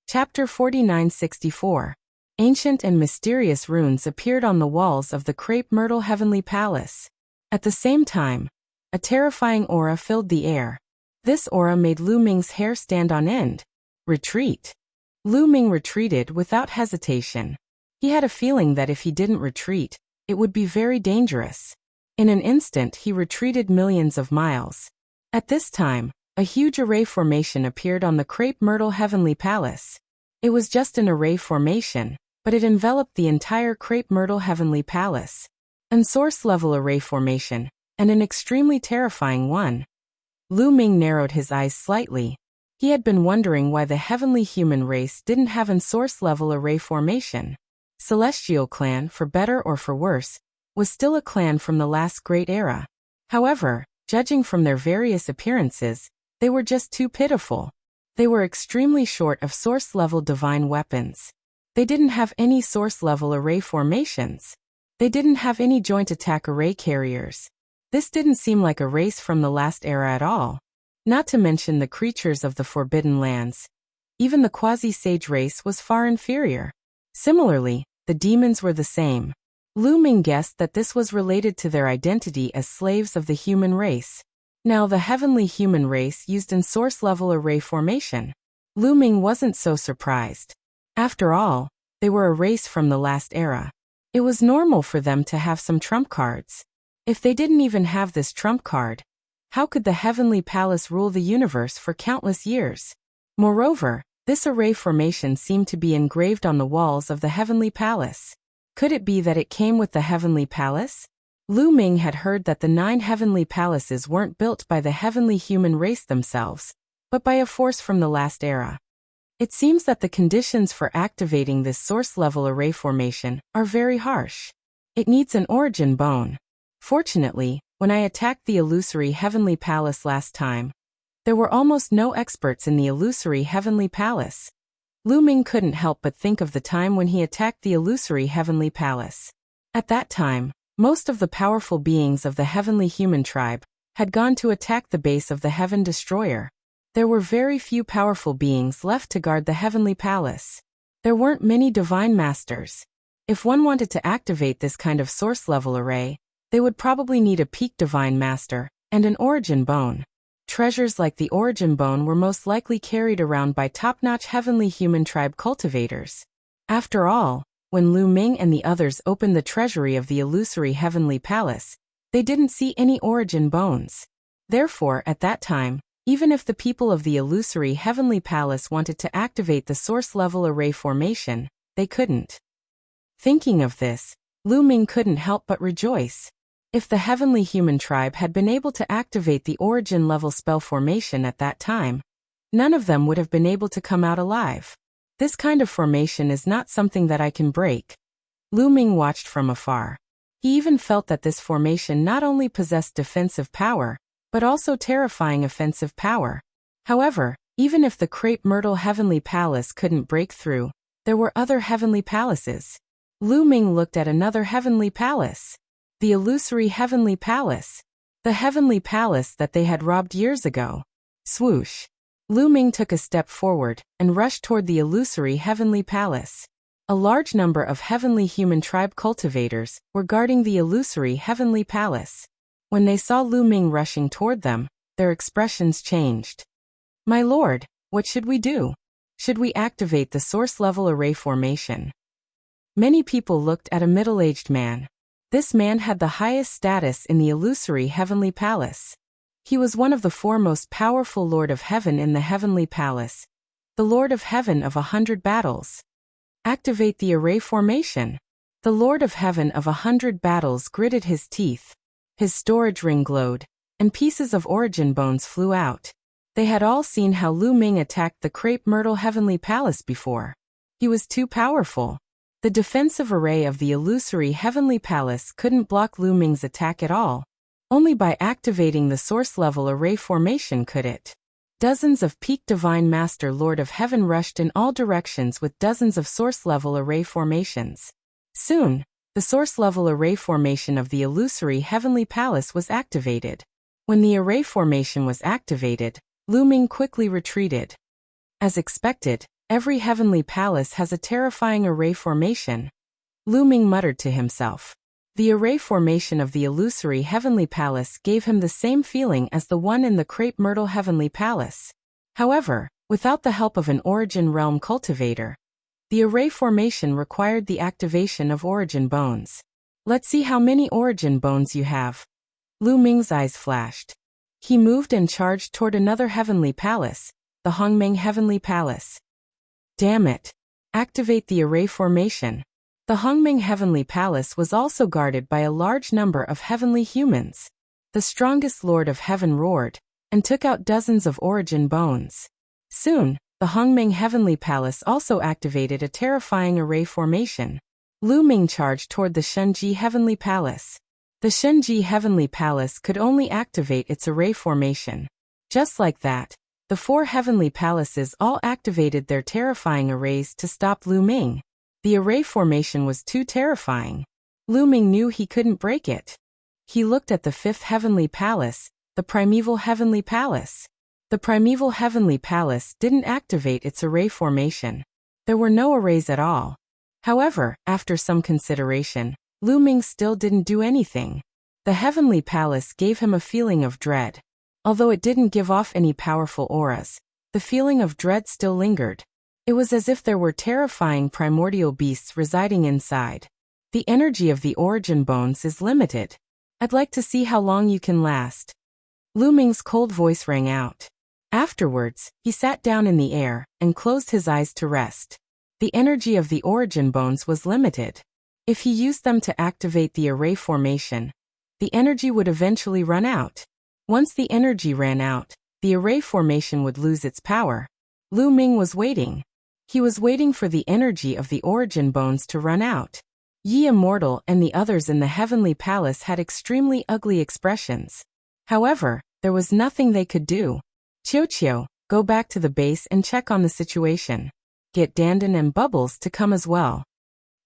Chapter 4964. Ancient and mysterious runes appeared on the walls of the crepe myrtle heavenly palace. At the same time, a terrifying aura filled the air. This aura made Lu Ming's hair stand on end. Retreat. Lu Ming retreated without hesitation. He had a feeling that if he didn't retreat, it would be very dangerous. In an instant he retreated millions of miles. At this time, a huge array formation appeared on the crepe myrtle heavenly palace. It was just an array formation, but it enveloped the entire crepe myrtle heavenly palace. An source-level array formation, and an extremely terrifying one. Lu Ming narrowed his eyes slightly. He had been wondering why the heavenly human race didn't have an source-level array formation. Celestial clan, for better or for worse, was still a clan from the last great era. However, judging from their various appearances, they were just too pitiful. They were extremely short of source-level divine weapons. They didn't have any source-level array formations. They didn't have any joint attack array carriers. This didn't seem like a race from the last era at all. Not to mention the creatures of the Forbidden Lands. Even the quasi-sage race was far inferior. Similarly, the demons were the same. Lu Ming guessed that this was related to their identity as slaves of the human race. Now the heavenly human race used an source-level array formation. Lu Ming wasn't so surprised. After all, they were a race from the last era. It was normal for them to have some trump cards. If they didn't even have this trump card, how could the heavenly palace rule the universe for countless years? Moreover, this array formation seemed to be engraved on the walls of the heavenly palace. Could it be that it came with the heavenly palace? Lu Ming had heard that the 9 heavenly palaces weren't built by the heavenly human race themselves, but by a force from the last era. It seems that the conditions for activating this source-level array formation are very harsh. It needs an origin bone. Fortunately, when I attacked the illusory heavenly palace last time, there were almost no experts in the illusory heavenly palace. Lu Ming couldn't help but think of the time when he attacked the illusory heavenly palace. At that time, most of the powerful beings of the heavenly human tribe had gone to attack the base of the Heaven Destroyer. There were very few powerful beings left to guard the heavenly palace. There weren't many divine masters. If one wanted to activate this kind of source-level array, they would probably need a peak divine master and an origin bone. Treasures like the origin bone were most likely carried around by top-notch heavenly human tribe cultivators. After all, when Lu Ming and the others opened the treasury of the illusory heavenly palace, they didn't see any origin bones. Therefore, at that time, even if the people of the illusory heavenly palace wanted to activate the source-level array formation, they couldn't. Thinking of this, Lu Ming couldn't help but rejoice. If the heavenly human tribe had been able to activate the origin-level spell formation at that time, none of them would have been able to come out alive. This kind of formation is not something that I can break. Lu Ming watched from afar. He even felt that this formation not only possessed defensive power, but also terrifying offensive power. However, even if the crepe myrtle heavenly palace couldn't break through, there were other heavenly palaces. Lu Ming looked at another heavenly palace. The illusory heavenly palace. The heavenly palace that they had robbed years ago. Swoosh. Lu Ming took a step forward and rushed toward the illusory heavenly palace. A large number of heavenly human tribe cultivators were guarding the illusory heavenly palace. When they saw Lu Ming rushing toward them, their expressions changed. "My lord, what should we do? Should we activate the source-level array formation?" Many people looked at a middle-aged man. This man had the highest status in the illusory heavenly palace. He was one of the 4 most powerful Lord of Heaven in the heavenly palace, the Lord of Heaven of 100 battles. Activate the array formation. The Lord of Heaven of 100 battles gritted his teeth. His storage ring glowed, and pieces of origin bones flew out. They had all seen how Lu Ming attacked the crepe myrtle heavenly palace before. He was too powerful. The defensive array of the illusory heavenly palace couldn't block Lu Ming's attack at all. Only by activating the source-level array formation could it. Dozens of peak divine master Lord of Heaven rushed in all directions with dozens of source-level array formations. Soon, the source-level array formation of the illusory heavenly palace was activated. When the array formation was activated, Lu Ming quickly retreated. As expected, Every heavenly palace has a terrifying array formation. Lu Ming muttered to himself. The array formation of the illusory heavenly palace gave him the same feeling as the one in the crepe myrtle heavenly palace. However, without the help of an origin realm cultivator, the array formation required the activation of origin bones. Let's see how many origin bones you have. Lu Ming's eyes flashed. He moved and charged toward another heavenly palace, the Hongmeng Heavenly Palace. Damn it! Activate the array formation. The Hongmeng Heavenly Palace was also guarded by a large number of heavenly humans. The strongest Lord of Heaven roared, and took out dozens of origin bones. Soon, the Hongmeng Heavenly Palace also activated a terrifying array formation. Lu Ming charged toward the Shunji Heavenly Palace. The Shunji Heavenly Palace could only activate its array formation. Just like that, the 4 heavenly palaces all activated their terrifying arrays to stop Lu Ming. The array formation was too terrifying. Lu Ming knew he couldn't break it. He looked at the 5th heavenly palace, the Primeval Heavenly Palace. The Primeval Heavenly Palace didn't activate its array formation. There were no arrays at all. However, after some consideration, Lu Ming still didn't do anything. The Heavenly Palace gave him a feeling of dread. Although it didn't give off any powerful auras, the feeling of dread still lingered. It was as if there were terrifying primordial beasts residing inside. The energy of the origin bones is limited. I'd like to see how long you can last. Lu Ming's cold voice rang out. Afterwards, he sat down in the air and closed his eyes to rest. The energy of the origin bones was limited. If he used them to activate the array formation, the energy would eventually run out. Once the energy ran out, the array formation would lose its power. Lu Ming was waiting. He was waiting for the energy of the origin bones to run out. Yi Immortal and the others in the Heavenly Palace had extremely ugly expressions. However, there was nothing they could do. Qiu, go back to the base and check on the situation. Get Dandan and Bubbles to come as well.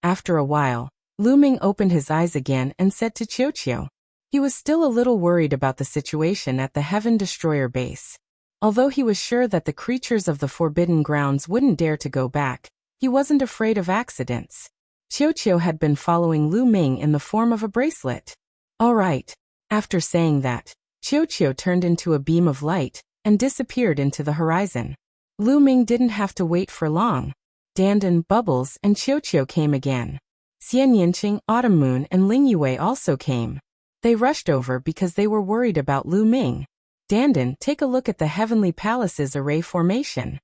After a while, Lu Ming opened his eyes again and said to Qiu. He was still a little worried about the situation at the Heaven Destroyer base. Although he was sure that the creatures of the Forbidden Grounds wouldn't dare to go back, he wasn't afraid of accidents. Qiu had been following Lu Ming in the form of a bracelet. All right. After saying that, Qiu turned into a beam of light and disappeared into the horizon. Lu Ming didn't have to wait for long. Dandan, Bubbles, and Qiu came again. Xian Yinqing, Autumn Moon, and Ling Yue also came. They rushed over because they were worried about Lu Ming. Dandan, take a look at the Heavenly Palace's array formation.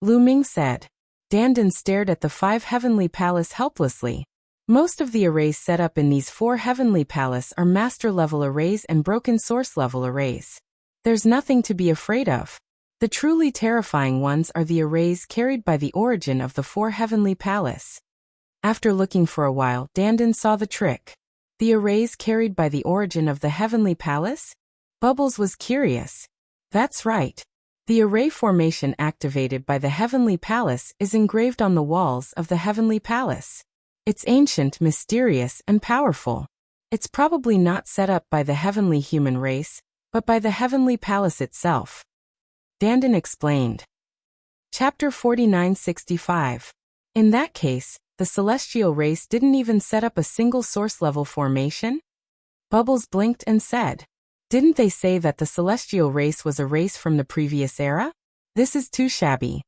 Lu Ming said. Dandan stared at the 5 Heavenly Palace helplessly. Most of the arrays set up in these 4 Heavenly Palace are master-level arrays and broken source-level arrays. There's nothing to be afraid of. The truly terrifying ones are the arrays carried by the origin of the 4 Heavenly Palace. After looking for a while, Dandan saw the trick. The arrays carried by the origin of the Heavenly Palace? Bubbles was curious. That's right. The array formation activated by the Heavenly Palace is engraved on the walls of the Heavenly Palace. It's ancient, mysterious, and powerful. It's probably not set up by the heavenly human race, but by the Heavenly Palace itself. Dandan explained. Chapter 4965. In that case, the celestial race didn't even set up a single source-level formation? Bubbles blinked and said. Didn't they say that the celestial race was a race from the previous era? This is too shabby.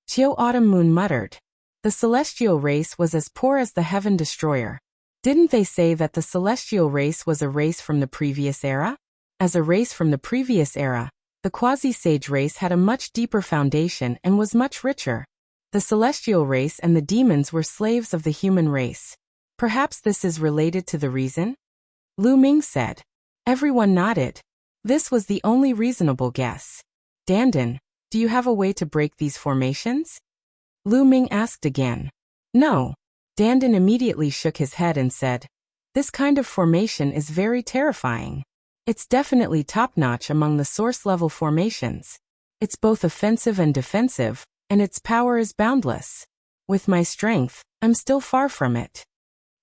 Qiu Autumn Moon muttered. The celestial race was as poor as the Heaven Destroyer. Didn't they say that the celestial race was a race from the previous era? As a race from the previous era, the quasi-sage race had a much deeper foundation and was much richer. The celestial race and the demons were slaves of the human race. Perhaps this is related to the reason? Lu Ming said. Everyone nodded. This was the only reasonable guess. Dandan, do you have a way to break these formations? Lu Ming asked again. No. Dandan immediately shook his head and said, this kind of formation is very terrifying. It's definitely top-notch among the source-level formations. It's both offensive and defensive, and its power is boundless. With my strength, I'm still far from it.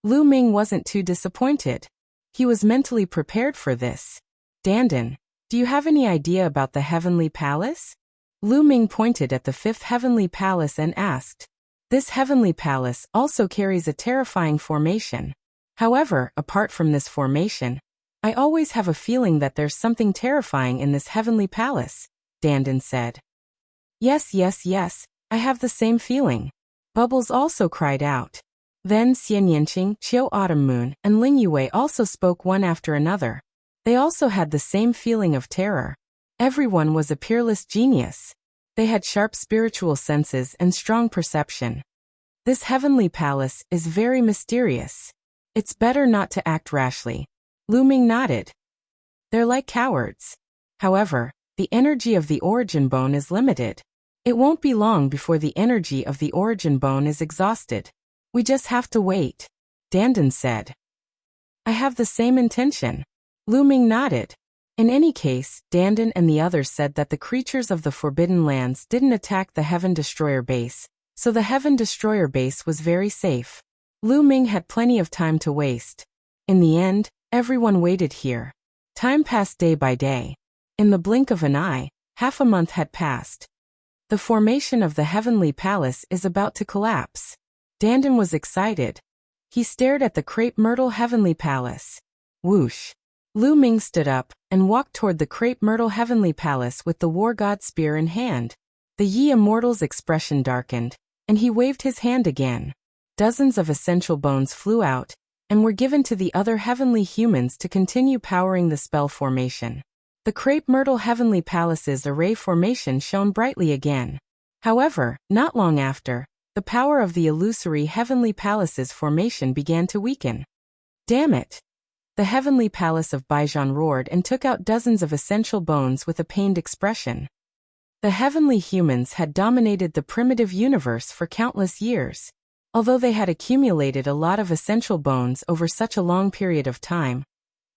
Lu Ming wasn't too disappointed. He was mentally prepared for this. Dandan, do you have any idea about the Heavenly Palace? Lu Ming pointed at the fifth heavenly palace and asked. This heavenly palace also carries a terrifying formation. However, apart from this formation, I always have a feeling that there's something terrifying in this heavenly palace, Dandan said. Yes, yes, yes, I have the same feeling. Bubbles also cried out. Then Xian Yanqing, Qiu Autumn Moon, and Ling Yue also spoke one after another. They also had the same feeling of terror. Everyone was a peerless genius. They had sharp spiritual senses and strong perception. This heavenly palace is very mysterious. It's better not to act rashly. Lu Ming nodded. They're like cowards. However, the energy of the origin bone is limited. It won't be long before the energy of the origin bone is exhausted. We just have to wait, Dandan said. I have the same intention. Lu Ming nodded. In any case, Dandan and the others said that the creatures of the Forbidden Lands didn't attack the Heaven Destroyer base, so the Heaven Destroyer base was very safe. Lu Ming had plenty of time to waste. In the end, everyone waited here. Time passed day by day. In the blink of an eye, half a month had passed. The formation of the Heavenly Palace is about to collapse. Dandan was excited. He stared at the crepe myrtle Heavenly Palace. Whoosh! Lu Ming stood up and walked toward the crepe myrtle Heavenly Palace with the war god spear in hand. The Yi Immortal's expression darkened, and he waved his hand again. Dozens of essential bones flew out, and were given to the other heavenly humans to continue powering the spell formation. The crepe myrtle Heavenly Palace's array formation shone brightly again. However, not long after, the power of the illusory Heavenly Palace's formation began to weaken. Damn it! The Heavenly Palace of Baijian roared and took out dozens of essential bones with a pained expression. The heavenly humans had dominated the primitive universe for countless years. Although they had accumulated a lot of essential bones over such a long period of time,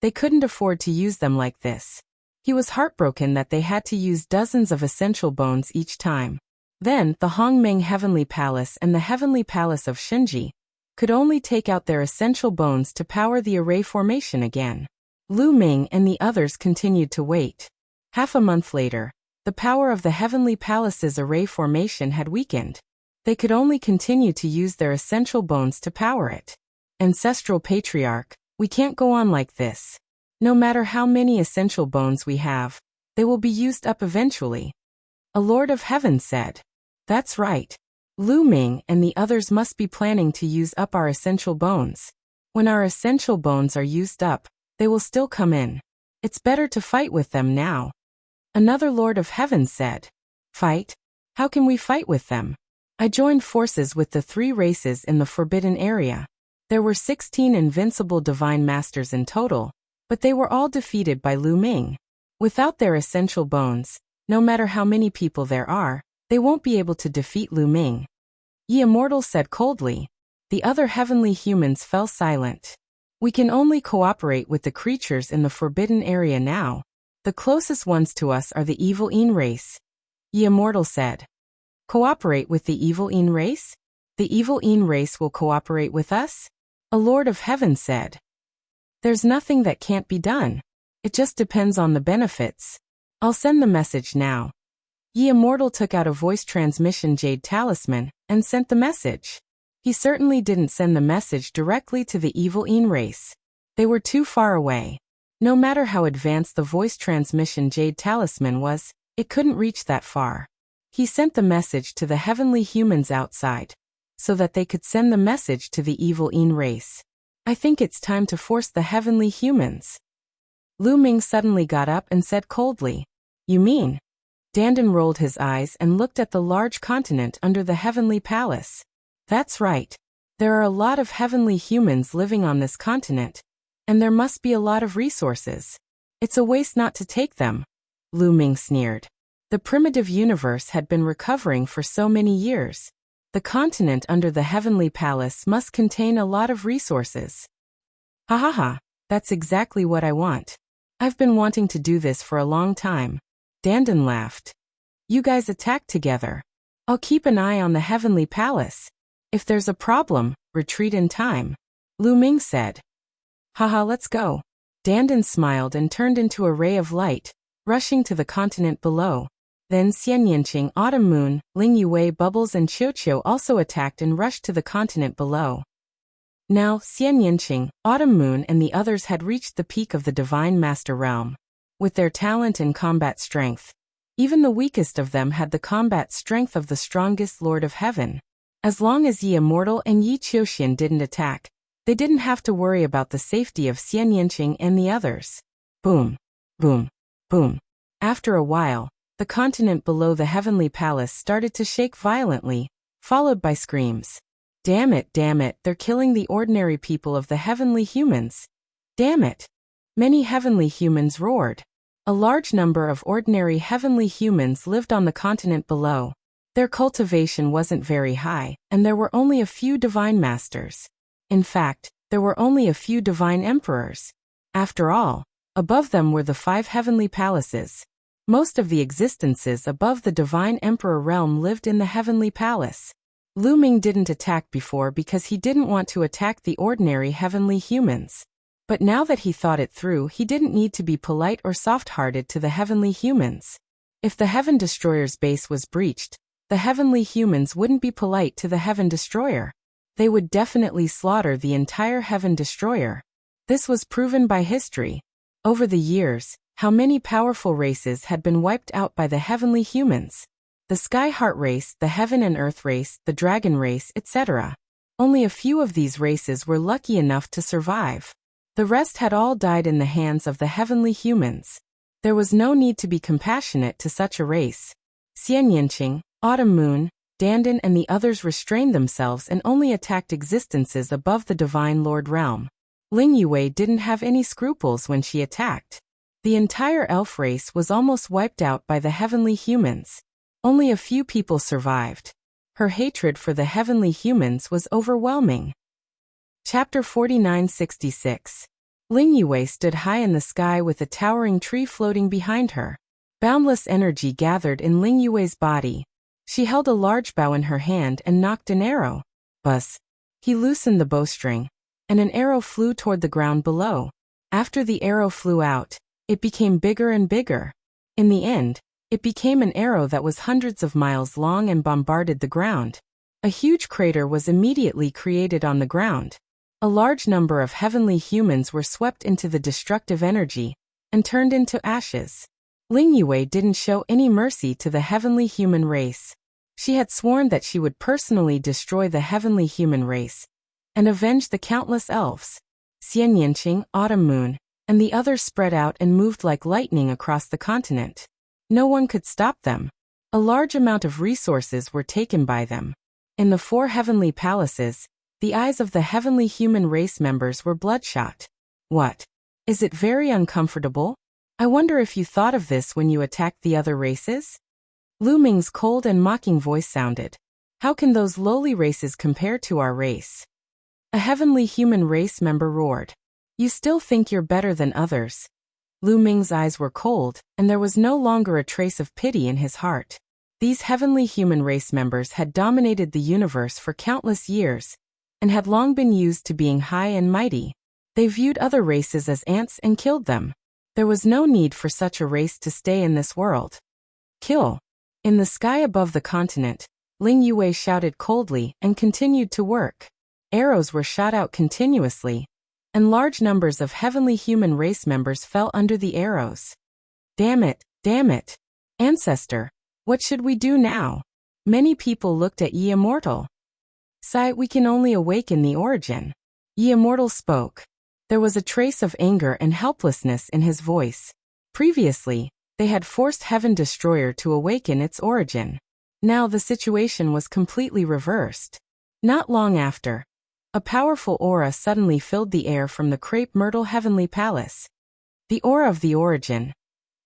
they couldn't afford to use them like this. He was heartbroken that they had to use dozens of essential bones each time. Then, the Hongmeng Heavenly Palace and the Heavenly Palace of Shenji could only take out their essential bones to power the array formation again. Lu Ming and the others continued to wait. Half a month later, the power of the Heavenly Palace's array formation had weakened. They could only continue to use their essential bones to power it. Ancestral Patriarch, we can't go on like this. No matter how many essential bones we have, they will be used up eventually. A Lord of Heaven said. That's right. Lu Ming and the others must be planning to use up our essential bones. When our essential bones are used up, they will still come in. It's better to fight with them now. Another Lord of Heaven said. Fight? How can we fight with them? I joined forces with the 3 races in the Forbidden Area. There were 16 invincible divine masters in total, but they were all defeated by Lu Ming. Without their essential bones, no matter how many people there are, they won't be able to defeat Lu Ming. Yi Immortal said coldly. The other heavenly humans fell silent. We can only cooperate with the creatures in the Forbidden Area now. The closest ones to us are the Evil Yin race. Yi Immortal said. Cooperate with the Evil Yin race? The Evil Yin race will cooperate with us? A Lord of Heaven said. There's nothing that can't be done. It just depends on the benefits. I'll send the message now. Yi Immortal took out a voice transmission jade talisman and sent the message. He certainly didn't send the message directly to the Evil Yin race. They were too far away. No matter how advanced the voice transmission jade talisman was, it couldn't reach that far. He sent the message to the heavenly humans outside, so that they could send the message to the Evil Yin race. I think it's time to force the heavenly humans. Lu Ming suddenly got up and said coldly. You mean? Dandan rolled his eyes and looked at the large continent under the Heavenly Palace. That's right. There are a lot of heavenly humans living on this continent, and there must be a lot of resources. It's a waste not to take them. Lu Ming sneered. The primitive universe had been recovering for so many years. The continent under the Heavenly Palace must contain a lot of resources. Ha ha ha, that's exactly what I want. I've been wanting to do this for a long time. Dandan laughed. You guys attack together. I'll keep an eye on the Heavenly Palace. If there's a problem, retreat in time. Lu Ming said. Haha, let's go. Dandan smiled and turned into a ray of light, rushing to the continent below. Then Xian Yanqing, Autumn Moon, Ling Yue, Bubbles and Qiuqiu also attacked and rushed to the continent below. Now, Xian Yanqing, Autumn Moon and the others had reached the peak of the Divine Master Realm. With their talent and combat strength, even the weakest of them had the combat strength of the strongest Lord of Heaven. As long as Yi Immortal and Yi Qiuxian didn't attack, they didn't have to worry about the safety of Xian Yanqing and the others. Boom, boom, boom. After a while, the continent below the Heavenly Palace started to shake violently, followed by screams. Damn it, they're killing the ordinary people of the heavenly humans. Damn it. Many heavenly humans roared. A large number of ordinary heavenly humans lived on the continent below. Their cultivation wasn't very high, and there were only a few divine masters. In fact, there were only a few divine emperors. After all, above them were the 5 heavenly palaces. Most of the existences above the divine emperor realm lived in the heavenly palace. Lu Ming didn't attack before because he didn't want to attack the ordinary heavenly humans. But now that he thought it through, he didn't need to be polite or soft-hearted to the heavenly humans. If the Heaven Destroyer's base was breached, the heavenly humans wouldn't be polite to the Heaven Destroyer. They would definitely slaughter the entire Heaven Destroyer. This was proven by history. Over the years, how many powerful races had been wiped out by the heavenly humans? The Sky Heart race, the Heaven and Earth race, the Dragon race, etc. Only a few of these races were lucky enough to survive. The rest had all died in the hands of the heavenly humans. There was no need to be compassionate to such a race. Xian Yanqing, Autumn Moon, Dandan and the others restrained themselves and only attacked existences above the Divine Lord realm. Ling Yue didn't have any scruples when she attacked. The entire elf race was almost wiped out by the heavenly humans. Only a few people survived. Her hatred for the heavenly humans was overwhelming. Chapter 4966. Ling Yue stood high in the sky with a towering tree floating behind her. Boundless energy gathered in Ling Yue's body. She held a large bow in her hand and knocked an arrow. Buzz. He loosened the bowstring, and an arrow flew toward the ground below. After the arrow flew out, it became bigger and bigger. In the end, it became an arrow that was hundreds of miles long and bombarded the ground. A huge crater was immediately created on the ground. A large number of heavenly humans were swept into the destructive energy and turned into ashes. Ling Yue didn't show any mercy to the heavenly human race. She had sworn that she would personally destroy the heavenly human race and avenge the countless elves. Xian Yanqing, Autumn Moon, and the others spread out and moved like lightning across the continent. No one could stop them. A large amount of resources were taken by them. In the 4 heavenly palaces, the eyes of the heavenly human race members were bloodshot. What? Is it very uncomfortable? I wonder if you thought of this when you attacked the other races? Lu Ming's cold and mocking voice sounded. How can those lowly races compare to our race? A heavenly human race member roared. You still think you're better than others? Lu Ming's eyes were cold, and there was no longer a trace of pity in his heart. These heavenly human race members had dominated the universe for countless years, and had long been used to being high and mighty. They viewed other races as ants and killed them. There was no need for such a race to stay in this world. Kill. In the sky above the continent, Ling Yue shouted coldly and continued to work. Arrows were shot out continuously, and large numbers of heavenly human race members fell under the arrows. Damn it, Ancestor, what should we do now? Many people looked at Yi Immortal. Sigh, we can only awaken the origin. Yi Immortal spoke. There was a trace of anger and helplessness in his voice. Previously, they had forced Heaven Destroyer to awaken its origin. Now the situation was completely reversed. Not long after, a powerful aura suddenly filled the air from the Crepe Myrtle Heavenly Palace. The aura of the origin.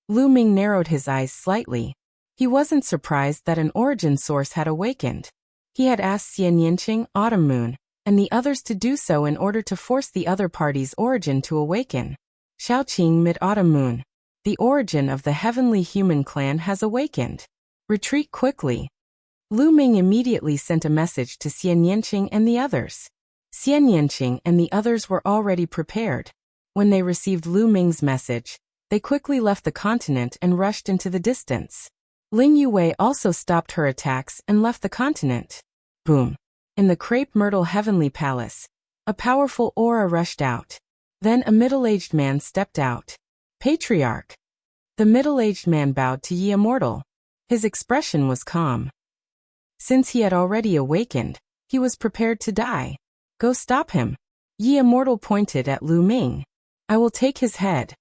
Lu Ming narrowed his eyes slightly. He wasn't surprised that an origin source had awakened. He had asked Xian Yanqing, Autumn Moon, and the others to do so in order to force the other party's origin to awaken. Xiaoqing, Mid-Autumn Moon. The origin of the heavenly human clan has awakened. Retreat quickly. Lu Ming immediately sent a message to Xian Yanqing and the others. Xian Yanqing and the others were already prepared. When they received Lu Ming's message, they quickly left the continent and rushed into the distance. Ling Yue also stopped her attacks and left the continent. Boom. In the Crepe Myrtle Heavenly Palace, a powerful aura rushed out. Then a middle-aged man stepped out. Patriarch. The middle-aged man bowed to Ye Immortal. His expression was calm. Since he had already awakened, he was prepared to die. Go stop him. Ye Immortal pointed at Lu Ming. I will take his head.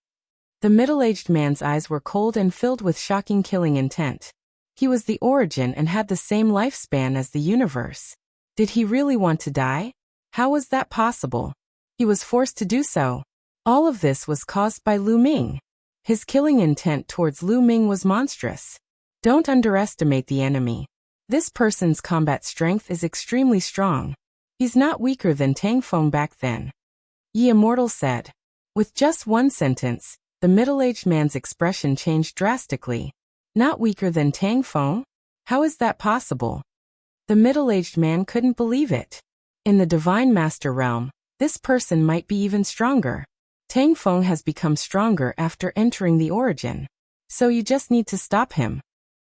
The middle-aged man's eyes were cold and filled with shocking killing intent. He was the origin and had the same lifespan as the universe. Did he really want to die? How was that possible? He was forced to do so. All of this was caused by Lu Ming. His killing intent towards Lu Ming was monstrous. Don't underestimate the enemy. This person's combat strength is extremely strong. He's not weaker than Tang Feng back then. Ye Immortal said. With just one sentence, the middle-aged man's expression changed drastically. Not weaker than Tang Feng? How is that possible? The middle-aged man couldn't believe it. In the Divine Master realm, this person might be even stronger. Tang Feng has become stronger after entering the origin. So you just need to stop him.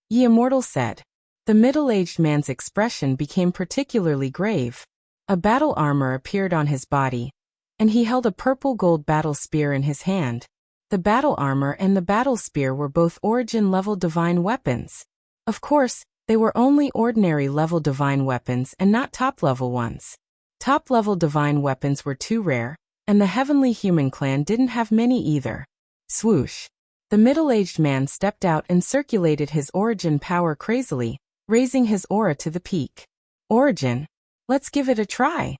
Ye Immortal said. The middle-aged man's expression became particularly grave. A battle armor appeared on his body, and he held a purple-gold battle spear in his hand. The battle armor and the battle spear were both origin-level divine weapons. Of course, they were only ordinary-level divine weapons and not top-level ones. Top-level divine weapons were too rare, and the Heavenly Human Clan didn't have many either. Swoosh. The middle-aged man stepped out and circulated his origin power crazily, raising his aura to the peak. Origin? Let's give it a try.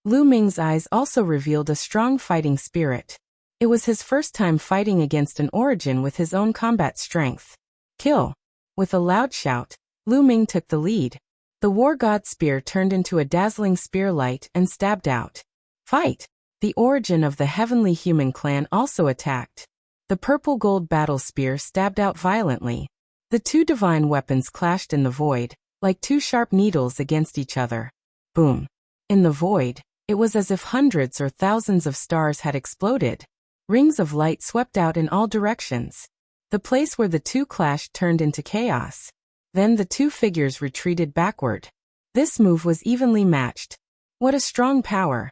Lu Ming's eyes also revealed a strong fighting spirit. It was his first time fighting against an origin with his own combat strength. Kill. With a loud shout, Lu Ming took the lead. The War God Spear turned into a dazzling spear light and stabbed out. Fight! The origin of the Heavenly Human Clan also attacked. The purple-gold battle spear stabbed out violently. The two divine weapons clashed in the void, like two sharp needles against each other. Boom. In the void, it was as if hundreds or thousands of stars had exploded. Rings of light swept out in all directions. The place where the two clashed turned into chaos. Then the two figures retreated backward. This move was evenly matched. What a strong power.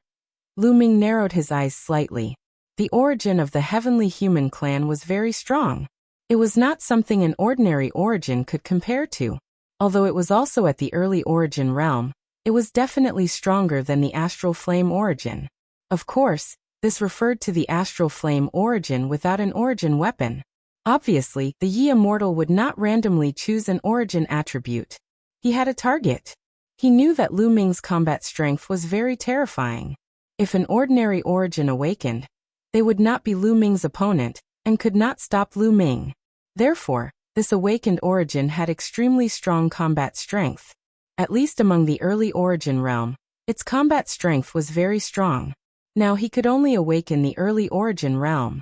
Lu Ming narrowed his eyes slightly. The origin of the Heavenly Human Clan was very strong. It was not something an ordinary origin could compare to. Although it was also at the early origin realm, it was definitely stronger than the Astral Flame origin. Of course, this referred to the Astral Flame origin without an origin weapon. Obviously, the Ye Immortal would not randomly choose an origin attribute. He had a target. He knew that Lu Ming's combat strength was very terrifying. If an ordinary origin awakened, they would not be Lu Ming's opponent, and could not stop Lu Ming. Therefore, this awakened origin had extremely strong combat strength. At least among the early origin realm, its combat strength was very strong. Now he could only awaken the early origin realm.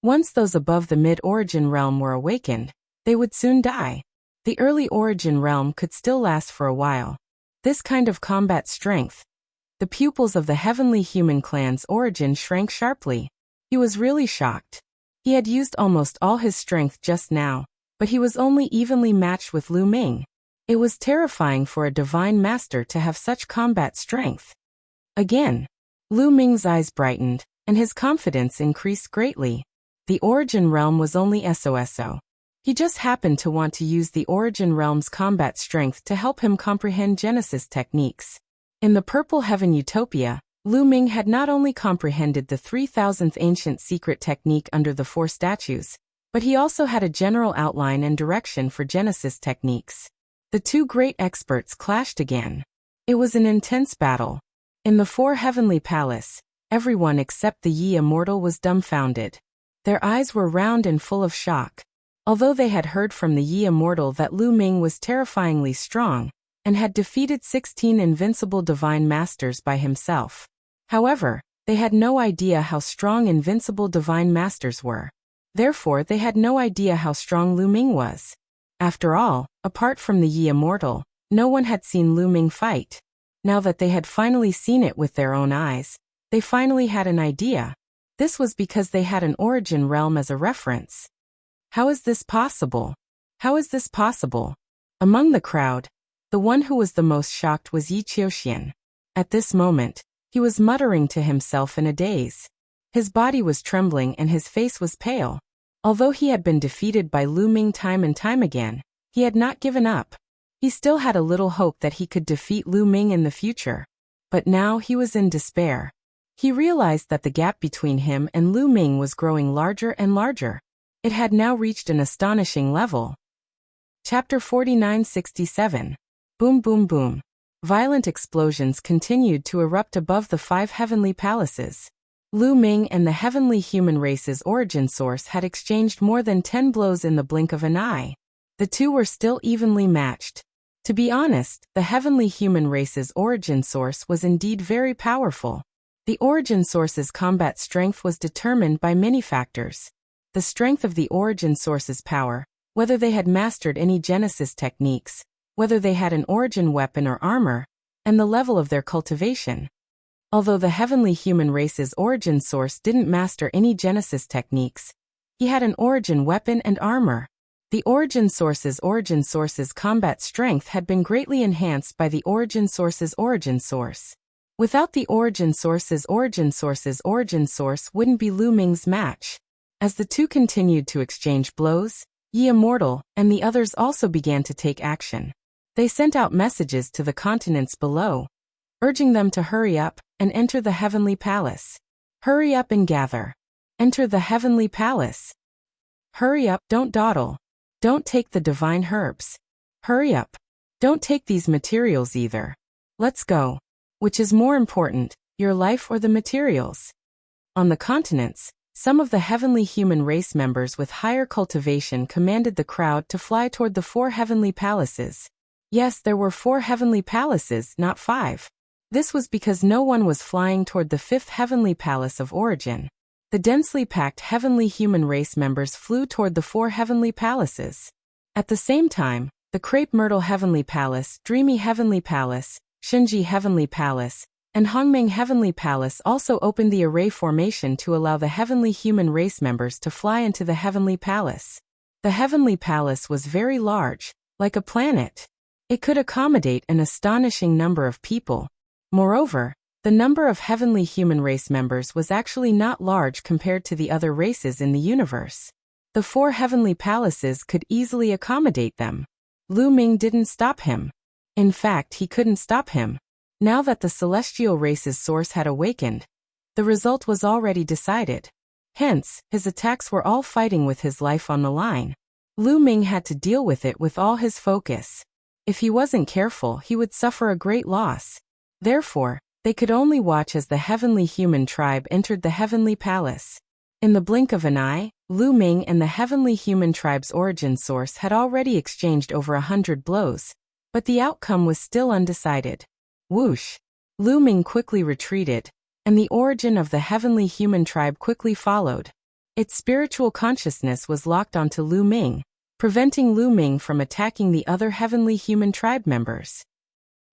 Once those above the mid-origin realm were awakened, they would soon die. The early origin realm could still last for a while. This kind of combat strength. The pupils of the Heavenly Human Clan's origin shrank sharply. He was really shocked. He had used almost all his strength just now, but he was only evenly matched with Lu Ming. It was terrifying for a divine master to have such combat strength. Again, Lu Ming's eyes brightened, and his confidence increased greatly. The origin realm was only SOSO. He just happened to want to use the origin realm's combat strength to help him comprehend Genesis techniques. In the Purple Heaven Utopia, Lu Ming had not only comprehended the 3000th ancient secret technique under the 4 statues, but he also had a general outline and direction for Genesis techniques. The two great experts clashed again. It was an intense battle. In the 4 Heavenly Palace, everyone except the Ye Immortal was dumbfounded. Their eyes were round and full of shock. Although they had heard from the Ye Immortal that Lu Ming was terrifyingly strong, and had defeated 16 invincible divine masters by himself. However, they had no idea how strong invincible divine masters were. Therefore, they had no idea how strong Lu Ming was. After all, apart from the Ye Immortal, no one had seen Lu Ming fight. Now that they had finally seen it with their own eyes, they finally had an idea. This was because they had an origin realm as a reference. How is this possible? How is this possible? Among the crowd, the one who was the most shocked was Yi Qiuxian. At this moment, he was muttering to himself in a daze. His body was trembling and his face was pale. Although he had been defeated by Lu Ming time and time again, he had not given up. He still had a little hope that he could defeat Lu Ming in the future. But now he was in despair. He realized that the gap between him and Lu Ming was growing larger and larger. It had now reached an astonishing level. Chapter 4967. Boom boom boom. Violent explosions continued to erupt above the 5 heavenly palaces. Lu Ming and the heavenly human race's origin source had exchanged more than 10 blows in the blink of an eye. The two were still evenly matched. To be honest, the heavenly human race's origin source was indeed very powerful. The origin source's combat strength was determined by many factors. The strength of the origin source's power, whether they had mastered any Genesis techniques, whether they had an origin weapon or armor, and the level of their cultivation. Although the heavenly human race's origin source didn't master any Genesis techniques, he had an origin weapon and armor. The origin source's combat strength had been greatly enhanced by the origin source's origin source. Without the origin source's origin source wouldn't be Lu Ming's match. As the two continued to exchange blows, Yi Immortal and the others also began to take action. They sent out messages to the continents below, urging them to hurry up and enter the heavenly palace. Hurry up and gather. Enter the heavenly palace. Hurry up, don't dawdle. Don't take the divine herbs. Hurry up. Don't take these materials either. Let's go. Which is more important, your life or the materials? On the continents, some of the heavenly human race members with higher cultivation commanded the crowd to fly toward the 4 heavenly palaces. Yes, there were 4 heavenly palaces, not 5. This was because no one was flying toward the 5th heavenly palace of origin. The densely packed heavenly human race members flew toward the 4 heavenly palaces. At the same time, the Crepe Myrtle Heavenly Palace, Dreamy Heavenly Palace, Shinji Heavenly Palace, and Hongming Heavenly Palace also opened the array formation to allow the heavenly human race members to fly into the Heavenly Palace. The Heavenly Palace was very large, like a planet. It could accommodate an astonishing number of people. Moreover, the number of heavenly human race members was actually not large compared to the other races in the universe. The 4 heavenly palaces could easily accommodate them. Lu Ming didn't stop him. In fact, he couldn't stop him. Now that the celestial race's source had awakened, the result was already decided. Hence, his attacks were all fighting with his life on the line. Lu Ming had to deal with it with all his focus. If he wasn't careful, he would suffer a great loss. Therefore, they could only watch as the heavenly human tribe entered the heavenly palace. In the blink of an eye, Lu Ming and the heavenly human tribe's origin source had already exchanged over 100 blows, but the outcome was still undecided. Whoosh! Lu Ming quickly retreated, and the origin of the heavenly human tribe quickly followed. Its spiritual consciousness was locked onto Lu Ming, preventing Lu Ming from attacking the other heavenly human tribe members.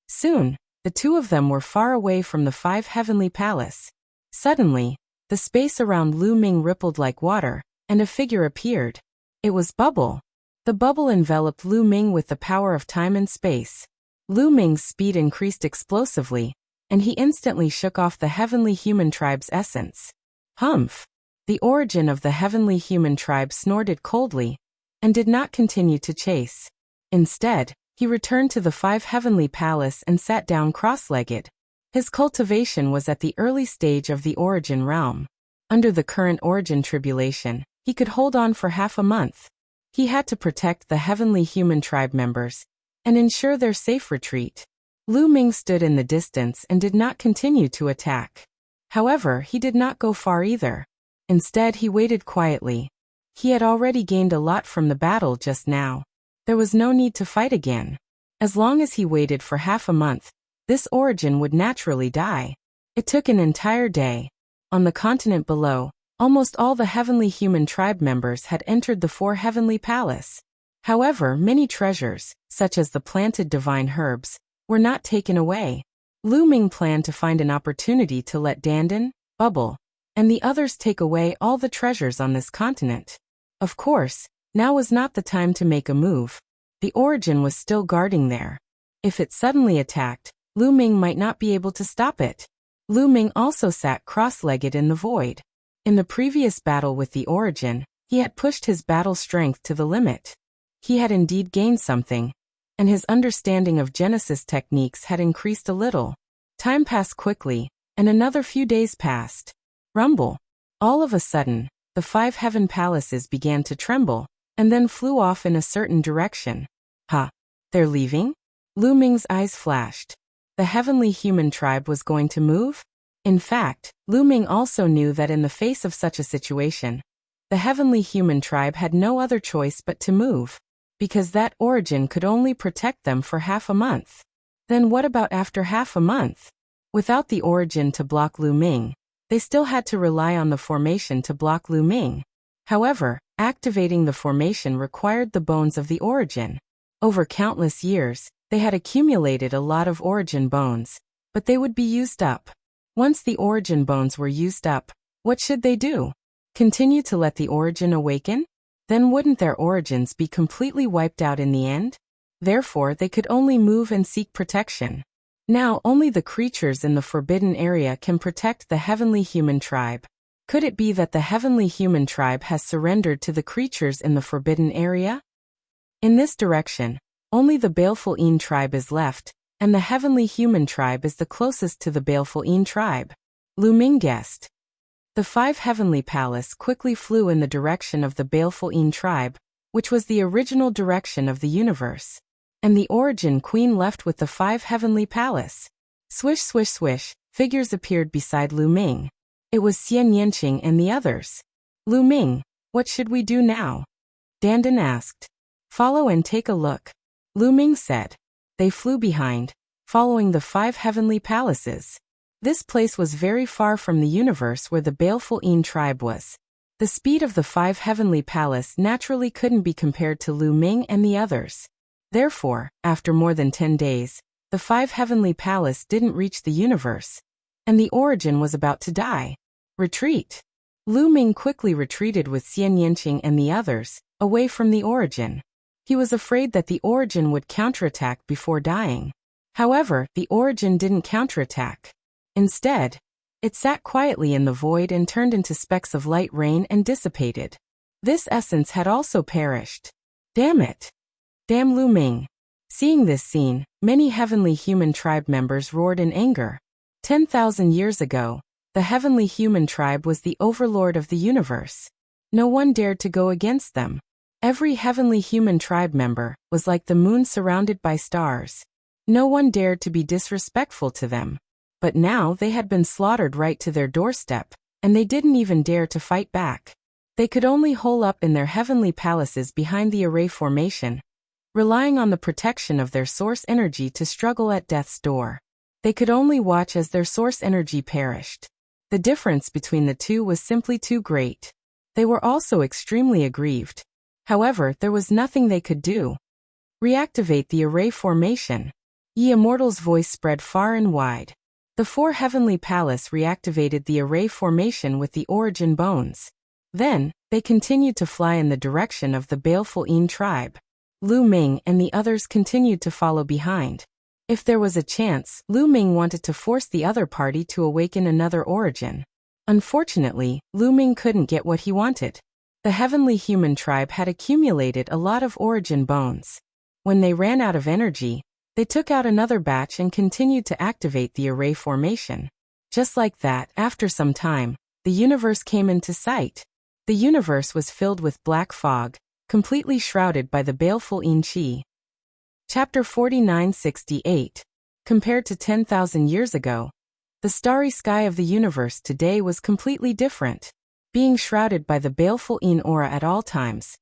Soon, the two of them were far away from the 5 heavenly palace. Suddenly, the space around Lu Ming rippled like water, and a figure appeared. It was Bubble. The bubble enveloped Lu Ming with the power of time and space. Lu Ming's speed increased explosively, and he instantly shook off the heavenly human tribe's essence. Humph! The origin of the heavenly human tribe snorted coldly, and did not continue to chase. Instead, he returned to the 5 heavenly palace and sat down cross-legged. His cultivation was at the early stage of the origin realm. Under the current origin tribulation, he could hold on for half a month. He had to protect the heavenly human tribe members and ensure their safe retreat. Lu Ming stood in the distance and did not continue to attack. However, he did not go far either. Instead, he waited quietly. He had already gained a lot from the battle just now. There was no need to fight again. As long as he waited for half a month, this origin would naturally die. It took an entire day. On the continent below, almost all the heavenly human tribe members had entered the 4 heavenly palace. However, many treasures, such as the planted divine herbs, were not taken away. Lu Ming planned to find an opportunity to let Dandan, Bubble, and the others take away all the treasures on this continent. Of course, Now was not the time to make a move. The origin was still guarding there. If it suddenly attacked, Lu Ming might not be able to stop it. Lu Ming also sat cross-legged in the void. In the previous battle with the origin, he had pushed his battle strength to the limit. He had indeed gained something, and his understanding of Genesis techniques had increased a little. Time passed quickly, and another few days passed. Rumble. All of a sudden, the 5 heaven palaces began to tremble, and then flew off in a certain direction. Huh? They're leaving? Lu Ming's eyes flashed. The heavenly human tribe was going to move? In fact, Lu Ming also knew that in the face of such a situation, the heavenly human tribe had no other choice but to move, because that origin could only protect them for half a month. Then what about after half a month? Without the origin to block Lu Ming, they still had to rely on the formation to block Lu Ming. However, activating the formation required the bones of the origin. Over countless years, they had accumulated a lot of origin bones, but they would be used up. Once the origin bones were used up, what should they do? Continue to let the origin awaken? Then wouldn't their origins be completely wiped out in the end? Therefore, they could only move and seek protection. Now only the creatures in the forbidden area can protect the heavenly human tribe. Could it be that the heavenly human tribe has surrendered to the creatures in the forbidden area? In this direction, only the Baleful Een tribe is left, and the heavenly human tribe is the closest to the Baleful Een tribe. Lu Ming guessed. The 5 heavenly palace quickly flew in the direction of the Baleful Een tribe, which was the original direction of the universe. And the origin queen left with the 5 heavenly palace. Swish, swish, swish, figures appeared beside Lu Ming. It was Xian Yanqing and the others. Lu Ming, what should we do now? Dandan asked. Follow and take a look. Lu Ming said. They flew behind, following the 5 heavenly palaces. This place was very far from the universe where the Baleful Een tribe was. The speed of the 5 heavenly palace naturally couldn't be compared to Lu Ming and the others. Therefore, after more than 10 days, the 5 heavenly palace didn't reach the universe, and the origin was about to die. Retreat. Lu Ming quickly retreated with Xian Yanqing and the others, away from the origin. He was afraid that the origin would counterattack before dying. However, the origin didn't counterattack. Instead, it sat quietly in the void and turned into specks of light rain and dissipated. This essence had also perished. Damn it! Damn Lu Ming! Seeing this scene, many heavenly human tribe members roared in anger. 10,000 years ago, the heavenly human tribe was the overlord of the universe. No one dared to go against them. Every heavenly human tribe member was like the moon surrounded by stars. No one dared to be disrespectful to them. But now they had been slaughtered right to their doorstep, and they didn't even dare to fight back. They could only hole up in their heavenly palaces behind the array formation, relying on the protection of their source energy to struggle at death's door. They could only watch as their source energy perished. The difference between the two was simply too great. They were also extremely aggrieved. However, there was nothing they could do. Reactivate the array formation. Ye Immortal's voice spread far and wide. The 4 heavenly palace reactivated the array formation with the origin bones. Then, they continued to fly in the direction of the Baleful Een tribe. Lu Ming and the others continued to follow behind. If there was a chance, Lu Ming wanted to force the other party to awaken another origin. Unfortunately, Lu Ming couldn't get what he wanted. The heavenly human tribe had accumulated a lot of origin bones. When they ran out of energy, they took out another batch and continued to activate the array formation. Just like that, after some time, the universe came into sight. The universe was filled with black fog, completely shrouded by the Baleful Een chi. Chapter 4968. Compared to 10,000 years ago, the starry sky of the universe today was completely different. Being shrouded by the Baleful Een aura at all times,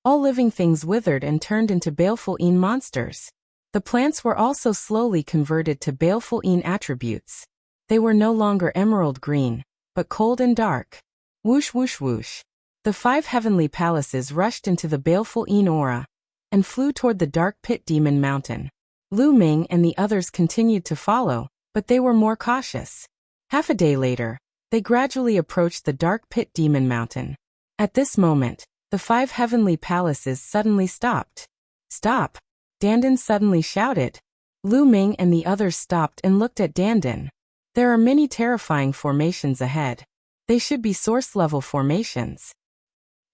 all living things withered and turned into Baleful Een monsters. The plants were also slowly converted to Baleful Een attributes. They were no longer emerald green, but cold and dark. Whoosh whoosh whoosh. The 5 heavenly palaces rushed into the Baleful Een aura and flew toward the dark pit demon mountain. Lu Ming and the others continued to follow, but they were more cautious. Half a day later, they gradually approached the dark pit demon mountain. At this moment, The 5 heavenly palaces suddenly stopped. Stop! Dandan suddenly shouted. Lu Ming and the others stopped and looked at Dandan. There are many terrifying formations ahead. They should be source-level formations.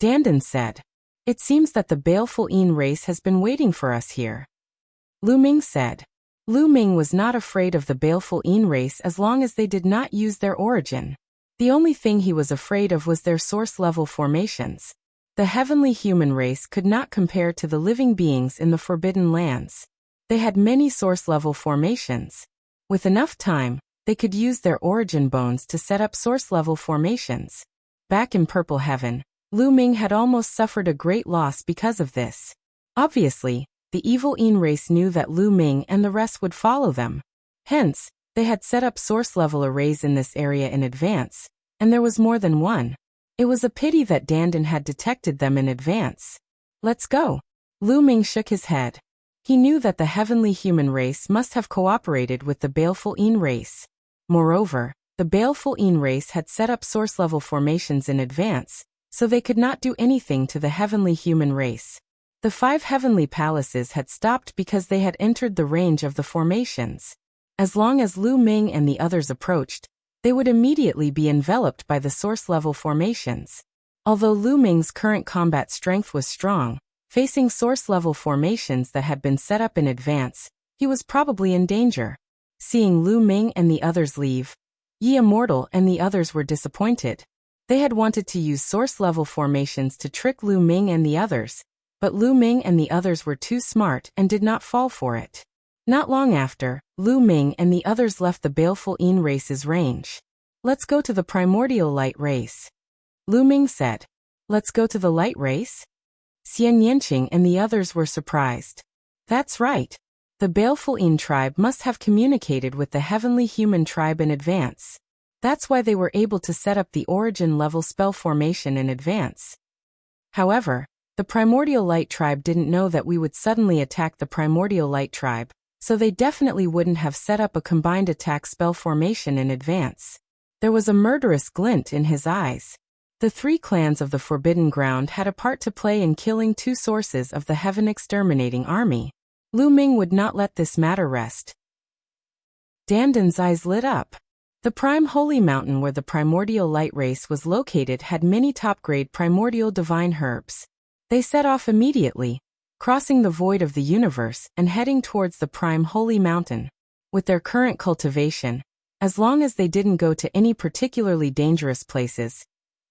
Dandan said. It seems that the baleful Yin race has been waiting for us here. Lu Ming said. Lu Ming was not afraid of the baleful Yin race as long as they did not use their origin. The only thing he was afraid of was their source-level formations. The heavenly human race could not compare to the living beings in the Forbidden Lands. They had many source-level formations. With enough time, they could use their origin bones to set up source-level formations. Back in Purple Heaven, Lu Ming had almost suffered a great loss because of this. Obviously, the evil Yin race knew that Lu Ming and the rest would follow them. Hence, they had set up source-level arrays in this area in advance, and there was more than one. It was a pity that Dandan had detected them in advance. Let's go. Lu Ming shook his head. He knew that the heavenly human race must have cooperated with the baleful Yin race. Moreover, the baleful Yin race had set up source-level formations in advance, so they could not do anything to the heavenly human race. The 5 heavenly palaces had stopped because they had entered the range of the formations. As long as Lu Ming and the others approached, they would immediately be enveloped by the source-level formations. Although Lu Ming's current combat strength was strong, facing source-level formations that had been set up in advance, he was probably in danger. Seeing Lu Ming and the others leave, Yi Immortal and the others were disappointed. They had wanted to use source-level formations to trick Lu Ming and the others, but Lu Ming and the others were too smart and did not fall for it. Not long after, Lu Ming and the others left the baleful Yin race's range. Let's go to the primordial light race. Lu Ming said. Let's go to the light race? Xian Yanqing and the others were surprised. That's right. The baleful Yin tribe must have communicated with the heavenly human tribe in advance. That's why they were able to set up the origin level spell formation in advance. However, the primordial light tribe didn't know that we would suddenly attack the primordial light tribe, so they definitely wouldn't have set up a combined attack spell formation in advance. There was a murderous glint in his eyes. The 3 clans of the Forbidden Ground had a part to play in killing 2 sources of the Heaven Exterminating Army. Lu Ming would not let this matter rest. Dandan's eyes lit up. The Prime Holy Mountain where the primordial light race was located had many top-grade primordial divine herbs. They set off immediately, crossing the void of the universe and heading towards the Prime Holy Mountain. With their current cultivation, as long as they didn't go to any particularly dangerous places,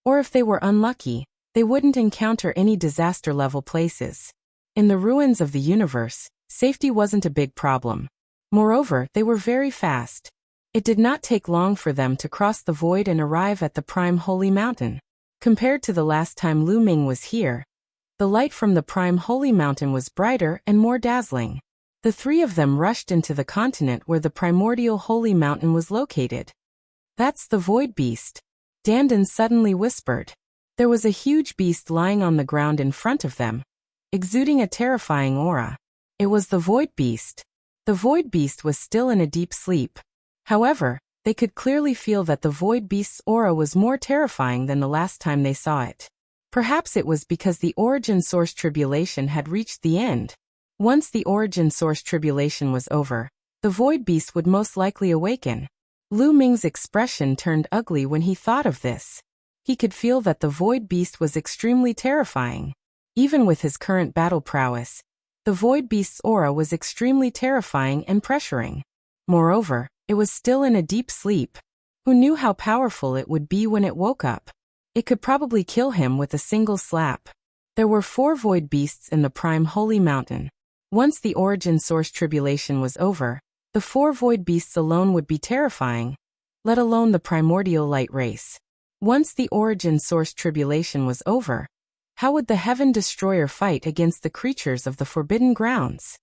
or if they were unlucky, they wouldn't encounter any disaster-level places. In the ruins of the universe, safety wasn't a big problem. Moreover, they were very fast. It did not take long for them to cross the void and arrive at the Prime Holy Mountain. Compared to the last time Lu Ming was here, the light from the Prime Holy Mountain was brighter and more dazzling. The 3 of them rushed into the continent where the primordial Holy Mountain was located. That's the Void Beast. Dandan suddenly whispered. There was a huge beast lying on the ground in front of them, exuding a terrifying aura. It was the Void Beast. The Void Beast was still in a deep sleep. However, they could clearly feel that the Void Beast's aura was more terrifying than the last time they saw it. Perhaps it was because the origin source tribulation had reached the end. Once the origin source tribulation was over, the Void Beast would most likely awaken. Lu Ming's expression turned ugly when he thought of this. He could feel that the Void Beast was extremely terrifying. Even with his current battle prowess, the Void Beast's aura was extremely terrifying and pressuring. Moreover, it was still in a deep sleep. Who knew how powerful it would be when it woke up? It could probably kill him with a single slap. There were 4 Void Beasts in the Prime Holy Mountain. Once the origin source tribulation was over, the 4 Void Beasts alone would be terrifying, let alone the primordial light race. Once the origin source tribulation was over, how would the Heaven Destroyer fight against the creatures of the Forbidden Grounds?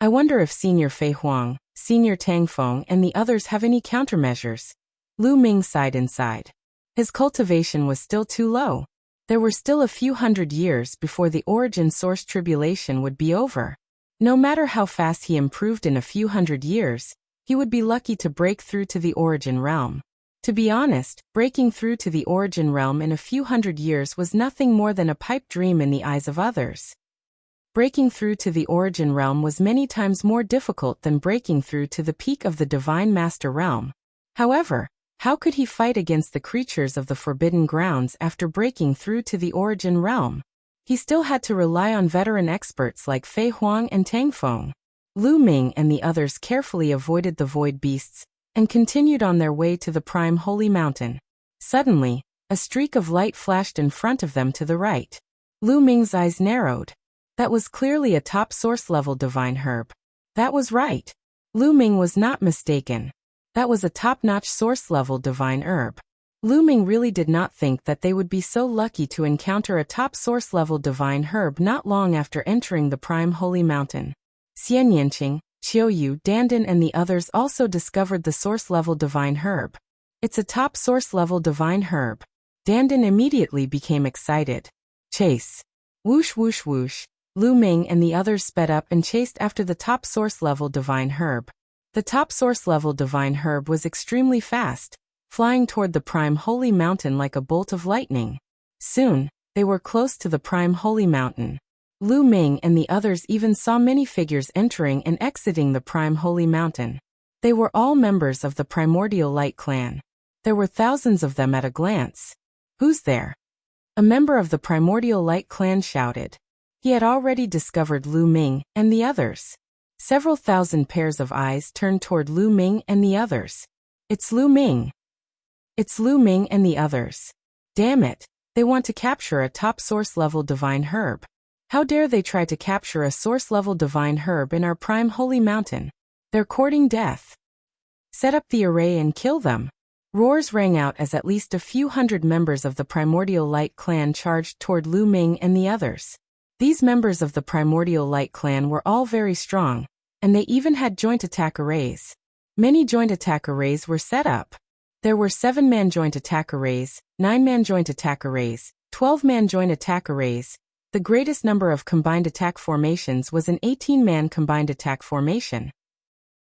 I wonder if Senior Fei Huang, Senior Tang Feng and the others have any countermeasures. Lu Ming sighed inside. His cultivation was still too low. There were still a few hundred years before the origin source tribulation would be over. No matter how fast he improved in a few hundred years, he would be lucky to break through to the origin realm. To be honest, breaking through to the origin realm in a few hundred years was nothing more than a pipe dream in the eyes of others. Breaking through to the origin realm was many times more difficult than breaking through to the peak of the Divine Master realm. However, how could he fight against the creatures of the Forbidden Grounds after breaking through to the origin realm? He still had to rely on veteran experts like Fei Huang and Tang Feng. Lu Ming and the others carefully avoided the void beasts and continued on their way to the prime holy mountain. Suddenly, a streak of light flashed in front of them to the right. Lu Ming's eyes narrowed. That was clearly a top source level divine herb. That was right. Lu Ming was not mistaken. That was a top-notch source level divine herb. Lu Ming really did not think that they would be so lucky to encounter a top source level divine herb not long after entering the prime holy mountain. Xian Yanqing, Qiuyu, Dandan and the others also discovered the source level divine herb. It's a top source level divine herb. Dandan immediately became excited. Chase. Whoosh whoosh whoosh. Lu Ming and the others sped up and chased after the top source level divine herb. The top source level divine herb was extremely fast, flying toward the prime holy mountain like a bolt of lightning. Soon, they were close to the prime holy mountain. Lu Ming and the others even saw many figures entering and exiting the prime holy mountain. They were all members of the Primordial Light clan. There were thousands of them at a glance. Who's there? A member of the Primordial Light clan shouted. He had already discovered Lu Ming and the others. Several thousand pairs of eyes turned toward Lu Ming and the others. It's Lu Ming. It's Lu Ming and the others. Damn it, they want to capture a top source level divine herb. How dare they try to capture a source level divine herb in our prime holy mountain? They're courting death. Set up the array and kill them. Roars rang out as at least a few hundred members of the Primordial Light clan charged toward Lu Ming and the others. These members of the Primordial Light clan were all very strong, and they even had joint attack arrays. Many joint attack arrays were set up. There were 7-man joint attack arrays, 9-man joint attack arrays, 12-man joint attack arrays. The greatest number of combined attack formations was an 18-man combined attack formation.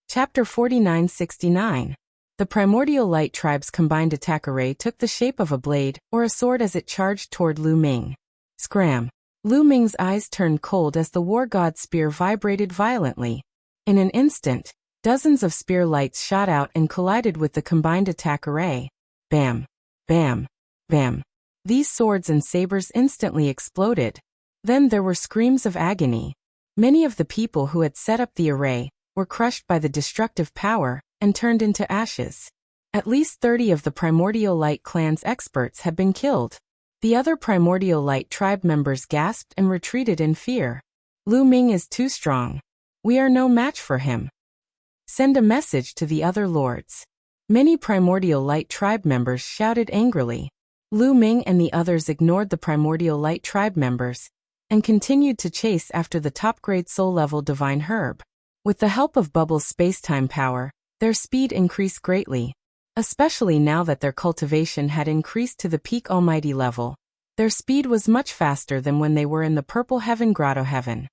Chapter 4969. The Primordial Light tribe's combined attack array took the shape of a blade or a sword as it charged toward Lu Ming. Scram. Lu Ming's eyes turned cold as the war god's spear vibrated violently. In an instant, dozens of spear lights shot out and collided with the combined attack array. Bam! Bam! Bam! These swords and sabers instantly exploded. Then there were screams of agony. Many of the people who had set up the array were crushed by the destructive power and turned into ashes. At least 30 of the Primordial Light clan's experts had been killed. The other Primordial Light tribe members gasped and retreated in fear. Lu Ming is too strong. We are no match for him. Send a message to the other lords. Many Primordial Light tribe members shouted angrily. Lu Ming and the others ignored the Primordial Light tribe members and continued to chase after the top-grade soul-level divine herb. With the help of Bubble's space-time power, their speed increased greatly. Especially now that their cultivation had increased to the peak almighty level. Their speed was much faster than when they were in the Purple Heaven Grotto Heaven.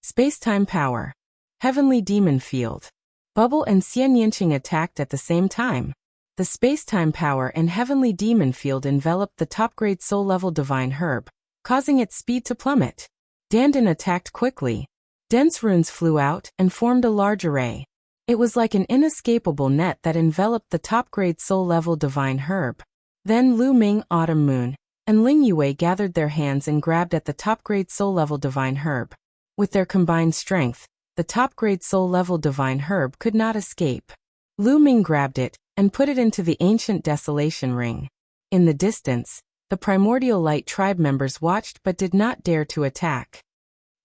Space-time power. Heavenly Demon Field. Bubble and Xian Yanqing attacked at the same time. The space-time power and Heavenly Demon Field enveloped the top-grade soul-level divine herb, causing its speed to plummet. Dandan attacked quickly. Dense runes flew out and formed a large array. It was like an inescapable net that enveloped the top-grade soul-level divine herb. Then Lu Ming, Autumn Moon, and Ling Yue gathered their hands and grabbed at the top-grade soul-level divine herb. With their combined strength, the top-grade soul-level divine herb could not escape. Lu Ming grabbed it and put it into the ancient desolation ring. In the distance, the Primordial Light tribe members watched but did not dare to attack.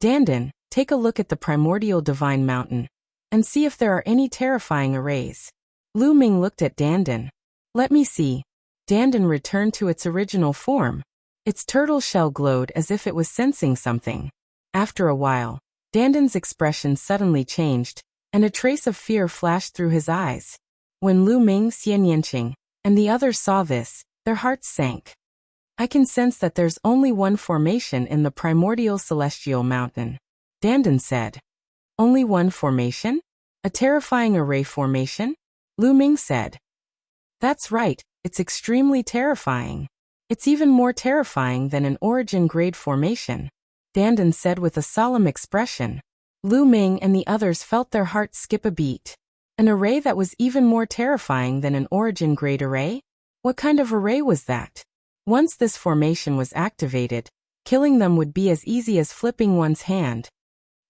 Dandan, take a look at the Primordial Divine Mountain and see if there are any terrifying arrays. Lu Ming looked at Dandan. Let me see. Dandan returned to its original form. Its turtle shell glowed as if it was sensing something. After a while, Dandan's expression suddenly changed, and a trace of fear flashed through his eyes. When Lu Ming, Xian Yanqing, and the others saw this, their hearts sank. I can sense that there's only one formation in the Primordial Celestial Mountain, Dandan said. Only one formation? A terrifying array formation? Lu Ming said. That's right, It's extremely terrifying. It's even more terrifying than an origin-grade formation, Dandan said with a solemn expression. Lu Ming and the others felt their hearts skip a beat. An array that was even more terrifying than an origin-grade array? What kind of array was that? Once this formation was activated, killing them would be as easy as flipping one's hand.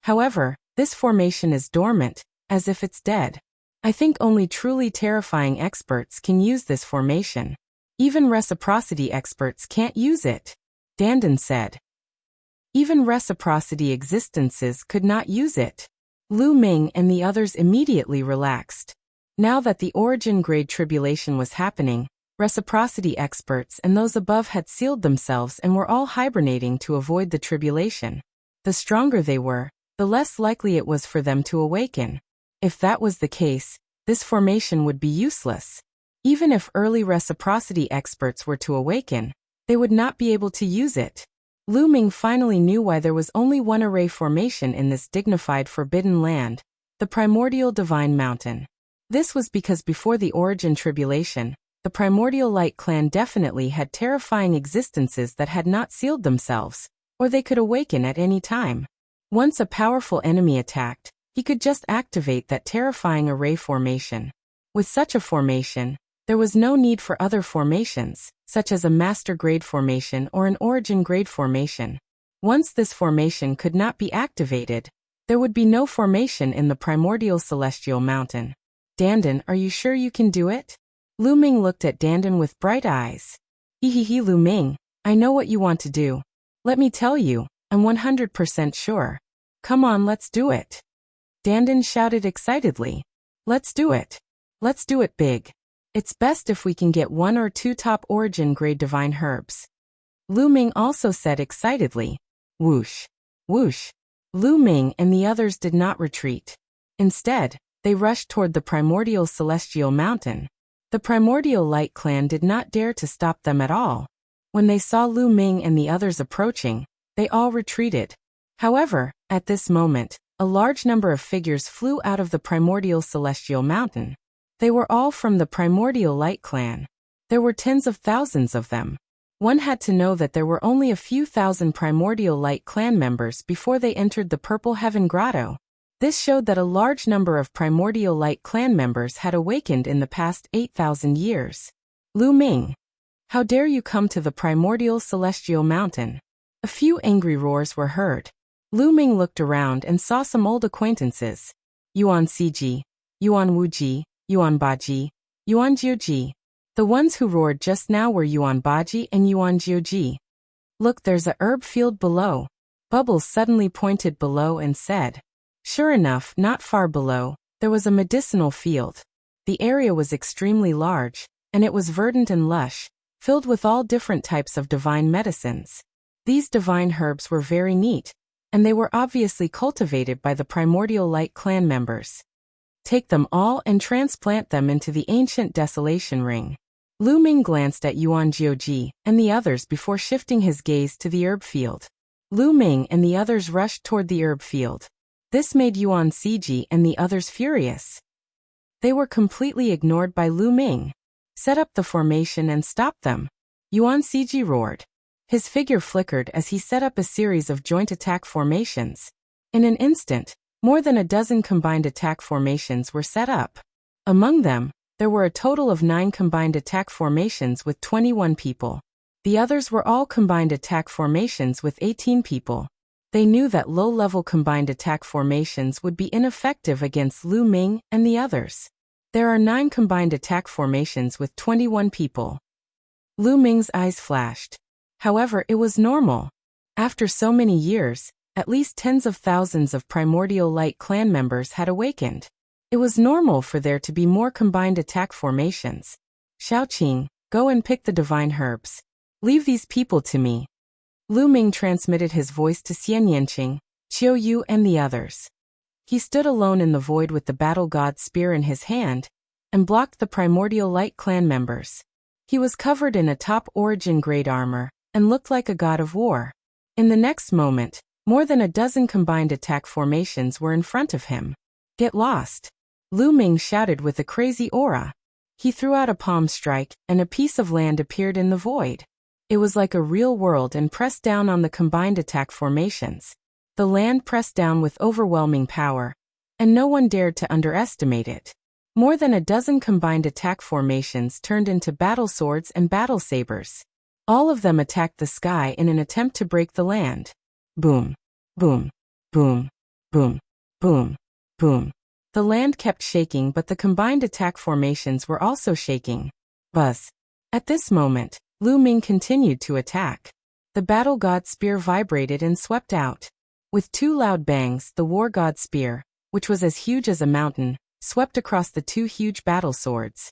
However, this formation is dormant, as if it's dead. I think only truly terrifying experts can use this formation. Even reciprocity experts can't use it, Dandan said. Even reciprocity existences could not use it. Lu Ming and the others immediately relaxed. Now that the origin-grade tribulation was happening, reciprocity experts and those above had sealed themselves and were all hibernating to avoid the tribulation. The stronger they were, the less likely it was for them to awaken. If that was the case, this formation would be useless. Even if early reciprocity experts were to awaken, they would not be able to use it. Lu Ming finally knew why there was only one array formation in this dignified forbidden land, the primordial divine mountain. This was because before the origin tribulation, the primordial light clan definitely had terrifying existences that had not sealed themselves, or they could awaken at any time. Once a powerful enemy attacked, he could just activate that terrifying array formation. With such a formation, there was no need for other formations, such as a master grade formation or an origin grade formation. Once this formation could not be activated, there would be no formation in the primordial celestial mountain. Dandan, are you sure you can do it? Lu Ming looked at Dandan with bright eyes. Hehehe, Lu Ming, I know what you want to do. Let me tell you, I'm 100% sure. Come on, let's do it. Dandan shouted excitedly. Let's do it. Let's do it big. It's best if we can get 1 or 2 top origin grade divine herbs. Lu Ming also said excitedly. Whoosh. Whoosh. Lu Ming and the others did not retreat. Instead, they rushed toward the primordial celestial mountain. The primordial light clan did not dare to stop them at all. When they saw Lu Ming and the others approaching, they all retreated. However, at this moment, a large number of figures flew out of the primordial celestial mountain. They were all from the primordial light clan. There were tens of thousands of them. One had to know that there were only a few thousand primordial light clan members before they entered the Purple Heaven Grotto. This showed that a large number of primordial light clan members had awakened in the past 8,000 years. Lu Ming, how dare you come to the primordial celestial mountain? A few angry roars were heard. Lu Ming looked around and saw some old acquaintances. Yuan Ciji, Yuan Wuji, Yuan Baji, Yuan Jiuji. The ones who roared just now were Yuan Baji and Yuan Jiuji. Look, there's a herb field below. Bubbles suddenly pointed below and said. Sure enough, not far below, there was a medicinal field. The area was extremely large, and it was verdant and lush, filled with all different types of divine medicines. These divine herbs were very neat, and they were obviously cultivated by the primordial light clan members. Take them all and transplant them into the ancient desolation ring. Lu Ming glanced at Yuan Jiuji and the others before shifting his gaze to the herb field. Lu Ming and the others rushed toward the herb field. This made Yuan Ciji and the others furious. They were completely ignored by Lu Ming. Set up the formation and stop them. Yuan Ciji roared. His figure flickered as he set up a series of joint attack formations. In an instant, more than a dozen combined attack formations were set up. Among them, there were a total of 9 combined attack formations with 21 people. The others were all combined attack formations with 18 people. They knew that low-level combined attack formations would be ineffective against Lu Ming and the others. There are 9 combined attack formations with 21 people. Lu Ming's eyes flashed. However, it was normal. After so many years, at least tens of thousands of primordial light clan members had awakened. It was normal for there to be more combined attack formations. Xiaoqing, go and pick the divine herbs. Leave these people to me. Lu Ming transmitted his voice to Xian Yanqing, Qiu Yu and the others. He stood alone in the void with the battle god's spear in his hand, and blocked the primordial light clan members. He was covered in a top origin grade armor, and looked like a god of war. In the next moment, more than a dozen combined attack formations were in front of him. Get lost! Lu Ming shouted with a crazy aura. He threw out a palm strike, and a piece of land appeared in the void. It was like a real world and pressed down on the combined attack formations. The land pressed down with overwhelming power, and no one dared to underestimate it. More than a dozen combined attack formations turned into battle swords and battle sabers. All of them attacked the sky in an attempt to break the land. Boom, boom, boom, boom, boom, boom. The land kept shaking, but the combined attack formations were also shaking. Buzz. At this moment, Lu Ming continued to attack. The battle god spear vibrated and swept out. With two loud bangs, the war god spear, which was as huge as a mountain, swept across the two huge battle swords.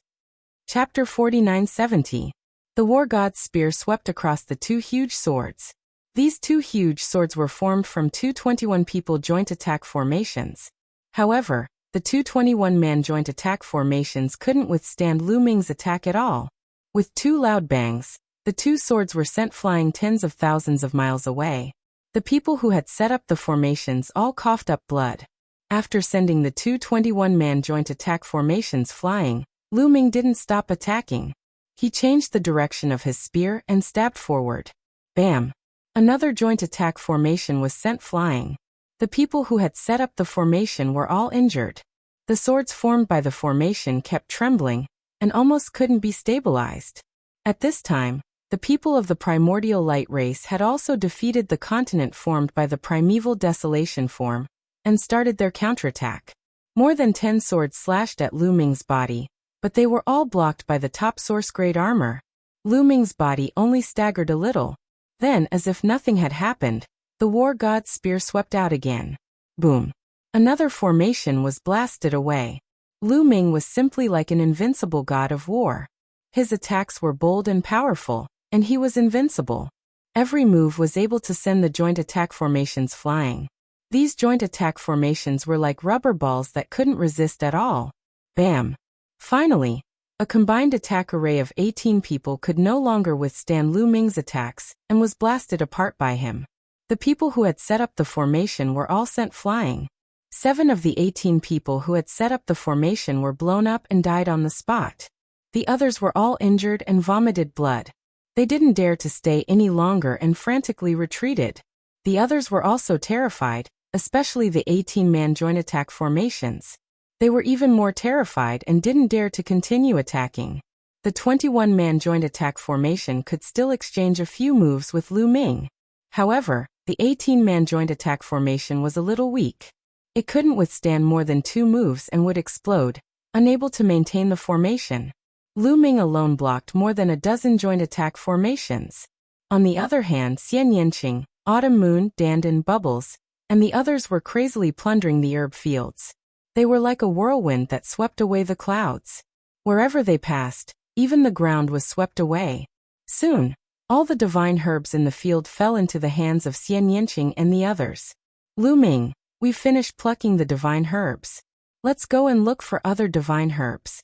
Chapter 49-70. The war god's spear swept across the two huge swords. These two huge swords were formed from two 21-people joint attack formations. However, the two 21-man joint attack formations couldn't withstand Lu Ming's attack at all. With two loud bangs, the two swords were sent flying tens of thousands of miles away. The people who had set up the formations all coughed up blood. After sending the two 21-man joint attack formations flying, Lu Ming didn't stop attacking. He changed the direction of his spear and stabbed forward. Bam! Another joint attack formation was sent flying. The people who had set up the formation were all injured. The swords formed by the formation kept trembling, and almost couldn't be stabilized. At this time, the people of the primordial light race had also defeated the continent formed by the primeval desolation form, and started their counterattack. More than 10 swords slashed at Lu Ming's body, but they were all blocked by the top source-grade armor. Lu Ming's body only staggered a little. Then, as if nothing had happened, the war god's spear swept out again. Boom. Another formation was blasted away. Lu Ming was simply like an invincible god of war. His attacks were bold and powerful, and he was invincible. Every move was able to send the joint attack formations flying. These joint attack formations were like rubber balls that couldn't resist at all. Bam! Finally, a combined attack array of 18 people could no longer withstand Lu Ming's attacks, and was blasted apart by him. The people who had set up the formation were all sent flying. 7 of the 18 people who had set up the formation were blown up and died on the spot. The others were all injured and vomited blood. They didn't dare to stay any longer and frantically retreated. The others were also terrified, especially the 18-man joint attack formations. They were even more terrified and didn't dare to continue attacking. The 21-man joint attack formation could still exchange a few moves with Lu Ming. However, the 18-man joint attack formation was a little weak. It couldn't withstand more than 2 moves and would explode, unable to maintain the formation. Lu Ming alone blocked more than a dozen joint attack formations. On the other hand, Xian Yanqing, Autumn Moon, Dandan, Bubbles, and the others were crazily plundering the herb fields. They were like a whirlwind that swept away the clouds. Wherever they passed, even the ground was swept away. Soon, all the divine herbs in the field fell into the hands of Xian Yanqing and the others. Lu Ming, we've finished plucking the divine herbs. Let's go and look for other divine herbs.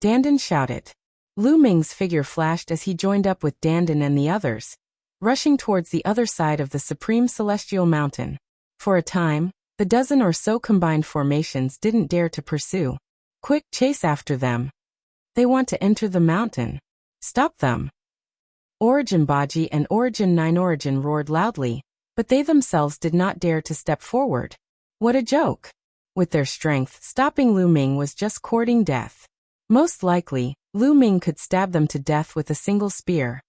Dandan shouted. Lu Ming's figure flashed as he joined up with Dandan and the others, rushing towards the other side of the supreme celestial mountain. For a time, the dozen or so combined formations didn't dare to pursue. Quick, chase after them. They want to enter the mountain. Stop them. Origin Baji and Origin 9 Origin roared loudly, but they themselves did not dare to step forward. What a joke! With their strength, stopping Lu Ming was just courting death. Most likely, Lu Ming could stab them to death with a single spear.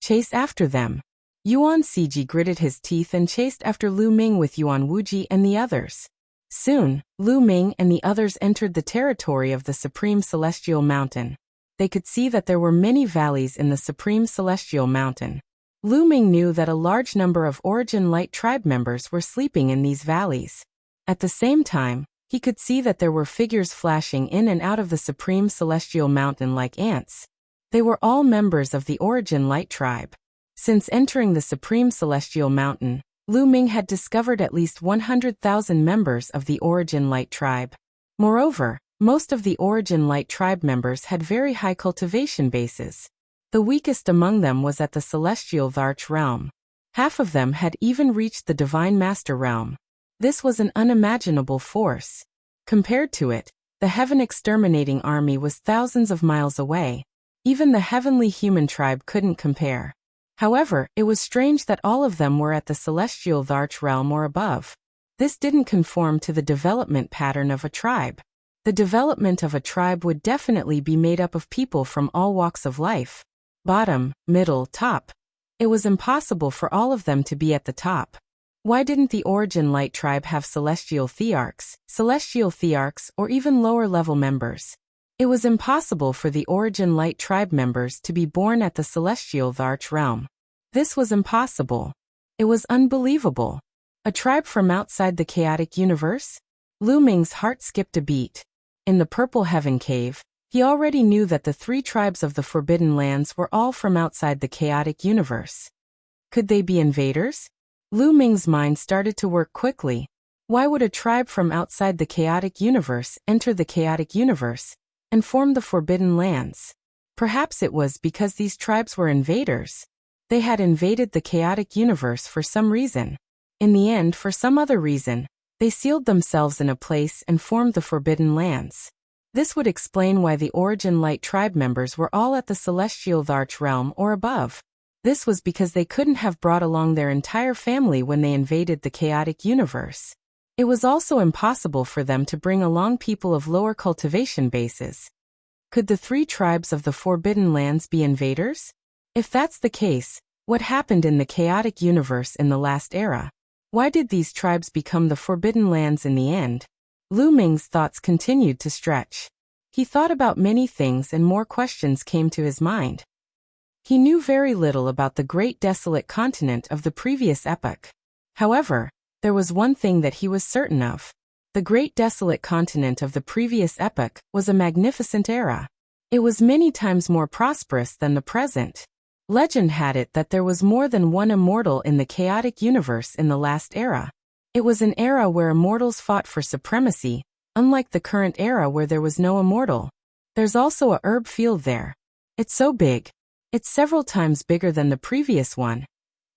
Chase after them. Yuan Siji gritted his teeth and chased after Lu Ming with Yuan Wuji and the others. Soon, Lu Ming and the others entered the territory of the Supreme Celestial Mountain. They could see that there were many valleys in the Supreme Celestial Mountain. Lu Ming knew that a large number of Origin Light tribe members were sleeping in these valleys. At the same time, he could see that there were figures flashing in and out of the Supreme Celestial Mountain like ants. They were all members of the Origin Light tribe. Since entering the Supreme Celestial Mountain, Lu Ming had discovered at least 100,000 members of the Origin Light tribe. Moreover, most of the Origin Light tribe members had very high cultivation bases. The weakest among them was at the Celestial Varch realm. Half of them had even reached the Divine Master realm. This was an unimaginable force. Compared to it, The heaven exterminating army was thousands of miles away. Even the heavenly human tribe couldn't compare. However, it was strange that all of them were at the celestial Dharch realm or above. This didn't conform to the development pattern of a tribe. The development of a tribe would definitely be made up of people from all walks of life. Bottom, middle, top. It was impossible for all of them to be at the top. Why didn't the Origin Light tribe have celestial thearchs, or even lower-level members? It was impossible for the Origin Light tribe members to be born at the celestial Dharch realm. This was impossible. It was unbelievable. A tribe from outside the chaotic universe? Lu Ming's heart skipped a beat. In the Purple Heaven Cave, he already knew that the 3 tribes of the Forbidden Lands were all from outside the chaotic universe. Could they be invaders? Lu Ming's mind started to work quickly. Why would a tribe from outside the chaotic universe enter the chaotic universe and form the Forbidden Lands? Perhaps it was because these tribes were invaders. They had invaded the chaotic universe for some reason. In the end, for some other reason, they sealed themselves in a place and formed the Forbidden Lands. This would explain why the Origin Light tribe members were all at the celestial Dharch realm or above. This was because they couldn't have brought along their entire family when they invaded the chaotic universe. It was also impossible for them to bring along people of lower cultivation bases. Could the 3 tribes of the Forbidden Lands be invaders? If that's the case, what happened in the chaotic universe in the last era? Why did these tribes become the Forbidden Lands in the end? Lu Ming's thoughts continued to stretch. He thought about many things and more questions came to his mind. He knew very little about the great desolate continent of the previous epoch. However, there was one thing that he was certain of. The great desolate continent of the previous epoch was a magnificent era. It was many times more prosperous than the present. Legend had it that there was more than one immortal in the chaotic universe in the last era. It was an era where immortals fought for supremacy, unlike the current era where there was no immortal. There's also a herb field there. It's so big. It's several times bigger than the previous one.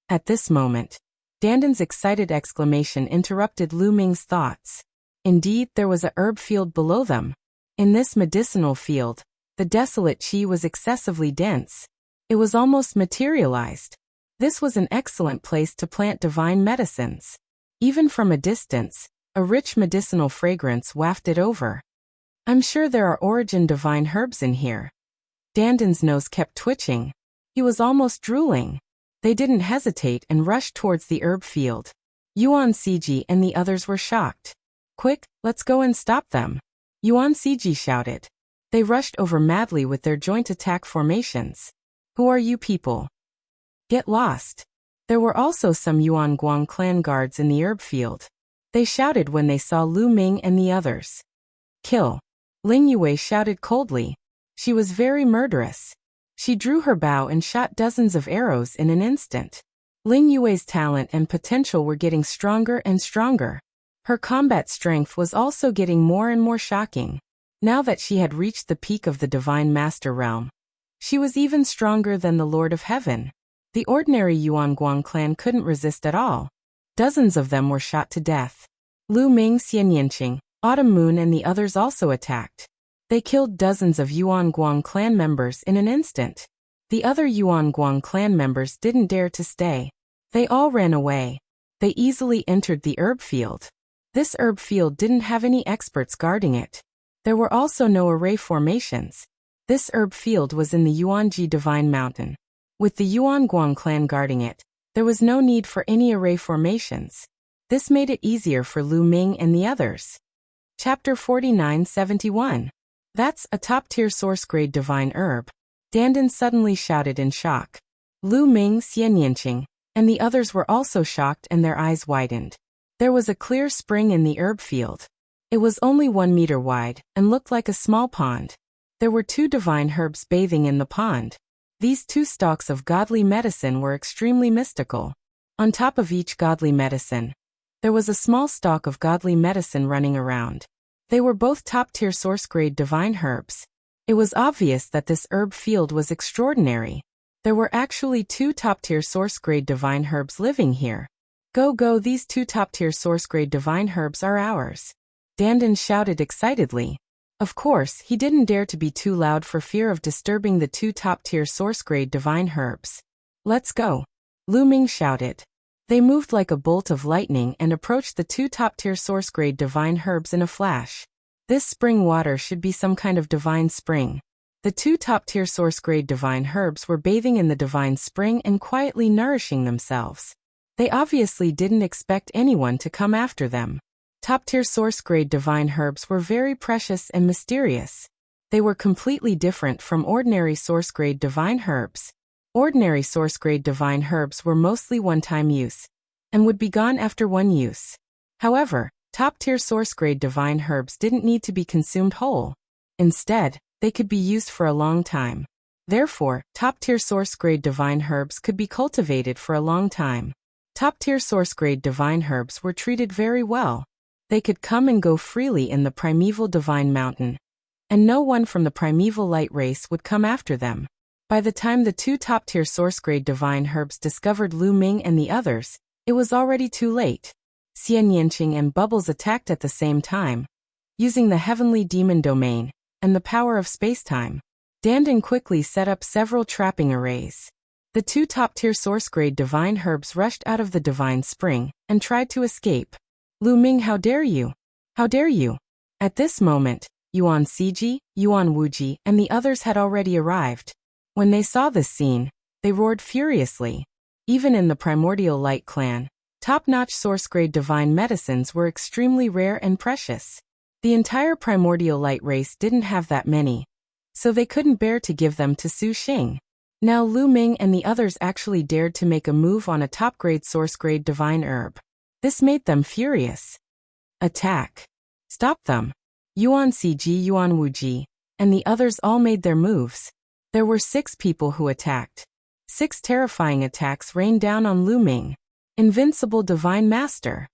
At this moment, Danden's excited exclamation interrupted Lu Ming's thoughts. Indeed, there was a herb field below them. In this medicinal field, the desolate qi was excessively dense. It was almost materialized. This was an excellent place to plant divine medicines. Even from a distance, a rich medicinal fragrance wafted over. I'm sure there are Origin divine herbs in here. Danden's nose kept twitching. He was almost drooling. They didn't hesitate and rushed towards the herb field. Yuan Siji and the others were shocked. Quick, let's go and stop them. Yuan Siji shouted. They rushed over madly with their joint attack formations. Who are you people? Get lost. There were also some Yuan Guang clan guards in the herb field. They shouted when they saw Lu Ming and the others. Kill. Ling Yue shouted coldly. She was very murderous. She drew her bow and shot dozens of arrows in an instant. Ling Yue's talent and potential were getting stronger and stronger. Her combat strength was also getting more and more shocking. Now that she had reached the peak of the Divine Master realm, she was even stronger than the Lord of Heaven. The ordinary Yuan Guang clan couldn't resist at all. Dozens of them were shot to death. Lu Ming, Xian Yinqing, Autumn Moon and the others also attacked. They killed dozens of Yuan Guang clan members in an instant. The other Yuan Guang clan members didn't dare to stay. They all ran away. They easily entered the herb field. This herb field didn't have any experts guarding it. There were also no array formations. This herb field was in the Yuanji Divine Mountain. With the Yuan Guang clan guarding it, there was no need for any array formations. This made it easier for Lu Ming and the others. Chapter 4971. That's a top-tier source-grade divine herb. Danden suddenly shouted in shock. Lu Ming, Xian Yinqing, and the others were also shocked and their eyes widened. There was a clear spring in the herb field. It was only 1 meter wide and looked like a small pond. There were 2 divine herbs bathing in the pond. These 2 stalks of godly medicine were extremely mystical. On top of each godly medicine, there was a small stalk of godly medicine running around. They were both top-tier source-grade divine herbs. It was obvious that this herb field was extraordinary. There were actually 2 top-tier source-grade divine herbs living here. Go, these 2 top-tier source-grade divine herbs are ours. Danden shouted excitedly. Of course, he didn't dare to be too loud for fear of disturbing the two top-tier source-grade divine herbs. "Let's go," Lu Ming shouted. They moved like a bolt of lightning and approached the two top-tier source-grade divine herbs in a flash. This spring water should be some kind of divine spring. The two top-tier source-grade divine herbs were bathing in the divine spring and quietly nourishing themselves. They obviously didn't expect anyone to come after them. Top-tier source-grade divine herbs were very precious and mysterious. They were completely different from ordinary source-grade divine herbs. Ordinary source-grade divine herbs were mostly one-time use and would be gone after one use. However, top-tier source-grade divine herbs didn't need to be consumed whole. Instead, they could be used for a long time. Therefore, top-tier source-grade divine herbs could be cultivated for a long time. Top-tier source-grade divine herbs were treated very well. They could come and go freely in the primeval divine mountain, and no one from the primeval light race would come after them. By the time the two top-tier source-grade divine herbs discovered Lu Ming and the others, it was already too late. Xian Yanqing and Bubbles attacked at the same time, using the heavenly demon domain and the power of space-time. Dandan quickly set up several trapping arrays. The two top-tier source-grade divine herbs rushed out of the divine spring and tried to escape. "Lu Ming, how dare you? How dare you?" At this moment, Yuan Siji, Yuan Wuji, and the others had already arrived. When they saw this scene, they roared furiously. Even in the Primordial Light clan, top-notch source-grade divine medicines were extremely rare and precious. The entire Primordial Light race didn't have that many, so they couldn't bear to give them to Su Xing. Now Lu Ming and the others actually dared to make a move on a top-grade source-grade divine herb. This made them furious. "Attack! Stop them!" Yuan Siji, Yuan Wuji, and the others all made their moves. There were 6 people who attacked. 6 terrifying attacks rained down on Lu Ming. Invincible Divine Master.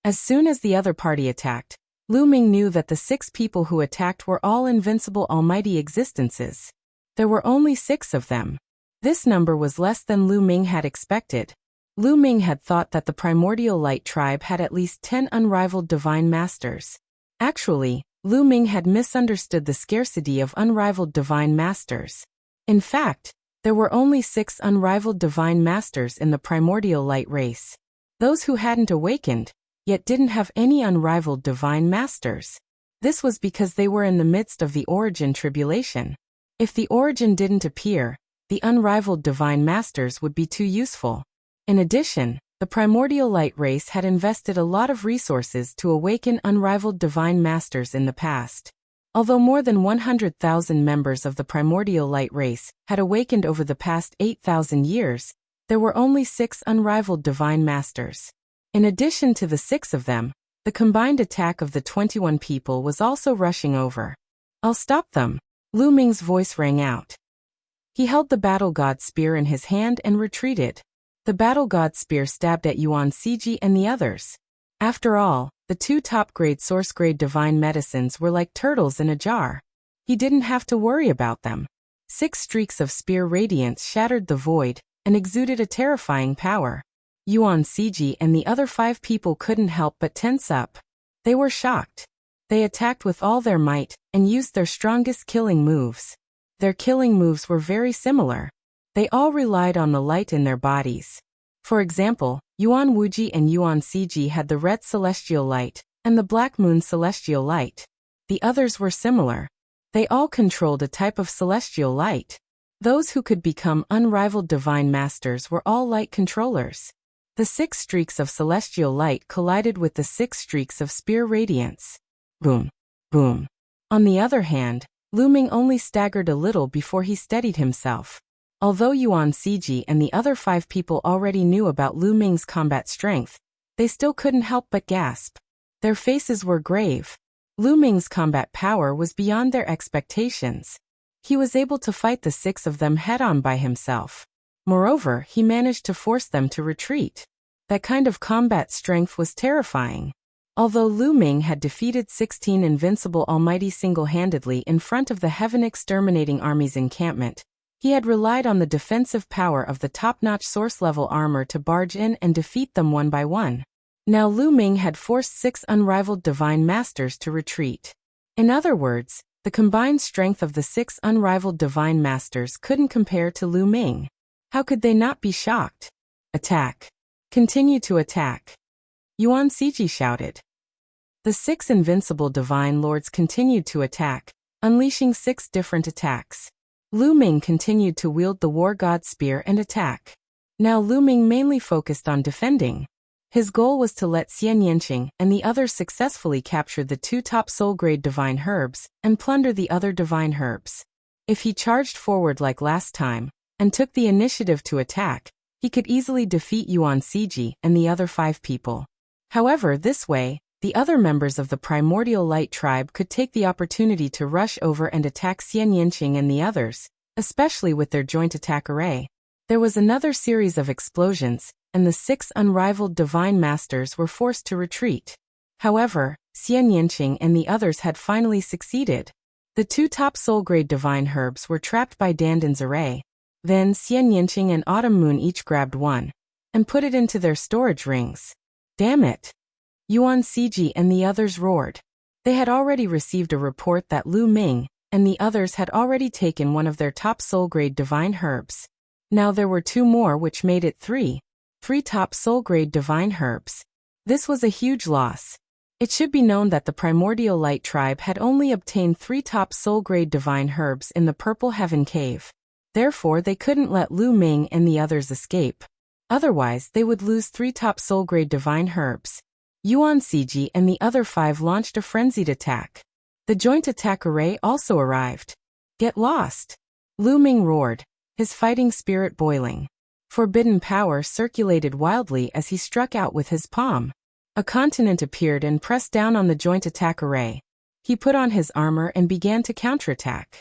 As soon as the other party attacked, Lu Ming knew that the 6 people who attacked were all invincible almighty existences. There were only 6 of them. This number was less than Lu Ming had expected. Lu Ming had thought that the Primordial Light tribe had at least 10 unrivaled divine masters. Actually, Lu Ming had misunderstood the scarcity of unrivaled divine masters. In fact, there were only 6 unrivaled divine masters in the Primordial Light race. Those who hadn't awakened, yet didn't have any unrivaled divine masters. This was because they were in the midst of the origin tribulation. If the origin didn't appear, the unrivaled divine masters would be too useful. In addition, the Primordial Light race had invested a lot of resources to awaken unrivaled divine masters in the past. Although more than 100,000 members of the Primordial Light race had awakened over the past 8,000 years, there were only 6 unrivaled divine masters. In addition to the 6 of them, the combined attack of the 21 people was also rushing over. "I'll stop them," Lu Ming's voice rang out. He held the Battle God Spear in his hand and retreated. The Battle God Spear stabbed at Yuan Siji and the others. After all, the 2 top-grade source-grade divine medicines were like turtles in a jar. He didn't have to worry about them. 6 streaks of spear radiance shattered the void and exuded a terrifying power. Yuan Siji and the other 5 people couldn't help but tense up. They were shocked. They attacked with all their might and used their strongest killing moves. Their killing moves were very similar. They all relied on the light in their bodies. For example, Yuan Wuji and Yuan Siji had the red celestial light and the black moon celestial light. The others were similar. They all controlled a type of celestial light. Those who could become unrivaled divine masters were all light controllers. The 6 streaks of celestial light collided with the 6 streaks of spear radiance. Boom, boom. On the other hand, Lu Ming only staggered a little before he steadied himself. Although Yuan Siji and the other 5 people already knew about Lu Ming's combat strength, they still couldn't help but gasp. Their faces were grave. Lu Ming's combat power was beyond their expectations. He was able to fight the 6 of them head-on by himself. Moreover, he managed to force them to retreat. That kind of combat strength was terrifying. Although Lu Ming had defeated 16 invincible almighty single-handedly in front of the heaven-exterminating army's encampment, he had relied on the defensive power of the top-notch source-level armor to barge in and defeat them one by one. Now Lu Ming had forced 6 unrivaled divine masters to retreat. In other words, the combined strength of the 6 unrivaled divine masters couldn't compare to Lu Ming. How could they not be shocked? Attack. Continue to attack. Yuan Siji shouted. The 6 invincible divine lords continued to attack, unleashing 6 different attacks. Lu Ming continued to wield the war god spear and attack. Now Lu Ming mainly focused on defending. His goal was to let Xian Yanqing and the others successfully capture the 2 top soul-grade divine herbs and plunder the other divine herbs. If he charged forward like last time and took the initiative to attack, he could easily defeat Yuan Siji and the other 5 people. However, this way, the other members of the Primordial Light tribe could take the opportunity to rush over and attack Xian Yanqing and the others, especially with their joint attack array. There was another series of explosions, and the 6 unrivaled divine masters were forced to retreat. However, Xian Yanqing and the others had finally succeeded. The 2 top soul-grade divine herbs were trapped by Dandan's array. Then Xian Yanqing and Autumn Moon each grabbed one and put it into their storage rings. Damn it! Yuan Siji and the others roared. They had already received a report that Lu Ming and the others had already taken one of their top soul-grade divine herbs. Now there were 2 more, which made it 3 top soul-grade divine herbs. This was a huge loss. It should be known that the Primordial Light tribe had only obtained 3 top soul-grade divine herbs in the Purple Heaven Cave. Therefore, they couldn't let Lu Ming and the others escape. Otherwise, they would lose 3 top soul-grade divine herbs. Yuan Siji and the other 5 launched a frenzied attack. The joint attack array also arrived. Get lost! Lu Ming roared, his fighting spirit boiling. Forbidden power circulated wildly as he struck out with his palm. A continent appeared and pressed down on the joint attack array. He put on his armor and began to counterattack.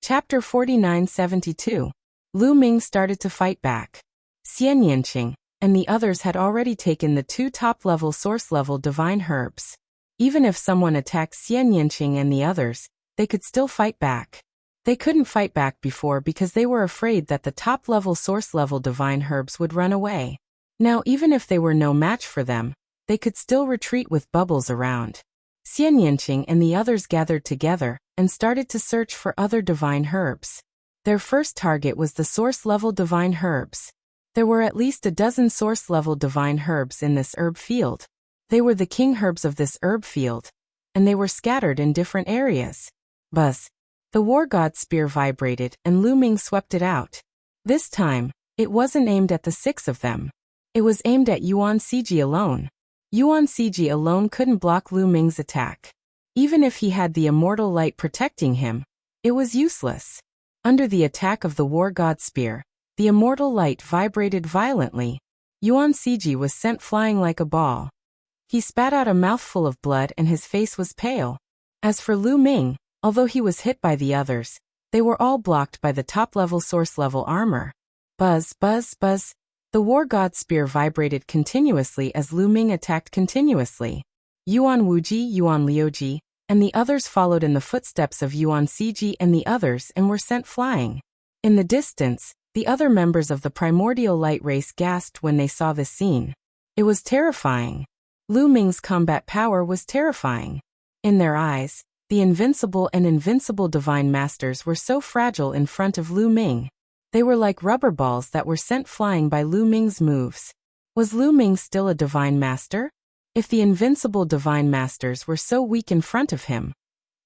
Chapter 4972. Lu Ming started to fight back. Xian Yanqing and the others had already taken the 2 top-level source-level divine herbs. Even if someone attacked Xian Yanqing and the others, they could still fight back. They couldn't fight back before because they were afraid that the top-level source-level divine herbs would run away. Now even if they were no match for them, they could still retreat with bubbles around. Xian Yanqing and the others gathered together and started to search for other divine herbs. Their first target was the source-level divine herbs. There were at least a dozen source-level divine herbs in this herb field. They were the king herbs of this herb field, and they were scattered in different areas. Buzz! The war god spear vibrated and Lu Ming swept it out. This time, it wasn't aimed at the 6 of them. It was aimed at Yuan Siji alone. Yuan Siji alone couldn't block Lu Ming's attack. Even if he had the immortal light protecting him, it was useless. Under the attack of the war god spear, the immortal light vibrated violently. Yuan Siji was sent flying like a ball. He spat out a mouthful of blood and his face was pale. As for Lu Ming, although he was hit by the others, they were all blocked by the top-level source-level armor. Buzz, buzz, buzz. The war god spear vibrated continuously as Lu Ming attacked continuously. Yuan Wuji, Yuan Liuji, and the others followed in the footsteps of Yuan Siji and the others and were sent flying. In the distance, the other members of the Primordial Light race gasped when they saw this scene. It was terrifying. Lu Ming's combat power was terrifying. In their eyes, the invincible and invincible divine masters were so fragile in front of Lu Ming. They were like rubber balls that were sent flying by Lu Ming's moves. Was Lu Ming still a divine master? If the invincible divine masters were so weak in front of him,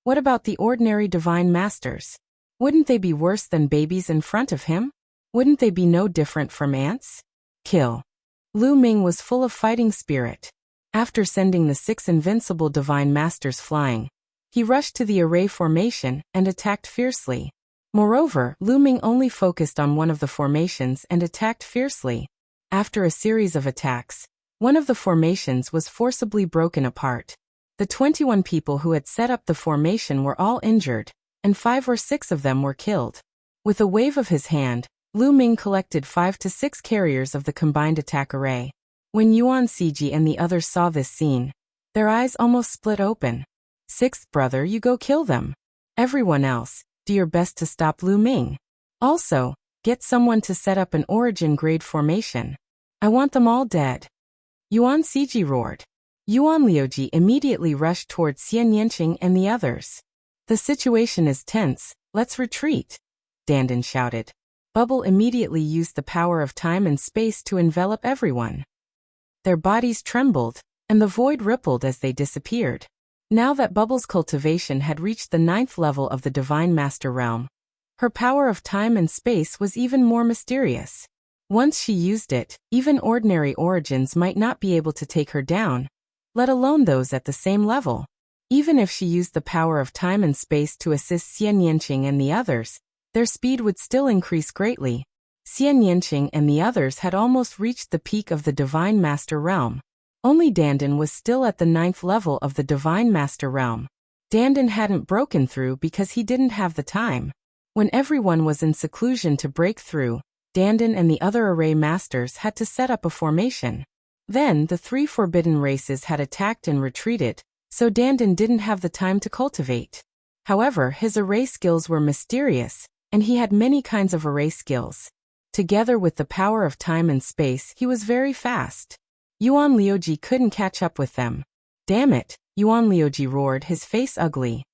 what about the ordinary divine masters? Wouldn't they be worse than babies in front of him? Wouldn't they be no different from ants? Kill. Lu Ming was full of fighting spirit. After sending the 6 invincible divine masters flying, he rushed to the array formation and attacked fiercely. Moreover, Lu Ming only focused on one of the formations and attacked fiercely. After a series of attacks, one of the formations was forcibly broken apart. The 21 people who had set up the formation were all injured, and 5 or 6 of them were killed. With a wave of his hand, Lu Ming collected 5 to 6 carriers of the combined attack array. When Yuan Siji and the others saw this scene, their eyes almost split open. 6th brother, you go kill them. Everyone else, do your best to stop Lu Ming. Also, get someone to set up an origin grade formation. I want them all dead. Yuan Siji roared. Yuan Liuji immediately rushed towards Xian Yanqing and the others. The situation is tense, let's retreat, Dandan shouted. Bubble immediately used the power of time and space to envelop everyone. Their bodies trembled, and the void rippled as they disappeared. Now that Bubble's cultivation had reached the 9th level of the Divine Master Realm, her power of time and space was even more mysterious. Once she used it, even ordinary origins might not be able to take her down, let alone those at the same level. Even if she used the power of time and space to assist Xian Yanqing and the others, their speed would still increase greatly. Xian Yanqing and the others had almost reached the peak of the Divine Master Realm. Only Dandan was still at the 9th level of the Divine Master Realm. Dandan hadn't broken through because he didn't have the time. When everyone was in seclusion to break through, Dandan and the other array masters had to set up a formation. Then the 3 forbidden races had attacked and retreated, so Dandan didn't have the time to cultivate. However, his array skills were mysterious, and he had many kinds of array skills. Together with the power of time and space, he was very fast. Yuan Liuji couldn't catch up with them. Damn it, Yuan Liuji roared, his face ugly.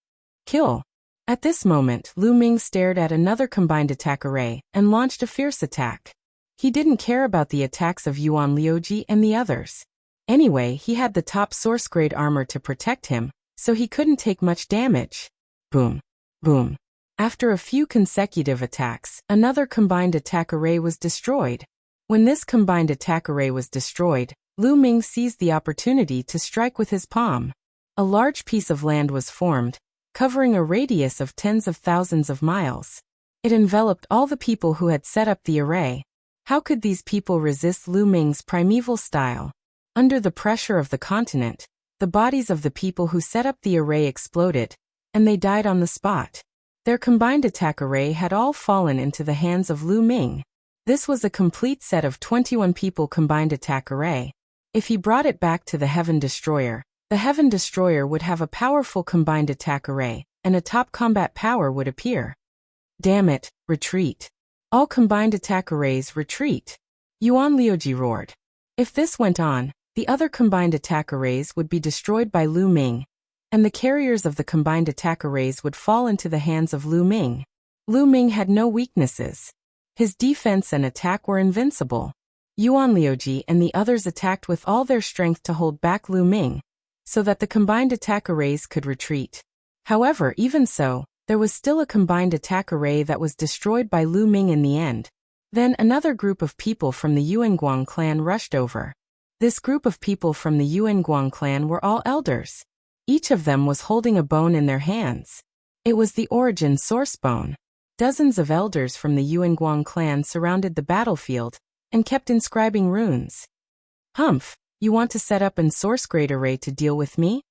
Kill. At this moment, Lu Ming stared at another combined attack array and launched a fierce attack. He didn't care about the attacks of Yuan Liuji and the others. Anyway, he had the top source-grade armor to protect him, so he couldn't take much damage. Boom. Boom. After a few consecutive attacks, another combined attack array was destroyed. When this combined attack array was destroyed, Lu Ming seized the opportunity to strike with his palm. A large piece of land was formed, covering a radius of tens of thousands of miles. It enveloped all the people who had set up the array. How could these people resist Lu Ming's primeval style? Under the pressure of the continent, the bodies of the people who set up the array exploded, and they died on the spot. Their combined attack array had all fallen into the hands of Lu Ming. This was a complete set of 21 people combined attack array. If he brought it back to the Heaven Destroyer, the Heaven Destroyer would have a powerful combined attack array, and a top combat power would appear. Damn it, retreat. All combined attack arrays retreat. Yuan Liuji roared. If this went on, the other combined attack arrays would be destroyed by Lu Ming, and the carriers of the combined attack arrays would fall into the hands of Lu Ming. Lu Ming had no weaknesses. His defense and attack were invincible. Yuan Liuji and the others attacked with all their strength to hold back Lu Ming, so that the combined attack arrays could retreat. However, even so, there was still a combined attack array that was destroyed by Lu Ming in the end. Then another group of people from the Yuanguang clan rushed over. This group of people from the Yuanguang clan were all elders. Each of them was holding a bone in their hands. It was the origin source bone. Dozens of elders from the Yuanguang clan surrounded the battlefield and kept inscribing runes. Humph, you want to set up an source-grade array to deal with me?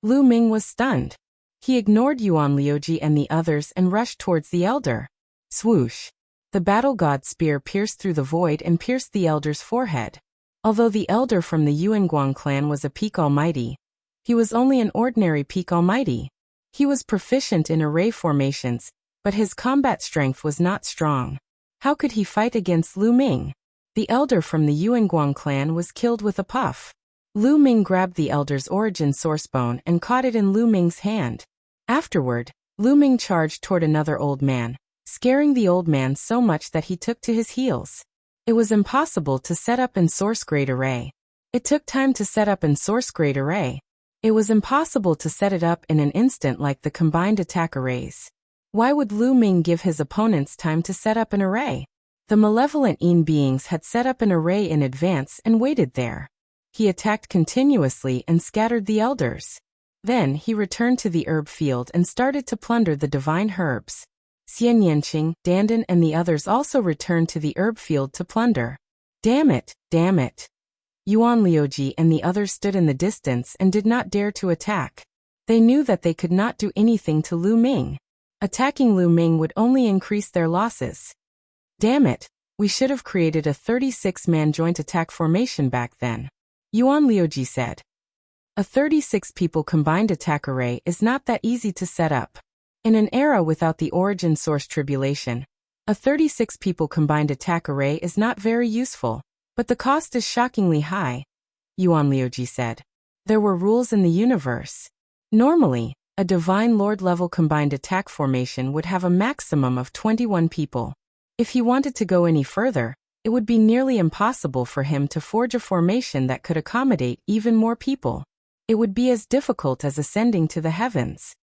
Lu Ming was stunned. He ignored Yuan Liuji and the others and rushed towards the elder. Swoosh. The battle god spear pierced through the void and pierced the elder's forehead. Although the elder from the Yuanguang clan was a peak almighty, he was only an ordinary peak almighty. He was proficient in array formations, but his combat strength was not strong. How could he fight against Lu Ming? The elder from the Yuanguang clan was killed with a puff. Lu Ming grabbed the elder's origin source bone and caught it in Lu Ming's hand. Afterward, Lu Ming charged toward another old man, scaring the old man so much that he took to his heels. It was impossible to set up an source-grade array. It took time to set up an source-grade array. It was impossible to set it up in an instant like the combined attack arrays. Why would Lu Ming give his opponents time to set up an array? The malevolent Yin beings had set up an array in advance and waited there. He attacked continuously and scattered the elders. Then he returned to the herb field and started to plunder the divine herbs. Xian Yanqing, Dandan and the others also returned to the herb field to plunder. Damn it, damn it. Yuan Liuji and the others stood in the distance and did not dare to attack. They knew that they could not do anything to Lu Ming. Attacking Lu Ming would only increase their losses. Damn it, we should have created a 36-man joint attack formation back then. Yuan Liuji said. A 36-people combined attack array is not that easy to set up. In an era without the origin source tribulation, a 36-people combined attack array is not very useful, but the cost is shockingly high, Yuan Liuji said. There were rules in the universe. Normally, A Divine Lord level combined attack formation would have a maximum of 21 people. If he wanted to go any further, it would be nearly impossible for him to forge a formation that could accommodate even more people. It would be as difficult as ascending to the heavens.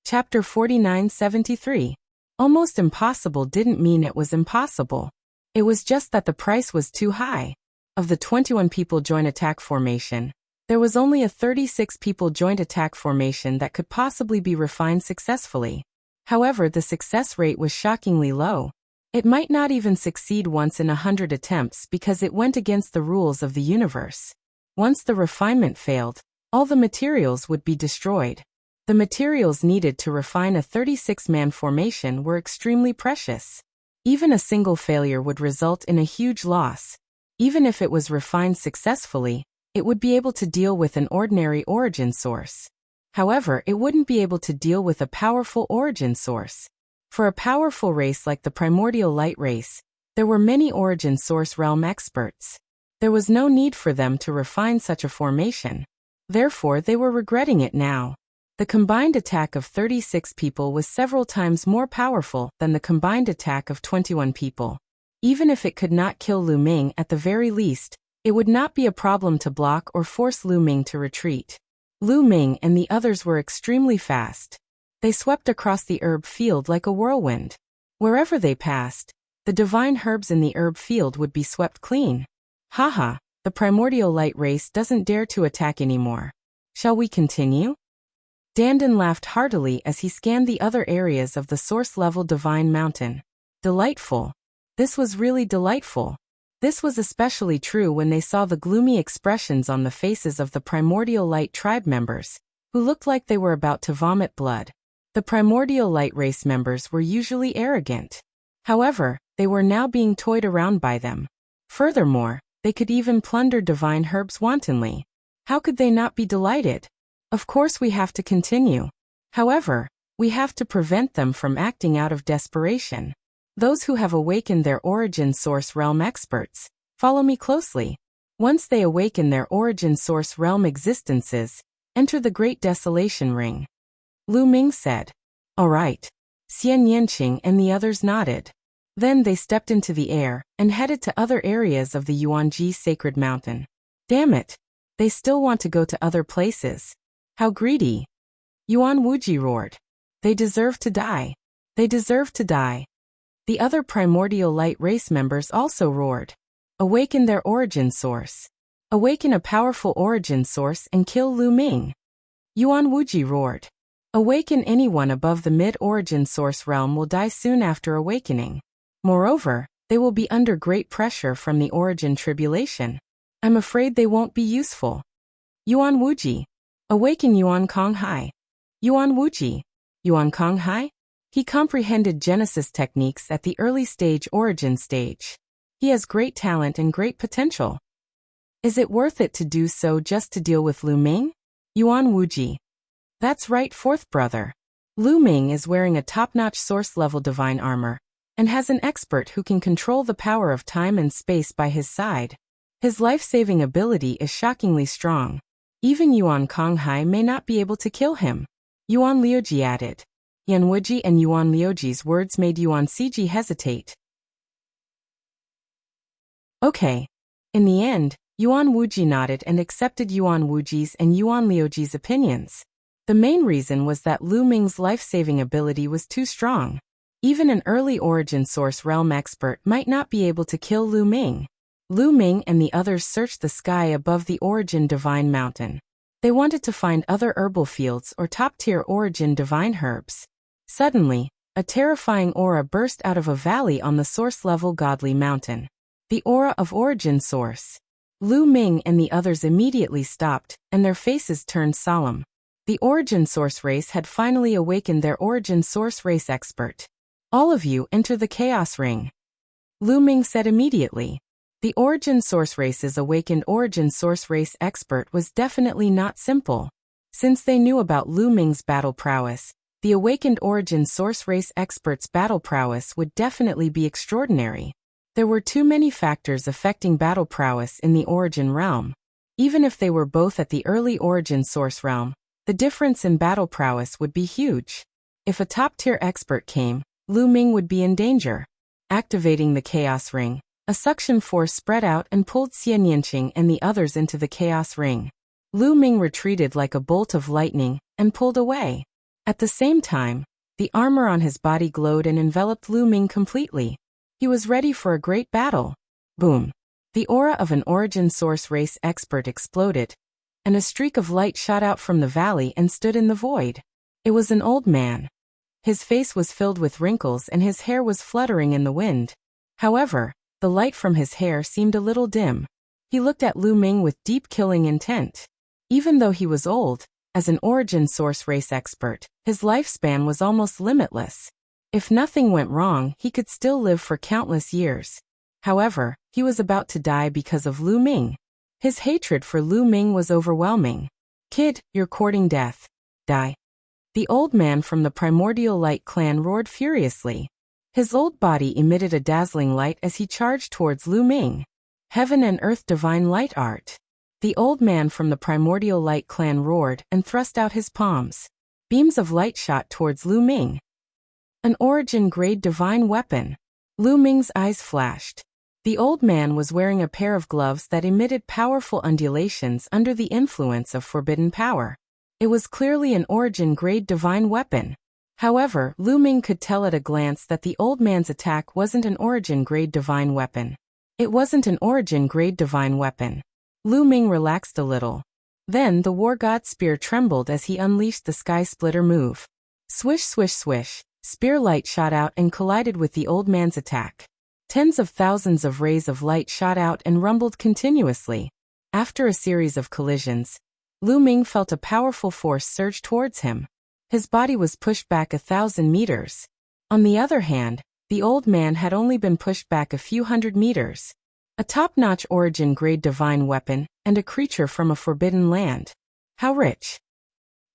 Chapter 4973. Almost impossible didn't mean it was impossible. It was just that the price was too high. Of the 21 people joint attack formation, there was only a 36 people joint attack formation that could possibly be refined successfully. However, the success rate was shockingly low. It might not even succeed once in 100 attempts because it went against the rules of the universe. Once the refinement failed, all the materials would be destroyed. The materials needed to refine a 36-man formation were extremely precious. Even a single failure would result in a huge loss. Even if it was refined successfully, it would be able to deal with an ordinary origin source. However, it wouldn't be able to deal with a powerful origin source. For a powerful race like the primordial light race, there were many origin source realm experts. There was no need for them to refine such a formation. Therefore, they were regretting it now. The combined attack of 36 people was several times more powerful than the combined attack of 21 people. Even if it could not kill Lu Ming at the very least, it would not be a problem to block or force Lu Ming to retreat. Lu Ming and the others were extremely fast. They swept across the herb field like a whirlwind. Wherever they passed, the divine herbs in the herb field would be swept clean. Haha, the primordial light race doesn't dare to attack anymore. Shall we continue? Dandan laughed heartily as he scanned the other areas of the source-level divine mountain. Delightful. This was really delightful. This was especially true when they saw the gloomy expressions on the faces of the primordial light tribe members, who looked like they were about to vomit blood. The primordial light race members were usually arrogant. However, they were now being toyed around by them. Furthermore, they could even plunder divine herbs wantonly. How could they not be delighted? Of course we have to continue. However, we have to prevent them from acting out of desperation. Those who have awakened their origin source realm experts, follow me closely. Once they awaken their origin source realm existences, enter the Great Desolation Ring. Lu Ming said. All right. Xian Yanqing and the others nodded. Then they stepped into the air and headed to other areas of the Yuanji Sacred Mountain. Damn it. They still want to go to other places. How greedy. Yuan Wuji roared. They deserve to die. They deserve to die. The other primordial light race members also roared. Awaken their origin source. Awaken a powerful origin source and kill Lu Ming. Yuan Wuji roared. Awaken anyone above the mid-origin source realm will die soon after awakening. Moreover, they will be under great pressure from the origin tribulation. I'm afraid they won't be useful. Yuan Wuji. Awaken Yuan Konghai. Yuan Wuji. Yuan Konghai? He comprehended Genesis techniques at the early stage origin stage. He has great talent and great potential. Is it worth it to do so just to deal with Lu Ming? Yuan Wuji. That's right, fourth brother. Lu Ming is wearing a top-notch source-level divine armor, and has an expert who can control the power of time and space by his side. His life-saving ability is shockingly strong. Even Yuan Konghai may not be able to kill him. Yuan Liuji added. Yan Wuji and Yuan Liuji's words made Yuan Ciji hesitate. Okay. In the end, Yuan Wuji nodded and accepted Yuan Wuji's and Yuan Liuji's opinions. The main reason was that Lu Ming's life-saving ability was too strong. Even an early origin source realm expert might not be able to kill Lu Ming. Lu Ming and the others searched the sky above the origin divine mountain. They wanted to find other herbal fields or top-tier origin divine herbs. Suddenly, a terrifying aura burst out of a valley on the source-level godly mountain. The aura of origin source. Lu Ming and the others immediately stopped, and their faces turned solemn. The origin source race had finally awakened their origin source race expert. All of you enter the chaos ring. Lu Ming said immediately. The origin source race's awakened origin source race expert was definitely not simple. Since they knew about Lu Ming's battle prowess, the awakened origin source race expert's battle prowess would definitely be extraordinary. There were too many factors affecting battle prowess in the origin realm. Even if they were both at the early origin source realm, The difference in battle prowess would be huge. If a top-tier expert came, Lu Ming would be in danger. Activating the Chaos Ring, a suction force spread out and pulled Xian Yanqing and the others into the Chaos Ring. Lu Ming retreated like a bolt of lightning and pulled away. At the same time, the armor on his body glowed and enveloped Lu Ming completely. He was ready for a great battle. Boom! The aura of an origin source race expert exploded, and a streak of light shot out from the valley and stood in the void. It was an old man. His face was filled with wrinkles and his hair was fluttering in the wind. However, the light from his hair seemed a little dim. He looked at Lu Ming with deep killing intent. Even though he was old, as an origin source race expert, his lifespan was almost limitless. If nothing went wrong, he could still live for countless years. However, he was about to die because of Lu Ming. His hatred for Lu Ming was overwhelming. "Kid, you're courting death. Die." The old man from the Primordial Light clan roared furiously. His old body emitted a dazzling light as he charged towards Lu Ming. Heaven and Earth Divine Light Art. The old man from the Primordial Light clan roared and thrust out his palms. Beams of light shot towards Lu Ming. An origin-grade divine weapon. Lu Ming's eyes flashed. The old man was wearing a pair of gloves that emitted powerful undulations under the influence of forbidden power. It was clearly an origin-grade divine weapon. However, Lu Ming could tell at a glance that the old man's attack wasn't an origin-grade divine weapon. It wasn't an origin-grade divine weapon. Lu Ming relaxed a little. Then the War God Spear trembled as he unleashed the Sky Splitter move. Swish swish swish, spear light shot out and collided with the old man's attack. Tens of thousands of rays of light shot out and rumbled continuously. After a series of collisions, Lu Ming felt a powerful force surge towards him. His body was pushed back 1,000 meters. On the other hand, the old man had only been pushed back a few hundred meters. A top-notch origin-grade divine weapon, and a creature from a forbidden land. How rich!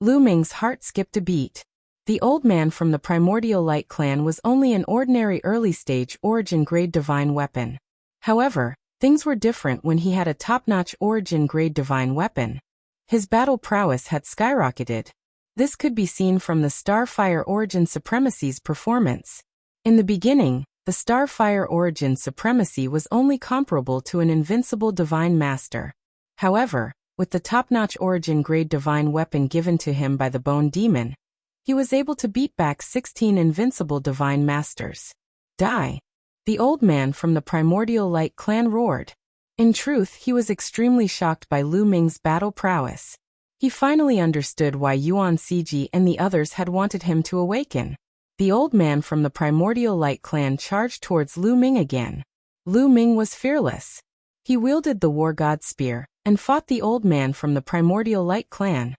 Lu Ming's heart skipped a beat. The old man from the Primordial Light clan was only an ordinary early-stage origin-grade divine weapon. However, things were different when he had a top-notch origin-grade divine weapon. His battle prowess had skyrocketed. This could be seen from the Starfire Origin Supremacy's performance. In the beginning, the Starfire Origin Supremacy was only comparable to an invincible divine master. However, with the top-notch origin-grade divine weapon given to him by the Bone Demon, he was able to beat back 16 invincible divine masters. Die! The old man from the Primordial Light clan roared. In truth, he was extremely shocked by Lu Ming's battle prowess. He finally understood why Yuan Siji and the others had wanted him to awaken. The old man from the Primordial Light clan charged towards Lu Ming again. Lu Ming was fearless. He wielded the War God Spear and fought the old man from the Primordial Light clan.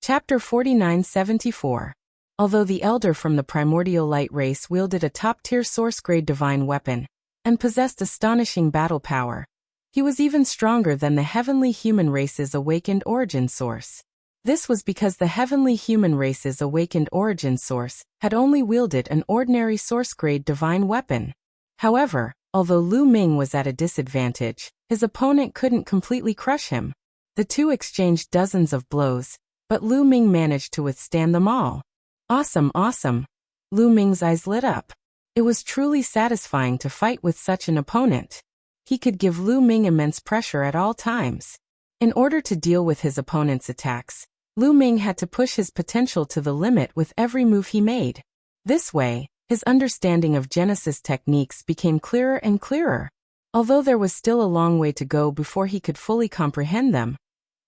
Chapter 4974. Although the elder from the Primordial Light race wielded a top-tier source-grade divine weapon and possessed astonishing battle power, he was even stronger than the heavenly human race's awakened origin source. This was because the heavenly human race's awakened origin source had only wielded an ordinary source-grade divine weapon. However, although Lu Ming was at a disadvantage, his opponent couldn't completely crush him. The two exchanged dozens of blows, but Lu Ming managed to withstand them all. Awesome, awesome! Lu Ming's eyes lit up. It was truly satisfying to fight with such an opponent. He could give Lu Ming immense pressure at all times. In order to deal with his opponent's attacks, Lu Ming had to push his potential to the limit with every move he made. This way, his understanding of Genesis techniques became clearer and clearer. Although there was still a long way to go before he could fully comprehend them,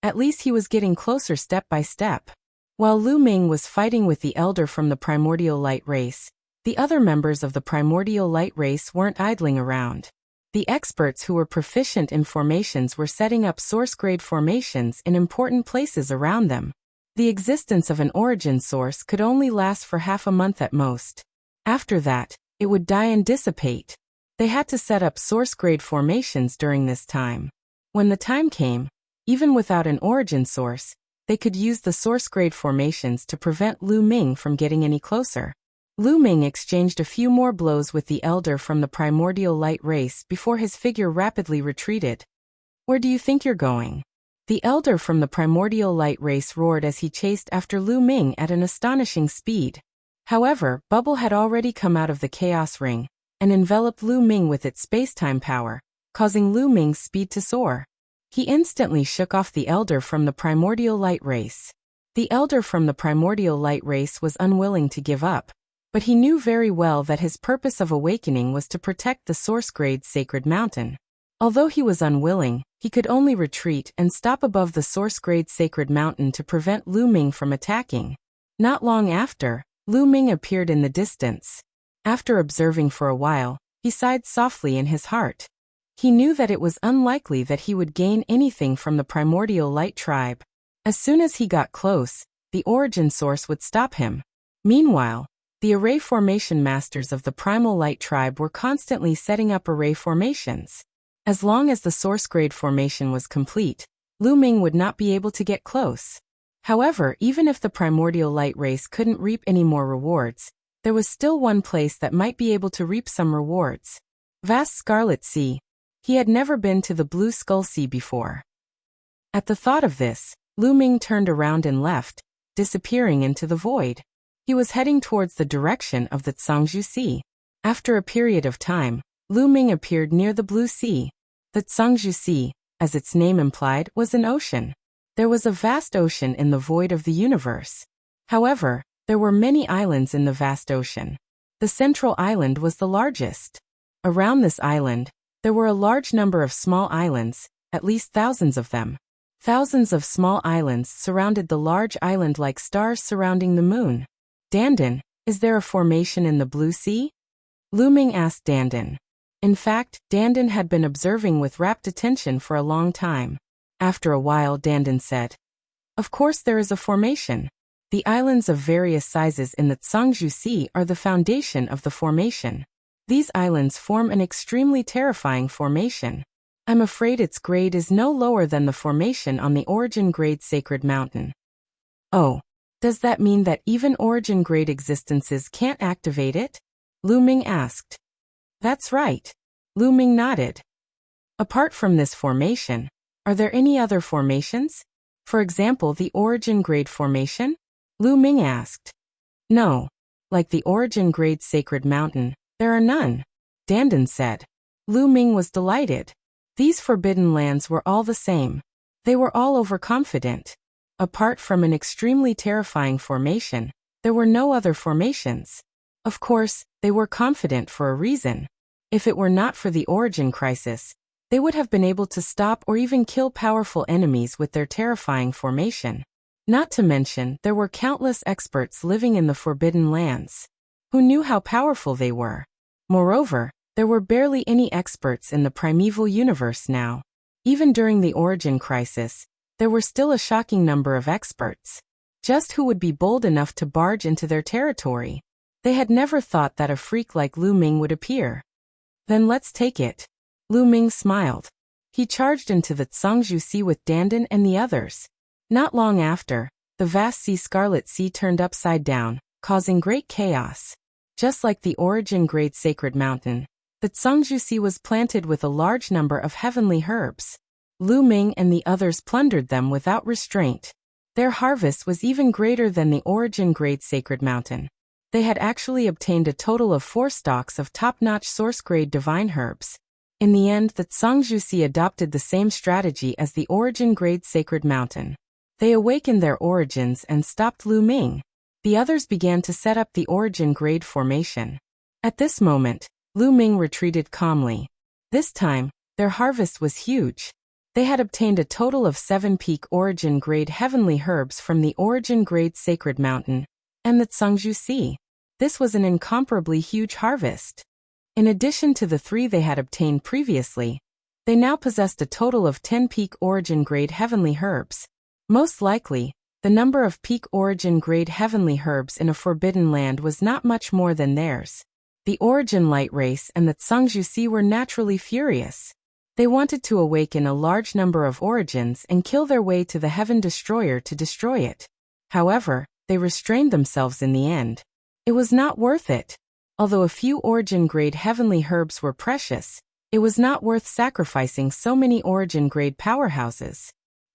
at least he was getting closer step by step. While Lu Ming was fighting with the elder from the Primordial Light race, the other members of the Primordial Light race weren't idling around. The experts who were proficient in formations were setting up source-grade formations in important places around them. The existence of an origin source could only last for half a month at most. After that, it would die and dissipate. They had to set up source-grade formations during this time. When the time came, even without an origin source, they could use the source-grade formations to prevent Lu Ming from getting any closer. Lu Ming exchanged a few more blows with the elder from the Primordial Light race before his figure rapidly retreated. "Where do you think you're going?" The elder from the primordial light race roared as he chased after Lu Ming at an astonishing speed. However, Bubble had already come out of the chaos ring and enveloped Lu Ming with its spacetime power, causing Lu Ming's speed to soar. He instantly shook off the elder from the primordial light race. The elder from the primordial light race was unwilling to give up, but he knew very well that his purpose of awakening was to protect the source-grade sacred mountain. Although he was unwilling, he could only retreat and stop above the source-grade sacred mountain to prevent Lu Ming from attacking. Not long after, Lu Ming appeared in the distance. After observing for a while, he sighed softly in his heart. He knew that it was unlikely that he would gain anything from the primordial light tribe. As soon as he got close, the origin source would stop him. Meanwhile, the array formation masters of the primal light tribe were constantly setting up array formations. As long as the source-grade formation was complete, Lu Ming would not be able to get close. However, even if the primordial light race couldn't reap any more rewards, there was still one place that might be able to reap some rewards. Vast Scarlet Sea. He had never been to the Blue Skull Sea before. At the thought of this, Lu Ming turned around and left, disappearing into the void. He was heading towards the direction of the Zhangzhou Sea. After a period of time, Lu Ming appeared near the Blue Sea. The Zhangzhou Sea, as its name implied, was an ocean. There was a vast ocean in the void of the universe. However, there were many islands in the vast ocean. The central island was the largest. Around this island, there were a large number of small islands, at least thousands of them. Thousands of small islands surrounded the large island like stars surrounding the moon. Dandan, is there a formation in the Blue Sea? Lu Ming asked Dandan. In fact, Dandan had been observing with rapt attention for a long time. After a while, Dandan said, "Of course there is a formation. The islands of various sizes in the Zhangzhou Sea are the foundation of the formation. These islands form an extremely terrifying formation. I'm afraid its grade is no lower than the formation on the origin grade sacred mountain." "Oh, does that mean that even origin grade existences can't activate it?" Lu Ming asked. "That's right." Lu Ming nodded. "Apart from this formation, are there any other formations? For example, the origin grade formation?" Lu Ming asked. "No. Like the origin grade sacred mountain, there are none," Dandan said. Lu Ming was delighted. These forbidden lands were all the same. They were all overconfident. Apart from an extremely terrifying formation, there were no other formations. Of course, they were confident for a reason. If it were not for the origin crisis, they would have been able to stop or even kill powerful enemies with their terrifying formation. Not to mention, there were countless experts living in the forbidden lands, who knew how powerful they were. Moreover, there were barely any experts in the primeval universe now. Even during the origin crisis, there were still a shocking number of experts. Just who would be bold enough to barge into their territory? They had never thought that a freak like Lu Ming would appear. "Then let's take it." Lu Ming smiled. He charged into the Zhangzhou Sea with Dandan and the others. Not long after, the vast sea Scarlet Sea turned upside down, causing great chaos. Just like the origin grade sacred mountain, the Zhangzhou Sea was planted with a large number of heavenly herbs. Lu Ming and the others plundered them without restraint. Their harvest was even greater than the origin grade sacred mountain. They had actually obtained a total of 4 stalks of top-notch source-grade divine herbs. In the end, the Zhangzhou Sea adopted the same strategy as the origin-grade sacred mountain. They awakened their origins and stopped Lu Ming. The others began to set up the origin-grade formation. At this moment, Lu Ming retreated calmly. This time, their harvest was huge. They had obtained a total of 7 peak origin-grade heavenly herbs from the origin-grade sacred mountain and the Zhangzhou Sea. This was an incomparably huge harvest. In addition to the 3 they had obtained previously, they now possessed a total of 10 peak origin-grade heavenly herbs. Most likely, the number of peak origin-grade heavenly herbs in a forbidden land was not much more than theirs. The origin light race and the Zhangzhou Sea were naturally furious. They wanted to awaken a large number of origins and kill their way to the Heaven Destroyer to destroy it. However, they restrained themselves in the end. It was not worth it. Although a few origin-grade heavenly herbs were precious, it was not worth sacrificing so many origin-grade powerhouses.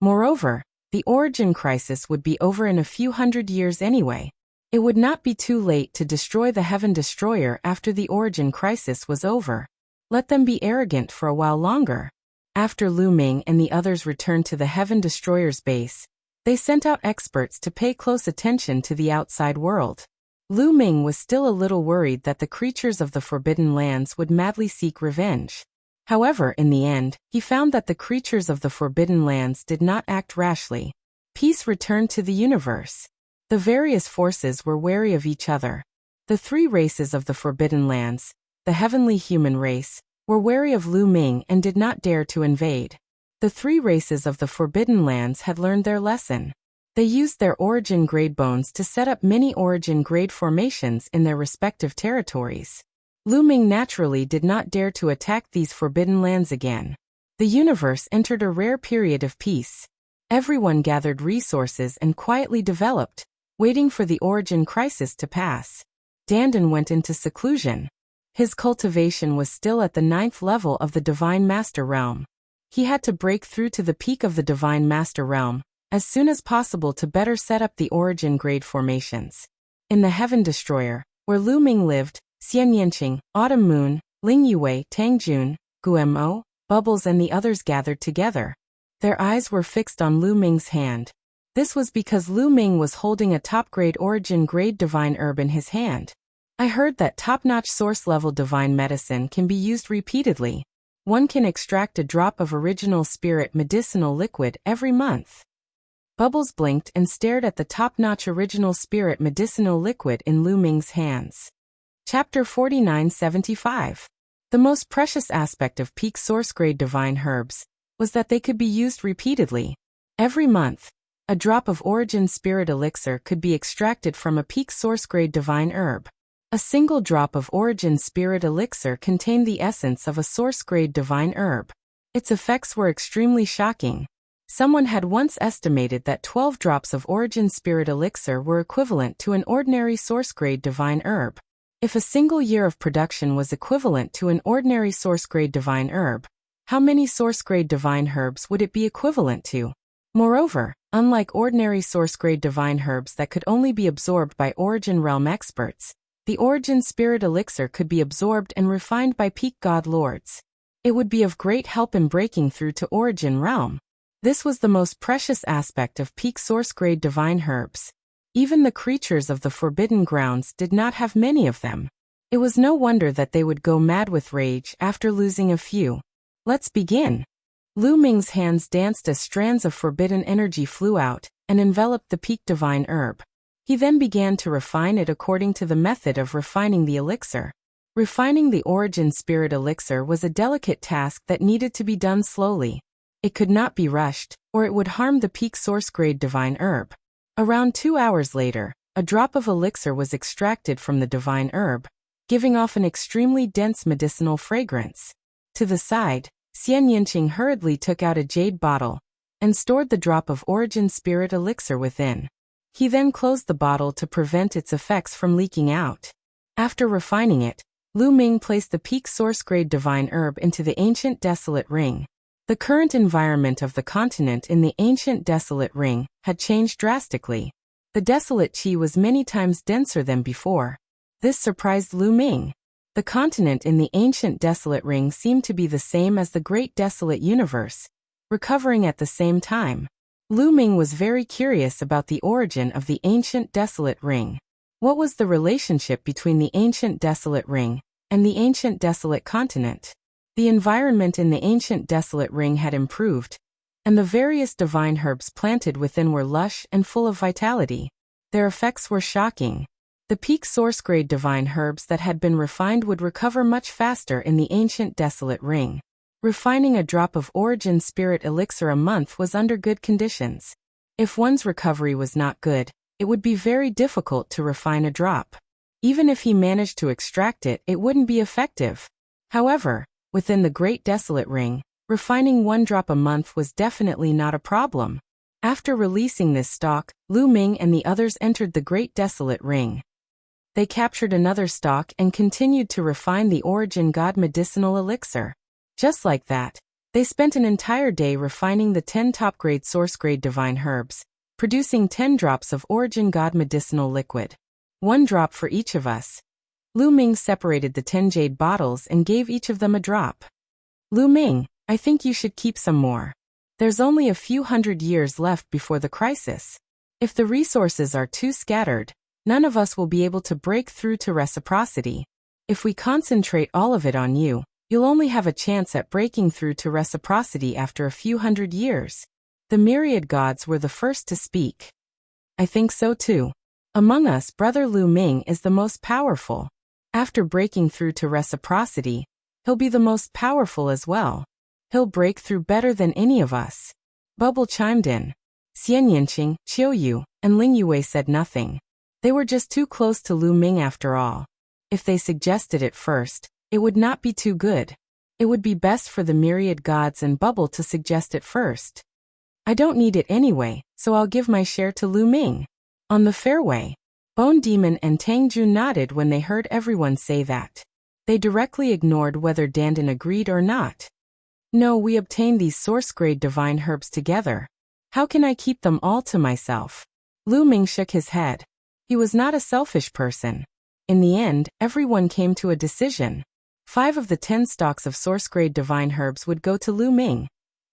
Moreover, the origin crisis would be over in a few hundred years anyway. It would not be too late to destroy the Heaven Destroyer after the origin crisis was over. Let them be arrogant for a while longer. After Lu Ming and the others returned to the Heaven Destroyer's base, they sent out experts to pay close attention to the outside world. Lu Ming was still a little worried that the creatures of the Forbidden Lands would madly seek revenge. However, in the end, he found that the creatures of the Forbidden Lands did not act rashly. Peace returned to the universe. The various forces were wary of each other. The three races of the Forbidden Lands, the heavenly human race, were wary of Lu Ming and did not dare to invade. The three races of the Forbidden Lands had learned their lesson. They used their origin grade bones to set up many origin grade formations in their respective territories. Lu Ming naturally did not dare to attack these Forbidden Lands again. The universe entered a rare period of peace. Everyone gathered resources and quietly developed, waiting for the origin crisis to pass. Dandan went into seclusion. His cultivation was still at the 9th level of the Divine Master Realm. He had to break through to the peak of the Divine Master Realm as soon as possible to better set up the origin grade formations. In the Heaven Destroyer, where Lu Ming lived, Xian Yanqing, Autumn Moon, Ling Yue, Tang Jun, Guemo, Bubbles and the others gathered together. Their eyes were fixed on Lu Ming's hand. This was because Lu Ming was holding a top-grade origin grade divine herb in his hand. I heard that top-notch source-level divine medicine can be used repeatedly. One can extract a drop of original spirit medicinal liquid every month. Bubbles blinked and stared at the top-notch original spirit medicinal liquid in Lu Ming's hands. Chapter 4975. The most precious aspect of peak source-grade divine herbs was that they could be used repeatedly. Every month, a drop of origin spirit elixir could be extracted from a peak source-grade divine herb. A single drop of origin spirit elixir contained the essence of a source-grade divine herb. Its effects were extremely shocking. Someone had once estimated that 12 drops of origin spirit elixir were equivalent to an ordinary source-grade divine herb. If a single year of production was equivalent to an ordinary source-grade divine herb, how many source-grade divine herbs would it be equivalent to? Moreover, unlike ordinary source-grade divine herbs that could only be absorbed by origin realm experts, the origin spirit elixir could be absorbed and refined by peak god lords. It would be of great help in breaking through to origin realm. This was the most precious aspect of peak source-grade divine herbs. Even the creatures of the Forbidden Grounds did not have many of them. It was no wonder that they would go mad with rage after losing a few. Let's begin. Lu Ming's hands danced as strands of forbidden energy flew out and enveloped the peak divine herb. He then began to refine it according to the method of refining the elixir. Refining the origin spirit elixir was a delicate task that needed to be done slowly. It could not be rushed, or it would harm the peak source-grade divine herb. Around 2 hours later, a drop of elixir was extracted from the divine herb, giving off an extremely dense medicinal fragrance. To the side, Xian Yanqing hurriedly took out a jade bottle and stored the drop of origin spirit elixir within. He then closed the bottle to prevent its effects from leaking out. After refining it, Lu Ming placed the peak source-grade divine herb into the ancient desolate ring. The current environment of the continent in the ancient desolate ring had changed drastically. The desolate qi was many times denser than before. This surprised Lu Ming. The continent in the ancient desolate ring seemed to be the same as the great desolate universe, recovering at the same time. Lu Ming was very curious about the origin of the ancient desolate ring. What was the relationship between the ancient desolate ring and the ancient desolate continent? The environment in the ancient desolate ring had improved, and the various divine herbs planted within were lush and full of vitality. Their effects were shocking. The peak source-grade divine herbs that had been refined would recover much faster in the ancient desolate ring. Refining a drop of origin spirit elixir a month was under good conditions. If one's recovery was not good, it would be very difficult to refine a drop. Even if he managed to extract it, it wouldn't be effective. However, within the Great Desolate Ring, refining 1 drop a month was definitely not a problem. After releasing this stock, Lu Ming and the others entered the Great Desolate Ring. They captured another stock and continued to refine the Origin God medicinal elixir. Just like that, They spent an entire day refining the 10 top-grade source-grade divine herbs, producing 10 drops of Origin God medicinal liquid. 1 drop for each of us. Lu Ming separated the 10 jade bottles and gave each of them a drop. Lu Ming, I think you should keep some more. There's only a few hundred years left before the crisis. If the resources are too scattered, none of us will be able to break through to reciprocity. If we concentrate all of it on you, you'll only have a chance at breaking through to reciprocity after a few hundred years. The myriad gods were the first to speak. I think so too. Among us, Brother Lu Ming is the most powerful. After breaking through to reciprocity, he'll be the most powerful as well. He'll break through better than any of us. Bubble chimed in. Xian Yinqing, Qiu Yu, and Ling Yue said nothing. They were just too close to Lu Ming after all. If they suggested it first, it would not be too good. It would be best for the myriad gods and Bubble to suggest it first. I don't need it anyway, so I'll give my share to Lu Ming. On the fairway, Bone Demon and Tang Jun nodded when they heard everyone say that. They directly ignored whether Dandan agreed or not. No, we obtained these source-grade divine herbs together. How can I keep them all to myself? Lu Ming shook his head. He was not a selfish person. In the end, everyone came to a decision. 5 of the 10 stalks of source-grade divine herbs would go to Lu Ming,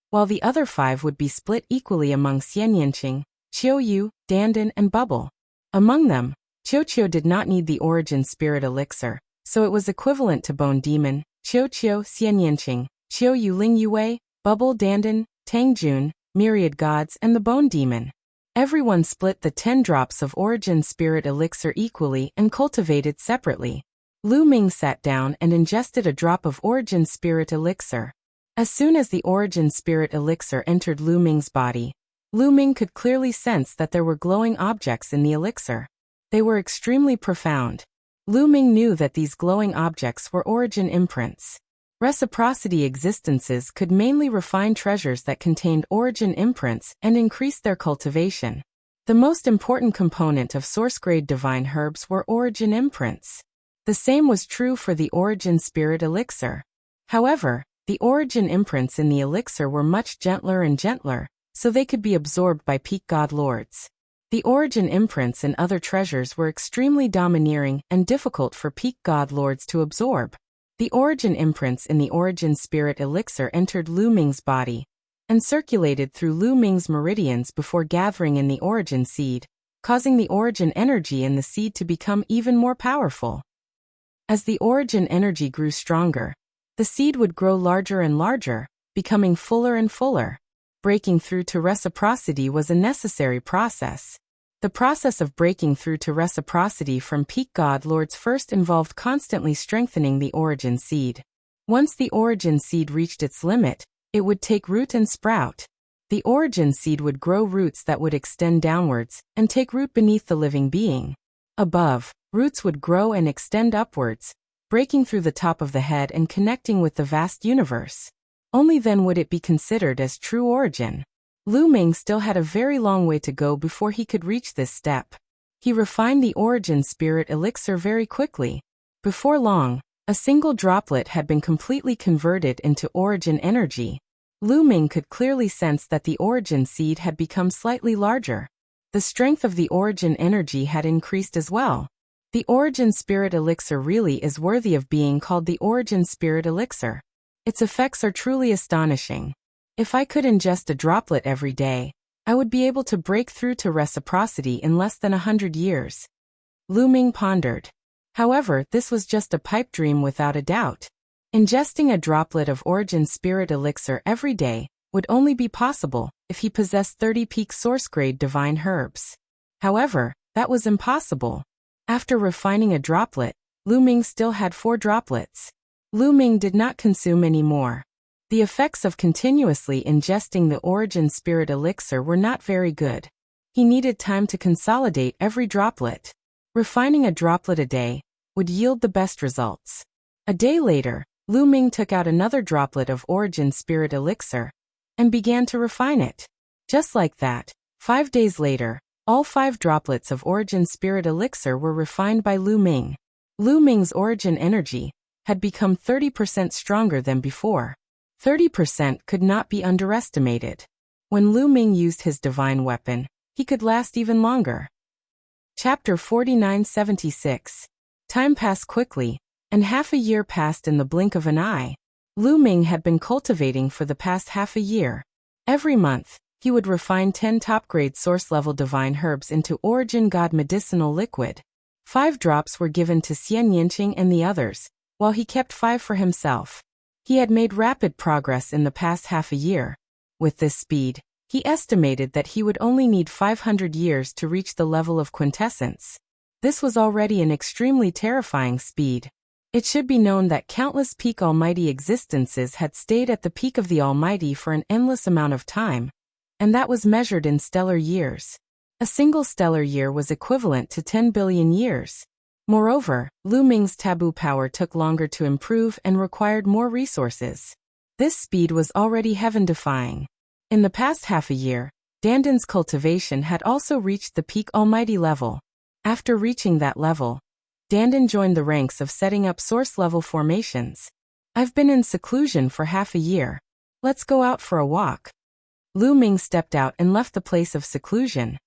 while the other 5 would be split equally among Xian Yinqing, Qiu Yu, Dandan, and Bubble. Among them, Qiu did not need the Origin Spirit Elixir, so it was equivalent to Bone Demon, Qiu, Xian Yinqing, Qiu Yu, Ling Yue, Bubble, Dandan, Tang Jun, Myriad Gods, and the Bone Demon. Everyone split the 10 drops of Origin Spirit Elixir equally and cultivated separately. Lu Ming sat down and ingested a drop of Origin Spirit Elixir. As soon as the Origin Spirit Elixir entered Lu Ming's body, Lu Ming could clearly sense that there were glowing objects in the elixir. They were extremely profound. Lu Ming knew that these glowing objects were Origin imprints. Reciprocity existences could mainly refine treasures that contained Origin imprints and increase their cultivation. The most important component of source-grade divine herbs were Origin imprints. The same was true for the Origin Spirit Elixir. However, the Origin imprints in the elixir were much gentler and gentler, so they could be absorbed by peak god lords. The Origin imprints in other treasures were extremely domineering and difficult for peak god lords to absorb. The Origin imprints in the Origin Spirit Elixir entered Lu Ming's body and circulated through Lu Ming's meridians before gathering in the Origin seed, causing the Origin energy in the seed to become even more powerful. As the Origin energy grew stronger, the seed would grow larger and larger, becoming fuller and fuller. Breaking through to reciprocity was a necessary process. The process of breaking through to reciprocity from peak god lords first involved constantly strengthening the Origin seed. Once the Origin seed reached its limit, it would take root and sprout. The Origin seed would grow roots that would extend downwards and take root beneath the living being. Above, roots would grow and extend upwards, breaking through the top of the head and connecting with the vast universe. Only then would it be considered as true Origin. Lu Ming still had a very long way to go before he could reach this step. He refined the Origin Spirit Elixir very quickly. Before long, a single droplet had been completely converted into Origin energy. Lu Ming could clearly sense that the Origin seed had become slightly larger. The strength of the Origin energy had increased as well. The Origin Spirit Elixir really is worthy of being called the Origin Spirit Elixir. Its effects are truly astonishing. If I could ingest a droplet every day, I would be able to break through to reciprocity in less than 100 years. Lu Ming pondered. However, this was just a pipe dream without a doubt. Ingesting a droplet of Origin Spirit Elixir every day would only be possible if he possessed 30 peak source-grade divine herbs. However, that was impossible. After refining a droplet, Lu Ming still had 4 droplets. Lu Ming did not consume any more. The effects of continuously ingesting the Origin Spirit Elixir were not very good. He needed time to consolidate every droplet. Refining a droplet a day would yield the best results. A day later, Lu Ming took out another droplet of Origin Spirit Elixir and began to refine it. Just like that, 5 days later, all 5 droplets of Origin Spirit Elixir were refined by Lu Ming. Lu Ming's Origin energy had become 30% stronger than before. 30% could not be underestimated. When Lu Ming used his divine weapon, he could last even longer. Chapter 4976. Time passed quickly, and half a year passed in the blink of an eye. Lu Ming had been cultivating for the past half a year. Every month, he would refine 10 top-grade source-level divine herbs into Origin God medicinal liquid. 5 drops were given to Xian Yinqing and the others, while he kept 5 for himself. He had made rapid progress in the past half a year. With this speed, he estimated that he would only need 500 years to reach the level of quintessence. This was already an extremely terrifying speed. It should be known that countless peak almighty existences had stayed at the peak of the Almighty for an endless amount of time, and that was measured in stellar years. A single stellar year was equivalent to 10 billion years. Moreover, Lu Ming's taboo power took longer to improve and required more resources. This speed was already heaven-defying. In the past half a year, Dandan's cultivation had also reached the peak almighty level. After reaching that level, Dandan joined the ranks of setting up source-level formations. I've been in seclusion for half a year. Let's go out for a walk. Lu Ming stepped out and left the place of seclusion.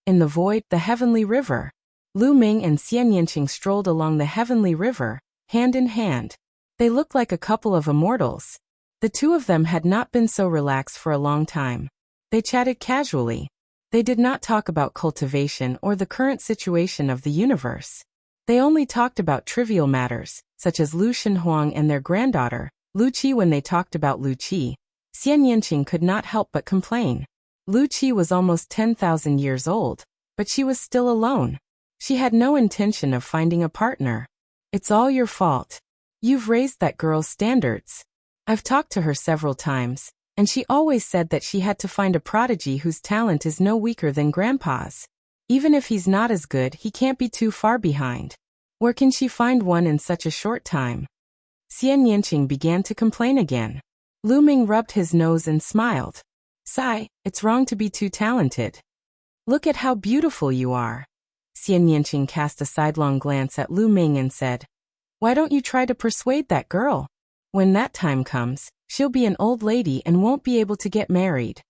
In the void, the heavenly river. Lu Ming and Xian Yinqing strolled along the heavenly river, hand in hand. They looked like a couple of immortals. The two of them had not been so relaxed for a long time. They chatted casually. They did not talk about cultivation or the current situation of the universe. They only talked about trivial matters, such as Lu Shenhuang and their granddaughter, Lu Qi. When they talked about Lu Qi, Xian Yinqing could not help but complain. Lu Qi was almost 10,000 years old, but she was still alone. She had no intention of finding a partner. It's all your fault. You've raised that girl's standards. I've talked to her several times, and she always said that she had to find a prodigy whose talent is no weaker than Grandpa's. Even if he's not as good, he can't be too far behind. Where can she find one in such a short time? Xian Yinqing began to complain again. Lu Ming rubbed his nose and smiled. Sigh, it's wrong to be too talented. Look at how beautiful you are. Xian Yinqing cast a sidelong glance at Lu Ming and said, Why don't you try to persuade that girl? When that time comes, she'll be an old lady and won't be able to get married.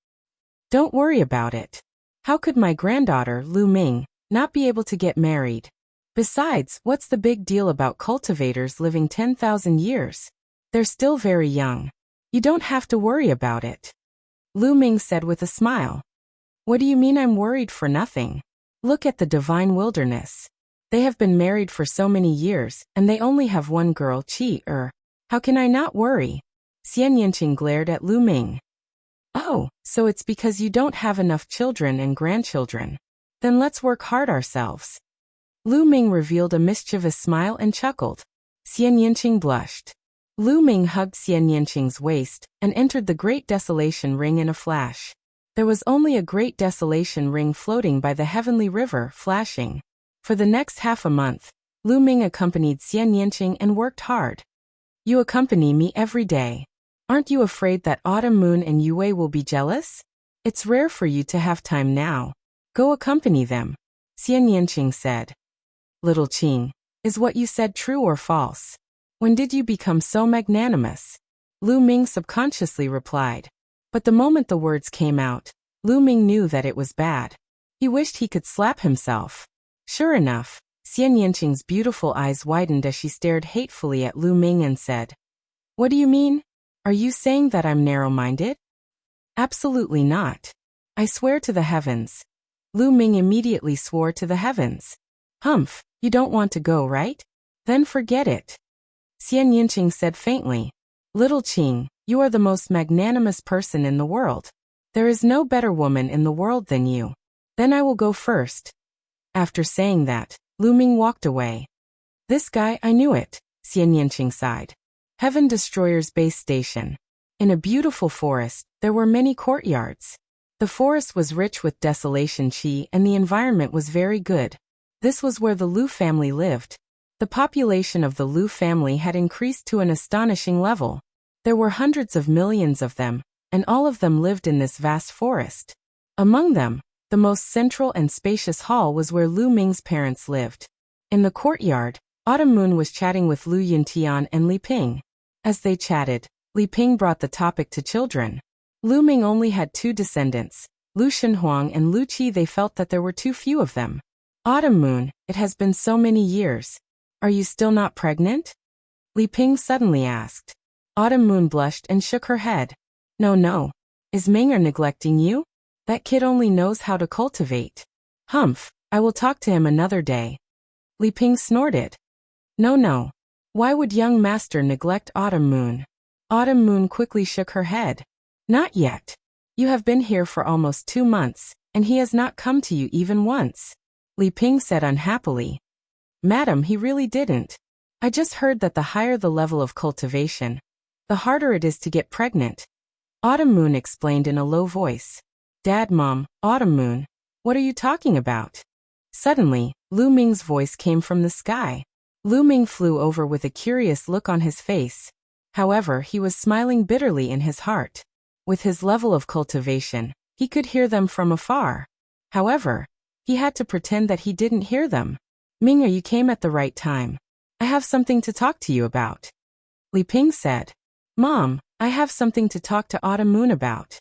Don't worry about it. How could my granddaughter, Lu Ming, not be able to get married? Besides, what's the big deal about cultivators living 10,000 years? They're still very young. You don't have to worry about it. Lu Ming said with a smile. What do you mean I'm worried for nothing? Look at the divine wilderness. They have been married for so many years, and they only have one girl, Qi. How can I not worry? Xian Yinqing glared at Lu Ming. Oh, so it's because you don't have enough children and grandchildren. Then let's work hard ourselves. Lu Ming revealed a mischievous smile and chuckled. Xian Yinqing blushed. Lu Ming hugged Xian Yinqing's waist and entered the Great Desolation Ring in a flash. There was only a Great Desolation Ring floating by the heavenly river, flashing. For the next half a month, Lu Ming accompanied Xian Yinqing and worked hard. You accompany me every day. Aren't you afraid that Autumn Moon and Yue will be jealous? It's rare for you to have time now. Go accompany them. Xian Yinqing said. Little Qing, is what you said true or false? When did you become so magnanimous? Lu Ming subconsciously replied. But the moment the words came out, Lu Ming knew that it was bad. He wished he could slap himself. Sure enough, Xian Yinqing's beautiful eyes widened as she stared hatefully at Lu Ming and said, What do you mean? Are you saying that I'm narrow-minded? Absolutely not. I swear to the heavens. Lu Ming immediately swore to the heavens. Humph, you don't want to go, right? Then forget it. Xian Yinqing said faintly. Little Qing, you are the most magnanimous person in the world. There is no better woman in the world than you. Then I will go first. After saying that, Lu Ming walked away. This guy, I knew it, Xian Yinqing sighed. Heaven Destroyer's base station. In a beautiful forest, there were many courtyards. The forest was rich with desolation qi and the environment was very good. This was where the Lu family lived. The population of the Lu family had increased to an astonishing level. There were hundreds of millions of them, and all of them lived in this vast forest. Among them, the most central and spacious hall was where Lu Ming's parents lived. In the courtyard, Autumn Moon was chatting with Lu Yintian and Li Ping. As they chatted, Li Ping brought the topic to children. Lu Ming only had 2 descendants, Lu Shenhuang and Lu Qi. They felt that there were too few of them. Autumn Moon, it has been so many years. Are you still not pregnant? Li Ping suddenly asked. Autumn Moon blushed and shook her head. No. Is Ming neglecting you? That kid only knows how to cultivate. Humph, I will talk to him another day. Li Ping snorted. No. Why would young master neglect Autumn Moon? Autumn Moon quickly shook her head. Not yet. You have been here for almost 2 months, and he has not come to you even once. Li Ping said unhappily. Madam, he really didn't. I just heard that the higher the level of cultivation, the harder it is to get pregnant. Autumn Moon explained in a low voice. Dad, Mom, Autumn Moon, what are you talking about? Suddenly, Lu Ming's voice came from the sky. Lu Ming flew over with a curious look on his face. However, he was smiling bitterly in his heart. With his level of cultivation, he could hear them from afar. However, he had to pretend that he didn't hear them. Ming, you came at the right time. I have something to talk to you about. Li Ping said. Mom, I have something to talk to Autumn Moon about.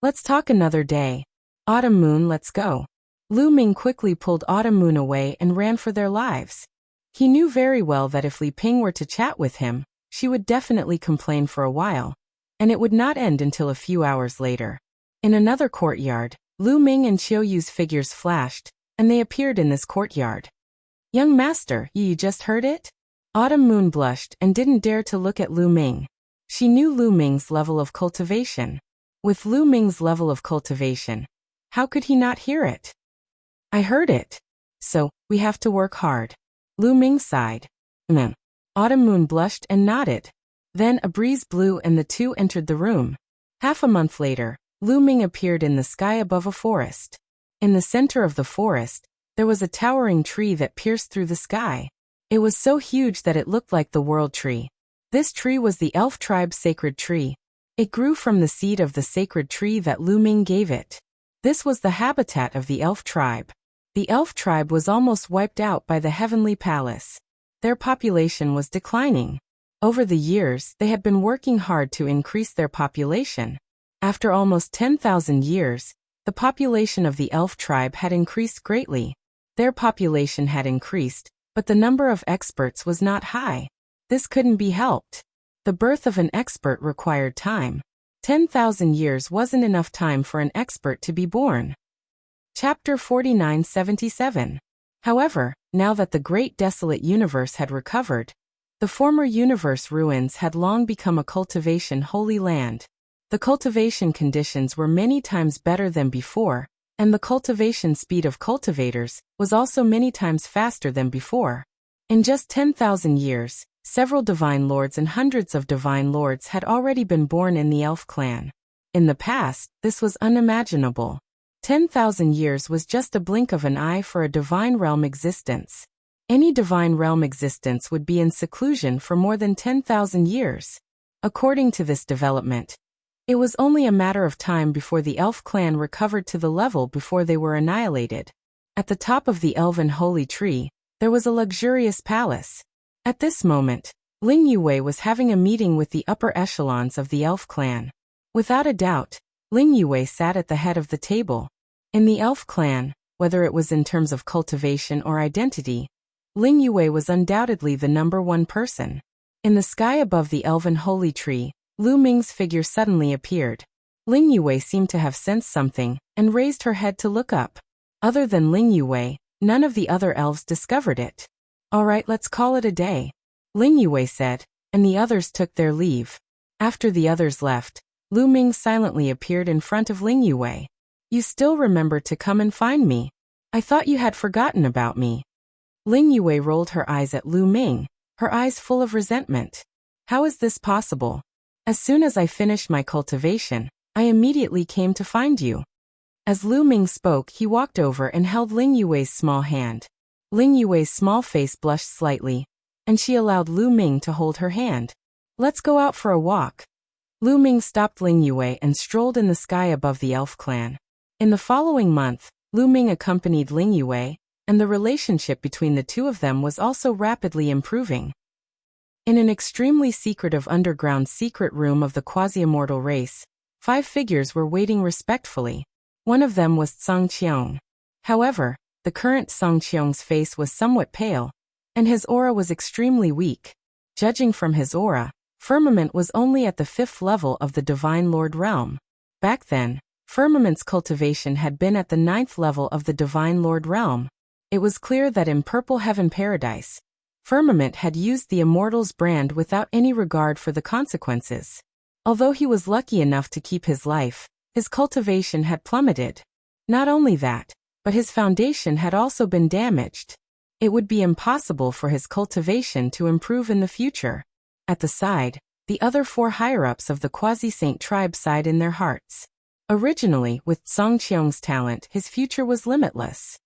Let's talk another day. Autumn Moon, let's go. Lu Ming quickly pulled Autumn Moon away and ran for their lives. He knew very well that if Li Ping were to chat with him, she would definitely complain for a while, and it would not end until a few hours later. In another courtyard, Lu Ming and Qiu Yu's figures flashed, and they appeared in this courtyard. Young master, you just heard it? Autumn Moon blushed and didn't dare to look at Lu Ming. She knew Lu Ming's level of cultivation. With Lu Ming's level of cultivation, how could he not hear it? I heard it. So, we have to work hard. Lu Ming sighed. Autumn Moon blushed and nodded. Then a breeze blew and the two entered the room. Half a month later, Lu Ming appeared in the sky above a forest. In the center of the forest, there was a towering tree that pierced through the sky. It was so huge that it looked like the world tree. This tree was the elf tribe's sacred tree. It grew from the seed of the sacred tree that Lu Ming gave it. This was the habitat of the elf tribe. The elf tribe was almost wiped out by the heavenly palace. Their population was declining. Over the years, they had been working hard to increase their population. After almost 10,000 years, the population of the elf tribe had increased greatly. Their population had increased, but the number of experts was not high. This couldn't be helped. The birth of an expert required time. 10,000 years wasn't enough time for an expert to be born. Chapter 4977. However, now that the great desolate universe had recovered, the former universe ruins had long become a cultivation holy land. The cultivation conditions were many times better than before, and the cultivation speed of cultivators was also many times faster than before. In just 10,000 years, several divine lords and hundreds of divine lords had already been born in the elf clan. In the past, this was unimaginable. 10,000 years was just a blink of an eye for a divine realm existence. Any divine realm existence would be in seclusion for more than 10,000 years. According to this development, it was only a matter of time before the elf clan recovered to the level before they were annihilated. At the top of the elven holy tree, there was a luxurious palace. At this moment, Ling Yue was having a meeting with the upper echelons of the elf clan. Without a doubt, Ling Yue sat at the head of the table. In the elf clan, whether it was in terms of cultivation or identity, Ling Yue was undoubtedly the #1 person. In the sky above the elven holy tree, Lu Ming's figure suddenly appeared. Ling Yue seemed to have sensed something and raised her head to look up. Other than Ling Yue, none of the other elves discovered it. All right, let's call it a day, Ling Yue said, and the others took their leave. After the others left, Lu Ming silently appeared in front of Ling Yue. You still remember to come and find me. I thought you had forgotten about me. Ling Yue rolled her eyes at Lu Ming, her eyes full of resentment. How is this possible? As soon as I finished my cultivation, I immediately came to find you. As Lu Ming spoke, he walked over and held Ling Yue's small hand. Ling Yue's small face blushed slightly, and she allowed Lu Ming to hold her hand. Let's go out for a walk. Lu Ming stopped Ling Yue and strolled in the sky above the elf clan. In the following month, Lu Ming accompanied Ling Yue, and the relationship between the two of them was also rapidly improving. In an extremely secretive underground secret room of the quasi-immortal race, 5 figures were waiting respectfully. One of them was Song Qiong. However, the current Song Qiong's face was somewhat pale, and his aura was extremely weak. Judging from his aura, Firmament was only at the 5th level of the Divine Lord realm. Back then, Firmament's cultivation had been at the 9th level of the Divine Lord realm. It was clear that in Purple Heaven Paradise, Firmament had used the Immortal's brand without any regard for the consequences. Although he was lucky enough to keep his life, his cultivation had plummeted. Not only that, but his foundation had also been damaged. It would be impossible for his cultivation to improve in the future. At the side, the other 4 higher-ups of the Quasi-Saint tribe sighed in their hearts. Originally, with Song Qiong's talent, his future was limitless.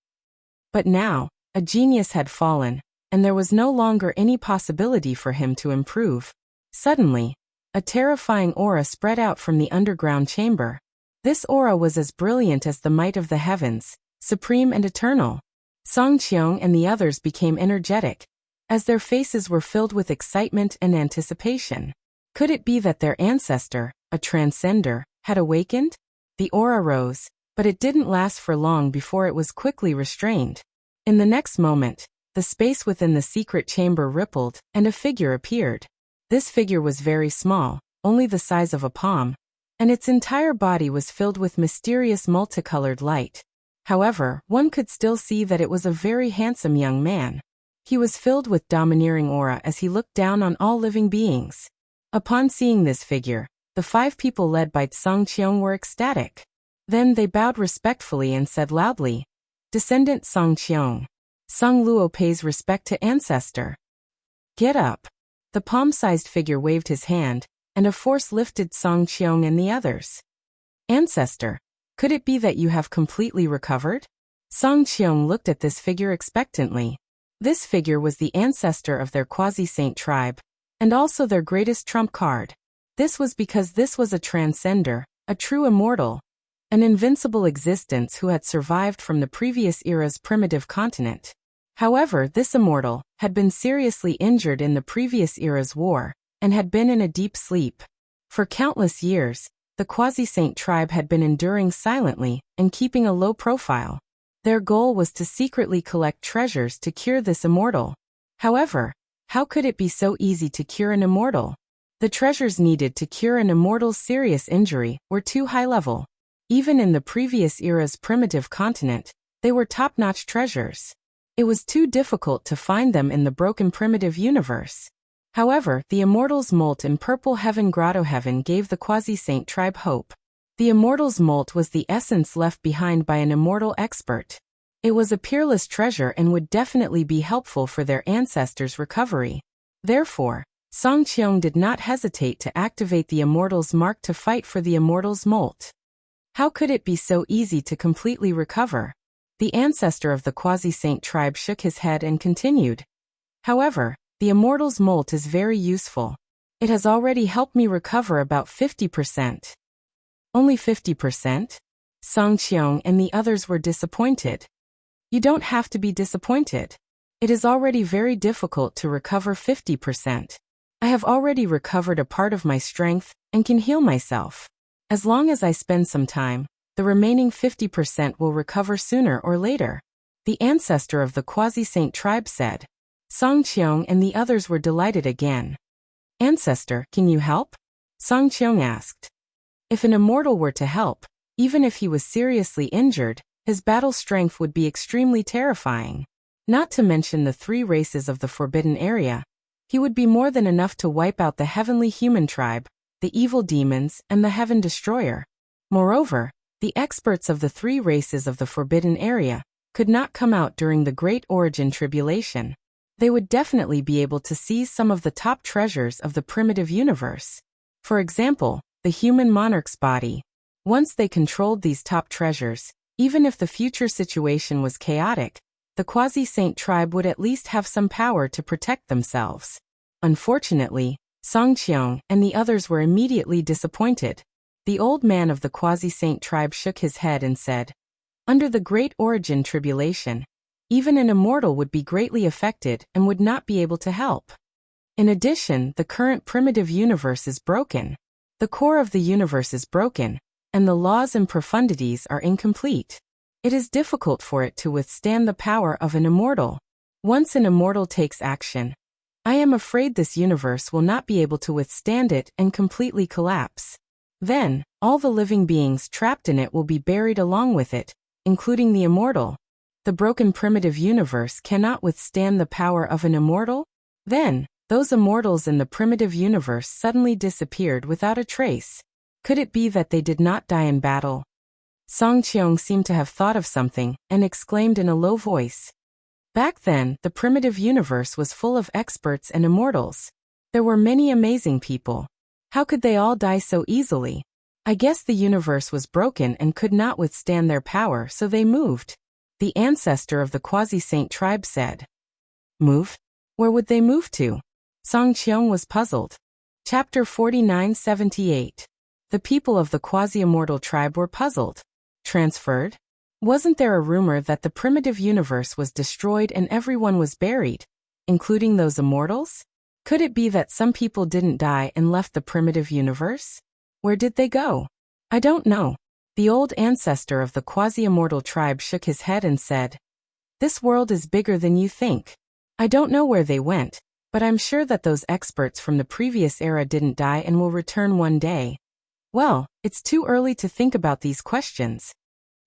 But now, a genius had fallen, and there was no longer any possibility for him to improve. Suddenly, a terrifying aura spread out from the underground chamber. This aura was as brilliant as the might of the heavens, supreme and eternal. Song Qiong and the others became energetic, as their faces were filled with excitement and anticipation. Could it be that their ancestor, a transcender, had awakened? The aura rose, but it didn't last for long before it was quickly restrained. In the next moment, the space within the secret chamber rippled, and a figure appeared. This figure was very small, only the size of a palm, and its entire body was filled with mysterious multicolored light. However, one could still see that it was a very handsome young man. He was filled with domineering aura as he looked down on all living beings. Upon seeing this figure, the 5 people led by Song Qiong were ecstatic. Then they bowed respectfully and said loudly, "Descendant Song Qiong. Song Luo pays respect to ancestor. Get up." The palm-sized figure waved his hand, and a force lifted Song Qiong and the others. "Ancestor, could it be that you have completely recovered?" Song Qiong looked at this figure expectantly. This figure was the ancestor of their quasi-saint tribe, and also their greatest trump card. This was because this was a transcender, a true immortal, an invincible existence who had survived from the previous era's primitive continent. However, this immortal had been seriously injured in the previous era's war, and had been in a deep sleep. For countless years, the quasi-saint tribe had been enduring silently and keeping a low profile. Their goal was to secretly collect treasures to cure this immortal. However, how could it be so easy to cure an immortal? The treasures needed to cure an immortal's serious injury were too high level. Even in the previous era's primitive continent, they were top-notch treasures. It was too difficult to find them in the broken primitive universe. However, the Immortal's molt in Purple Heaven Grotto Heaven gave the Quasi-Saint tribe hope. The Immortal's molt was the essence left behind by an immortal expert. It was a peerless treasure and would definitely be helpful for their ancestors' recovery. Therefore, Song Qiong did not hesitate to activate the Immortal's mark to fight for the Immortal's molt. How could it be so easy to completely recover? The ancestor of the Quasi-Saint tribe shook his head and continued. However, the Immortal's molt is very useful. It has already helped me recover about 50%. Only 50%? Song Qiong and the others were disappointed. You don't have to be disappointed. It is already very difficult to recover 50%. I have already recovered a part of my strength and can heal myself. As long as I spend some time, the remaining 50% will recover sooner or later. The ancestor of the Quasi-Saint tribe said. Song Qiong and the others were delighted again. Ancestor, can you help? Song Qiong asked. If an immortal were to help, even if he was seriously injured, his battle strength would be extremely terrifying. Not to mention the 3 races of the Forbidden Area, he would be more than enough to wipe out the Heavenly Human Tribe, the Evil Demons, and the Heaven Destroyer. Moreover, the experts of the 3 races of the Forbidden Area could not come out during the Great Origin Tribulation. They would definitely be able to seize some of the top treasures of the primitive universe. For example, the human monarch's body. Once they controlled these top treasures, even if the future situation was chaotic, the Quasi-Saint tribe would at least have some power to protect themselves. Unfortunately, Song Qiong and the others were immediately disappointed. The old man of the Quasi-Saint tribe shook his head and said, "Under the Great Origin Tribulation, even an immortal would be greatly affected and would not be able to help." In addition, the current primitive universe is broken. The core of the universe is broken, and the laws and profundities are incomplete. It is difficult for it to withstand the power of an immortal. Once an immortal takes action, I am afraid this universe will not be able to withstand it and completely collapse. Then, all the living beings trapped in it will be buried along with it, including the immortal. The broken primitive universe cannot withstand the power of an immortal? Then, those immortals in the primitive universe suddenly disappeared without a trace. Could it be that they did not die in battle? Song Qiong seemed to have thought of something, and exclaimed in a low voice. Back then, the primitive universe was full of experts and immortals. There were many amazing people. How could they all die so easily? I guess the universe was broken and could not withstand their power, so they moved. The ancestor of the quasi-saint tribe said. Move? Where would they move to? Song Qiong was puzzled. Chapter 4978. The people of the quasi-immortal tribe were puzzled. Transferred? Wasn't there a rumor that the primitive universe was destroyed and everyone was buried, including those immortals? Could it be that some people didn't die and left the primitive universe? Where did they go? I don't know. The old ancestor of the quasi-immortal tribe shook his head and said, This world is bigger than you think. I don't know where they went, but I'm sure that those experts from the previous era didn't die and will return one day. Well, it's too early to think about these questions.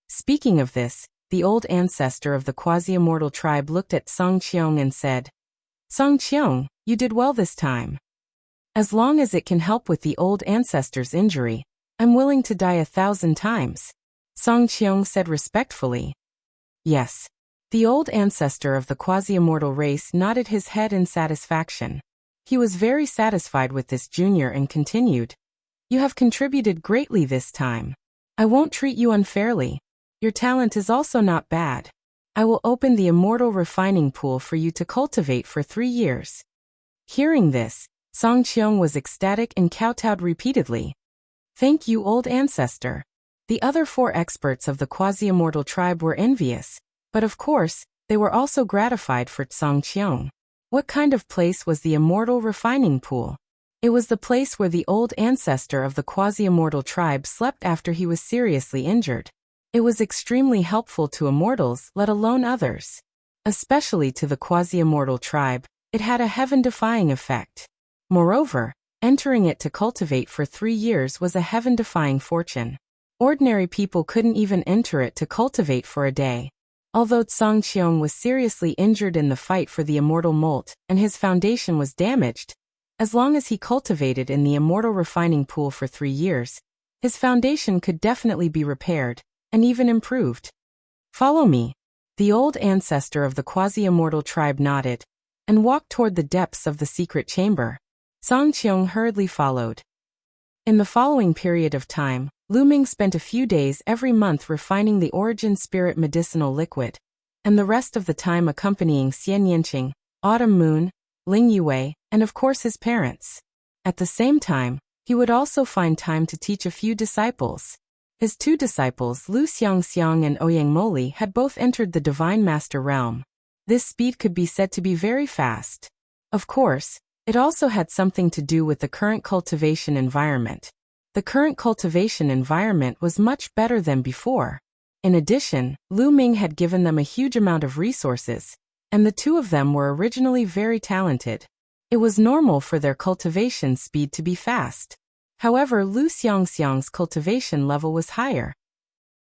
Speaking of this, the old ancestor of the quasi-immortal tribe looked at Song Qiong and said, Song Qiong, you did well this time. As long as it can help with the old ancestor's injury, I'm willing to die 1,000 times. Song Qiong said respectfully. Yes. The old ancestor of the quasi-immortal race nodded his head in satisfaction. He was very satisfied with this junior and continued, You have contributed greatly this time. I won't treat you unfairly. Your talent is also not bad. I will open the immortal refining pool for you to cultivate for 3 years. Hearing this, Song Qiong was ecstatic and kowtowed repeatedly. Thank you, old ancestor. The other 4 experts of the quasi-immortal tribe were envious, but of course, they were also gratified for Song Qiong. What kind of place was the immortal refining pool? It was the place where the old ancestor of the quasi-immortal tribe slept after he was seriously injured. It was extremely helpful to immortals, let alone others. Especially to the quasi-immortal tribe, it had a heaven-defying effect. Moreover, entering it to cultivate for 3 years was a heaven-defying fortune. Ordinary people couldn't even enter it to cultivate for a day. Although Song Qiong was seriously injured in the fight for the immortal molt, and his foundation was damaged, as long as he cultivated in the immortal refining pool for 3 years, his foundation could definitely be repaired, and even improved. Follow me. The old ancestor of the quasi-immortal tribe nodded, and walked toward the depths of the secret chamber. Song Qiong hurriedly followed. In the following period of time, Lu Ming spent a few days every month refining the origin spirit medicinal liquid, and the rest of the time accompanying Xian Yanqing, Autumn Moon, Ling Yue, and of course his parents. At the same time, he would also find time to teach a few disciples. His 2 disciples, Lu Xiangxiang and Ouyang Moli, had both entered the Divine Master realm. This speed could be said to be very fast. Of course, it also had something to do with the current cultivation environment. The current cultivation environment was much better than before. In addition, Lu Ming had given them a huge amount of resources, and the 2 of them were originally very talented. It was normal for their cultivation speed to be fast. However, Lu Xiangxiang's cultivation level was higher.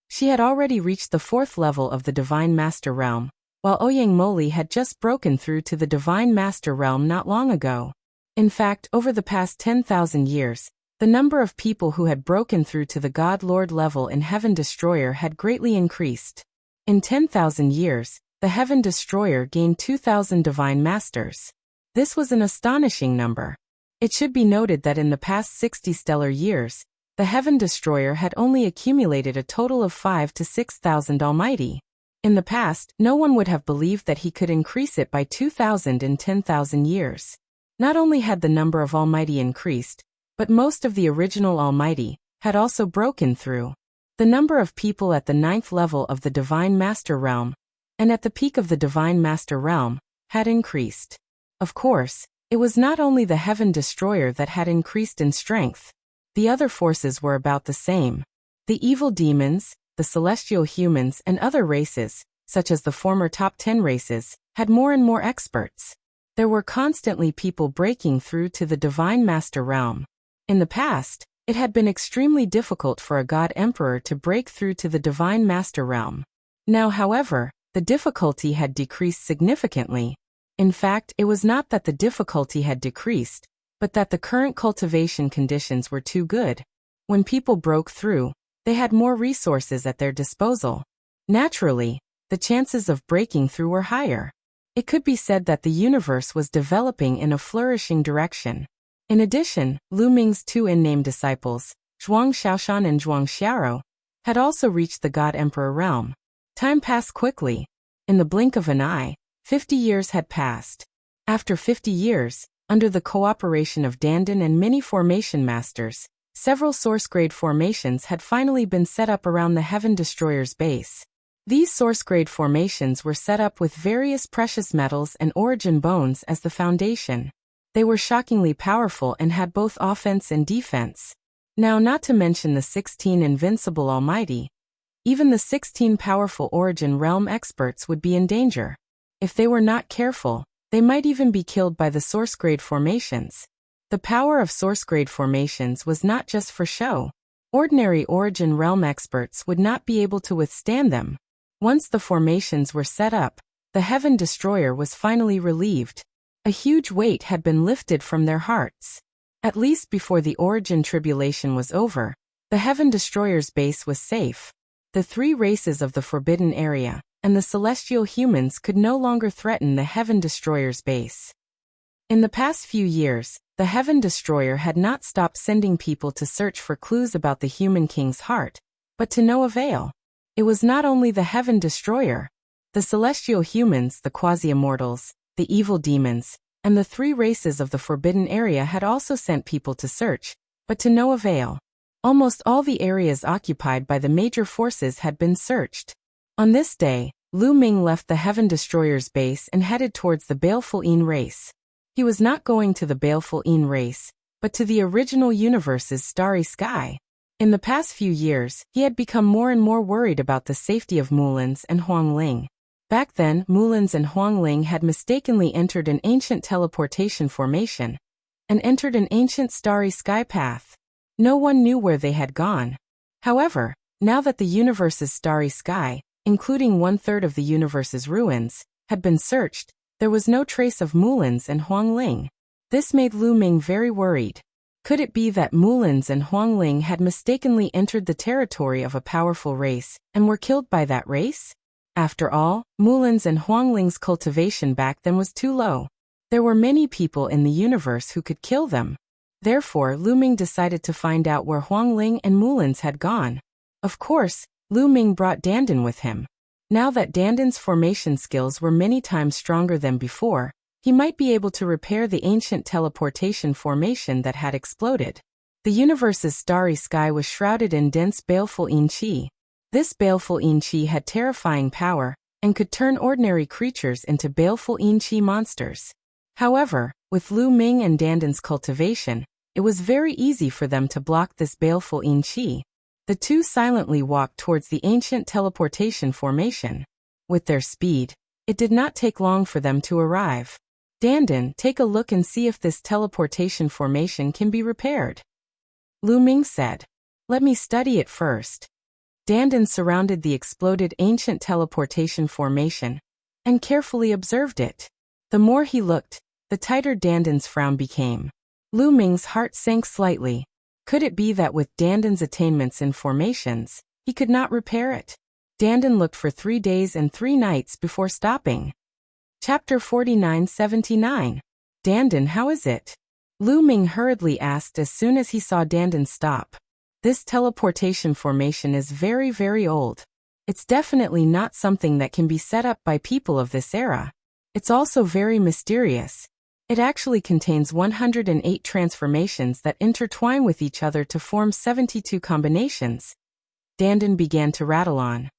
She had already reached the 4th level of the Divine Master realm, while Ouyang Moli had just broken through to the Divine Master realm not long ago. In fact, over the past 10,000 years, the number of people who had broken through to the God Lord level in Heaven Destroyer had greatly increased. In 10,000 years, the Heaven Destroyer gained 2,000 Divine Masters. This was an astonishing number. It should be noted that in the past 60 stellar years, the Heaven Destroyer had only accumulated a total of 5,000 to 6,000 Almighty. In the past, no one would have believed that he could increase it by 2,000 in 10,000 years. Not only had the number of Almighty increased, but most of the original Almighty had also broken through. The number of people at the 9th level of the Divine Master realm, and at the peak of the Divine Master realm, had increased. Of course, It was not only the Heaven Destroyer that had increased in strength. The other forces were about the same. The evil demons, the celestial humans and other races, such as the former top 10 races, had more and more experts. There were constantly people breaking through to the Divine Master Realm. In the past, it had been extremely difficult for a God Emperor to break through to the Divine Master Realm. Now, however, the difficulty had decreased significantly. In fact, it was not that the difficulty had decreased, but that the current cultivation conditions were too good. When people broke through, they had more resources at their disposal. Naturally, the chances of breaking through were higher. It could be said that the universe was developing in a flourishing direction. In addition, Lu Ming's two in-name disciples, Zhuang Xiaoshan and Zhuang Xiaro, had also reached the God Emperor realm. Time passed quickly. In the blink of an eye, 50 years had passed. After 50 years, under the cooperation of Dandan and many formation masters, several source-grade formations had finally been set up around the Heaven Destroyer's base. These source-grade formations were set up with various precious metals and origin bones as the foundation. They were shockingly powerful and had both offense and defense. Now, not to mention the 16 invincible almighty, even the 16 powerful origin realm experts would be in danger. If they were not careful, they might even be killed by the source-grade formations. The power of source-grade formations was not just for show. Ordinary origin realm experts would not be able to withstand them. Once the formations were set up, the Heaven Destroyer was finally relieved. A huge weight had been lifted from their hearts. At least before the origin tribulation was over, the Heaven Destroyer's base was safe. The three races of the Forbidden Area and the celestial humans could no longer threaten the Heaven Destroyer's base. In the past few years, the Heaven Destroyer had not stopped sending people to search for clues about the human king's heart, but to no avail. It was not only the Heaven Destroyer. The celestial humans, the quasi-immortals, the evil demons, and the three races of the Forbidden Area had also sent people to search, but to no avail. Almost all the areas occupied by the major forces had been searched. On this day, Lu Ming left the Heaven Destroyer's base and headed towards the Baleful Een race. He was not going to the Baleful Een race, but to the original universe's starry sky. In the past few years, he had become more and more worried about the safety of Mulan's and Huangling. Back then, Mulan's and Huangling had mistakenly entered an ancient teleportation formation and entered an ancient starry sky path. No one knew where they had gone. However, now that the universe's starry sky, including 1/3 of the universe's ruins, had been searched, there was no trace of Mulan's and Huangling. This made Lu Ming very worried. Could it be that Mulan's and Huangling had mistakenly entered the territory of a powerful race and were killed by that race? After all, Mulan's and Huangling's cultivation back then was too low. There were many people in the universe who could kill them. Therefore, Lu Ming decided to find out where Huangling and Mulan's had gone. Of course, Lu Ming brought Dandan with him. Now that Dandan's formation skills were many times stronger than before, he might be able to repair the ancient teleportation formation that had exploded. The universe's starry sky was shrouded in dense baleful Een Qi. This baleful Een Qi had terrifying power and could turn ordinary creatures into baleful Een Qi monsters. However, with Lu Ming and Dandan's cultivation, it was very easy for them to block this baleful Een Qi. The two silently walked towards the ancient teleportation formation. With their speed, it did not take long for them to arrive. Dandan, take a look and see if this teleportation formation can be repaired. Lu Ming said. Let me study it first. Dandan surrounded the exploded ancient teleportation formation and carefully observed it. The more he looked, the tighter Dandan's frown became. Lu Ming's heart sank slightly. Could it be that with Dandan's attainments in formations, he could not repair it? Dandan looked for 3 days and 3 nights before stopping. Chapter 49-79. Dandan, how is it? Lu Ming hurriedly asked as soon as he saw Dandan stop. This teleportation formation is very, very old. It's definitely not something that can be set up by people of this era. It's also very mysterious. It actually contains 108 transformations that intertwine with each other to form 72 combinations. Dandan began to rattle on.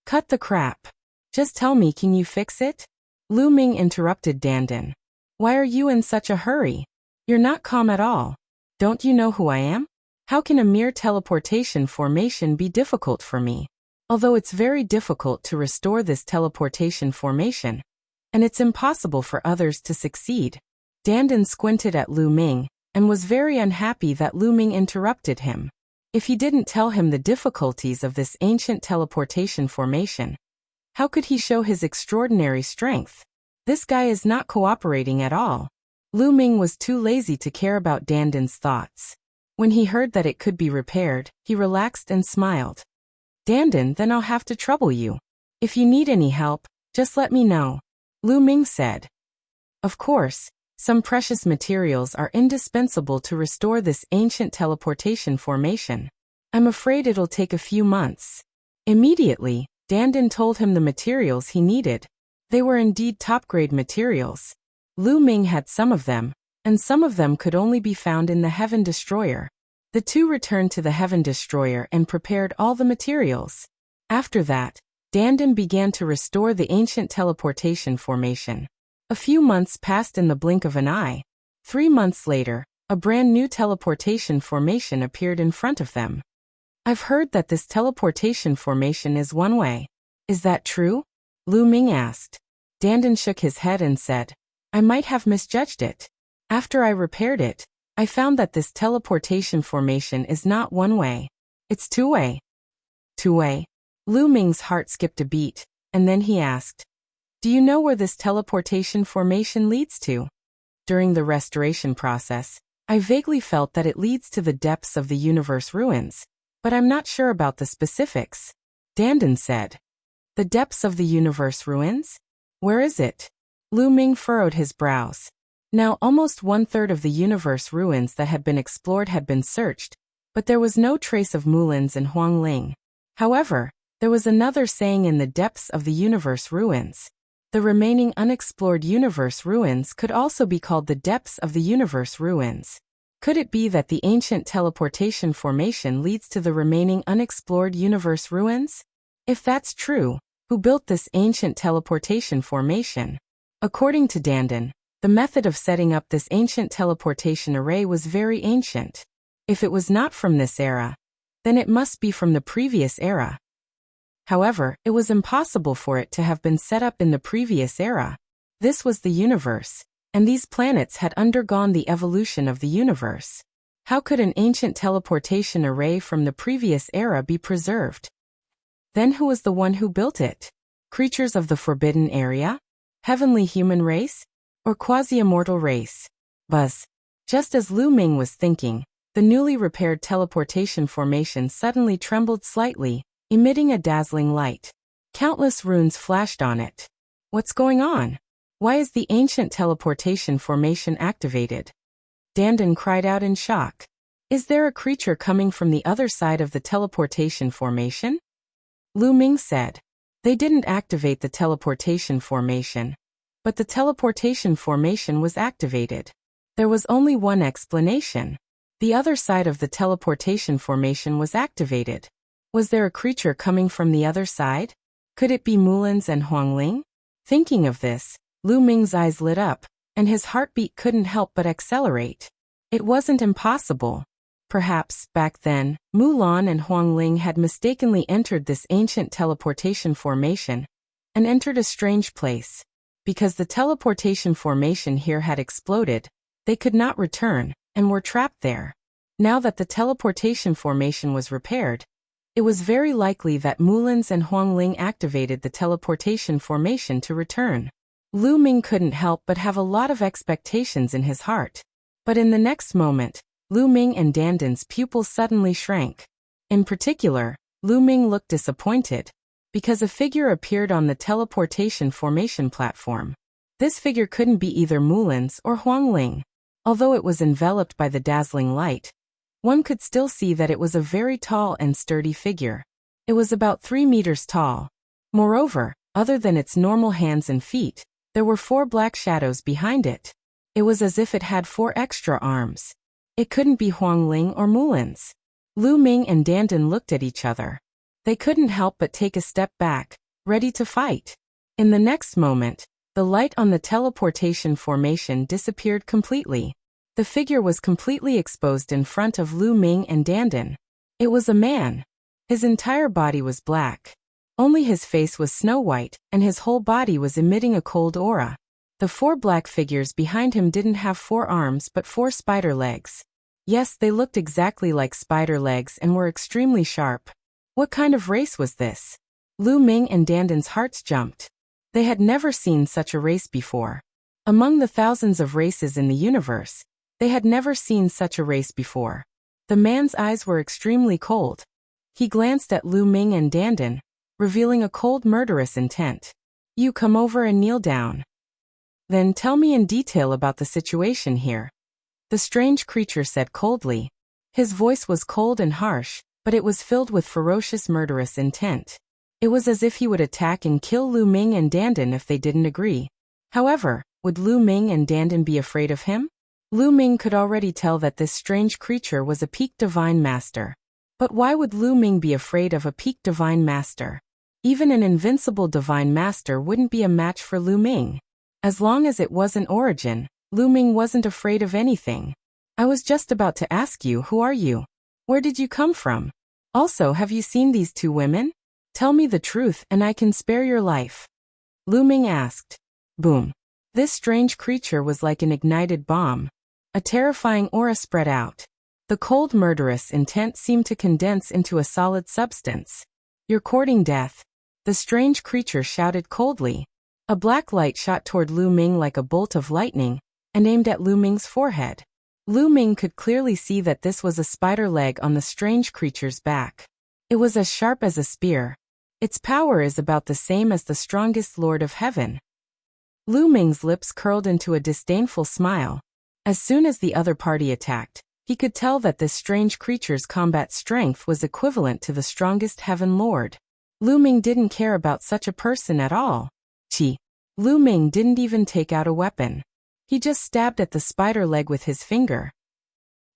Cut the crap. Just tell me, can you fix it? Lu Ming interrupted Dandan. Why are you in such a hurry? You're not calm at all. Don't you know who I am? How can a mere teleportation formation be difficult for me? Although it's very difficult to restore this teleportation formation, and it's impossible for others to succeed. Dandan squinted at Lu Ming, and was very unhappy that Lu Ming interrupted him. If he didn't tell him the difficulties of this ancient teleportation formation, how could he show his extraordinary strength? This guy is not cooperating at all. Lu Ming was too lazy to care about Dandan's thoughts. When he heard that it could be repaired, he relaxed and smiled. Dandan, then I'll have to trouble you. If you need any help, just let me know, Lu Ming said. Of course, some precious materials are indispensable to restore this ancient teleportation formation. I'm afraid it'll take a few months. Immediately, Dandan told him the materials he needed. They were indeed top-grade materials. Lu Ming had some of them, and some of them could only be found in the Heaven Destroyer. The two returned to the Heaven Destroyer and prepared all the materials. After that, Dandan began to restore the ancient teleportation formation. A few months passed in the blink of an eye. 3 months later, a brand new teleportation formation appeared in front of them. I've heard that this teleportation formation is one way. Is that true? Lu Ming asked. Dandan shook his head and said, I might have misjudged it. After I repaired it, I found that this teleportation formation is not one way. It's two-way. Two-way? Lu Ming's heart skipped a beat, and then he asked, do you know where this teleportation formation leads to? During the restoration process, I vaguely felt that it leads to the depths of the universe ruins, but I'm not sure about the specifics. Dandan said. The depths of the universe ruins? Where is it? Lu Ming furrowed his brows. Now almost 1/3 of the universe ruins that had been explored had been searched, but there was no trace of Mulins and Huangling. However, there was another saying in the depths of the universe ruins. The remaining unexplored universe ruins could also be called the depths of the universe ruins. Could it be that the ancient teleportation formation leads to the remaining unexplored universe ruins? If that's true, who built this ancient teleportation formation? According to Dandan, the method of setting up this ancient teleportation array was very ancient. If it was not from this era, then it must be from the previous era. However, it was impossible for it to have been set up in the previous era. This was the universe, and these planets had undergone the evolution of the universe. How could an ancient teleportation array from the previous era be preserved? Then who was the one who built it? Creatures of the forbidden area? Heavenly human race? Or quasi-immortal race? Buzz. Just as Lu Ming was thinking, the newly repaired teleportation formation suddenly trembled slightly, emitting a dazzling light. Countless runes flashed on it. What's going on? Why is the ancient teleportation formation activated? Dandan cried out in shock. Is there a creature coming from the other side of the teleportation formation? Lu Ming said. They didn't activate the teleportation formation, but the teleportation formation was activated. There was only one explanation. The other side of the teleportation formation was activated. Was there a creature coming from the other side? Could it be Mulins and Huangling? Thinking of this, Lu Ming's eyes lit up, and his heartbeat couldn't help but accelerate. It wasn't impossible. Perhaps, back then, Mulan and Huangling had mistakenly entered this ancient teleportation formation, and entered a strange place. Because the teleportation formation here had exploded, they could not return, and were trapped there. Now that the teleportation formation was repaired, it was very likely that Mulins and Huangling activated the teleportation formation to return. Lu Ming couldn't help but have a lot of expectations in his heart. But in the next moment, Lu Ming and Dandan's pupils suddenly shrank. In particular, Lu Ming looked disappointed, because a figure appeared on the teleportation formation platform. This figure couldn't be either Mulins or Huangling. Although it was enveloped by the dazzling light, one could still see that it was a very tall and sturdy figure. It was about 3 meters tall. Moreover, other than its normal hands and feet, there were 4 black shadows behind it. It was as if it had 4 extra arms. It couldn't be Huangling or Mulins. Lu Ming and Dandan looked at each other. They couldn't help but take a step back, ready to fight. In the next moment, The light on the teleportation formation disappeared completely. The figure was completely exposed in front of Lu Ming and Dandan. It was a man. His entire body was black. Only his face was snow white, and his whole body was emitting a cold aura. The 4 black figures behind him didn't have 4 arms but 4 spider legs. Yes, they looked exactly like spider legs and were extremely sharp. What kind of race was this? Lu Ming and Dandan's hearts jumped. They had never seen such a race before. Among the thousands of races in the universe, they had never seen such a race before. The man's eyes were extremely cold. He glanced at Lu Ming and Dandan, revealing a cold, murderous intent. You come over and kneel down. Then tell me in detail about the situation here. The strange creature said coldly. His voice was cold and harsh, but it was filled with ferocious, murderous intent. It was as if he would attack and kill Lu Ming and Dandan if they didn't agree. However, would Lu Ming and Dandan be afraid of him? Lu Ming could already tell that this strange creature was a peak divine master. But why would Lu Ming be afraid of a peak divine master? Even an invincible divine master wouldn't be a match for Lu Ming. As long as it wasn't origin, Lu Ming wasn't afraid of anything. I was just about to ask you, who are you? Where did you come from? Also, have you seen these 2 women? Tell me the truth and I can spare your life. Lu Ming asked. Boom. This strange creature was like an ignited bomb. A terrifying aura spread out. The cold, murderous intent seemed to condense into a solid substance. You're courting death. The strange creature shouted coldly. A black light shot toward Lu Ming like a bolt of lightning, and aimed at Lu Ming's forehead. Lu Ming could clearly see that this was a spider leg on the strange creature's back. It was as sharp as a spear. Its power is about the same as the strongest Lord of Heaven. Lu Ming's lips curled into a disdainful smile. As soon as the other party attacked, he could tell that this strange creature's combat strength was equivalent to the strongest Heaven Lord. Lu Ming didn't care about such a person at all. Lu Ming didn't even take out a weapon. He just stabbed at the spider leg with his finger.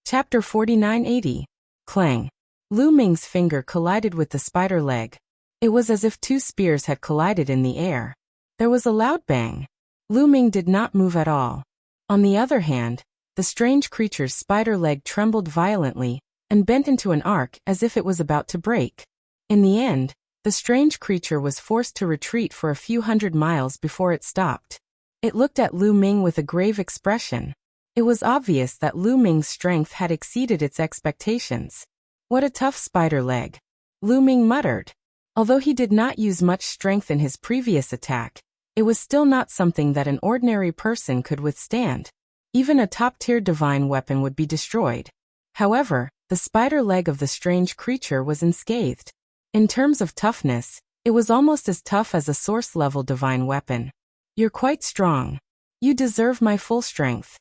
Chapter 4980. Clang. Lu Ming's finger collided with the spider leg. It was as if 2 spears had collided in the air. There was a loud bang. Lu Ming did not move at all. On the other hand, the strange creature's spider leg trembled violently and bent into an arc as if it was about to break. In the end, the strange creature was forced to retreat for a few hundred miles before it stopped. It looked at Lu Ming with a grave expression. It was obvious that Lu Ming's strength had exceeded its expectations. What a tough spider leg. Lu Ming muttered. Although he did not use much strength in his previous attack, it was still not something that an ordinary person could withstand. Even a top-tier divine weapon would be destroyed. However, the spider leg of the strange creature was unscathed. In terms of toughness, it was almost as tough as a source-level divine weapon. You're quite strong. You deserve my full strength.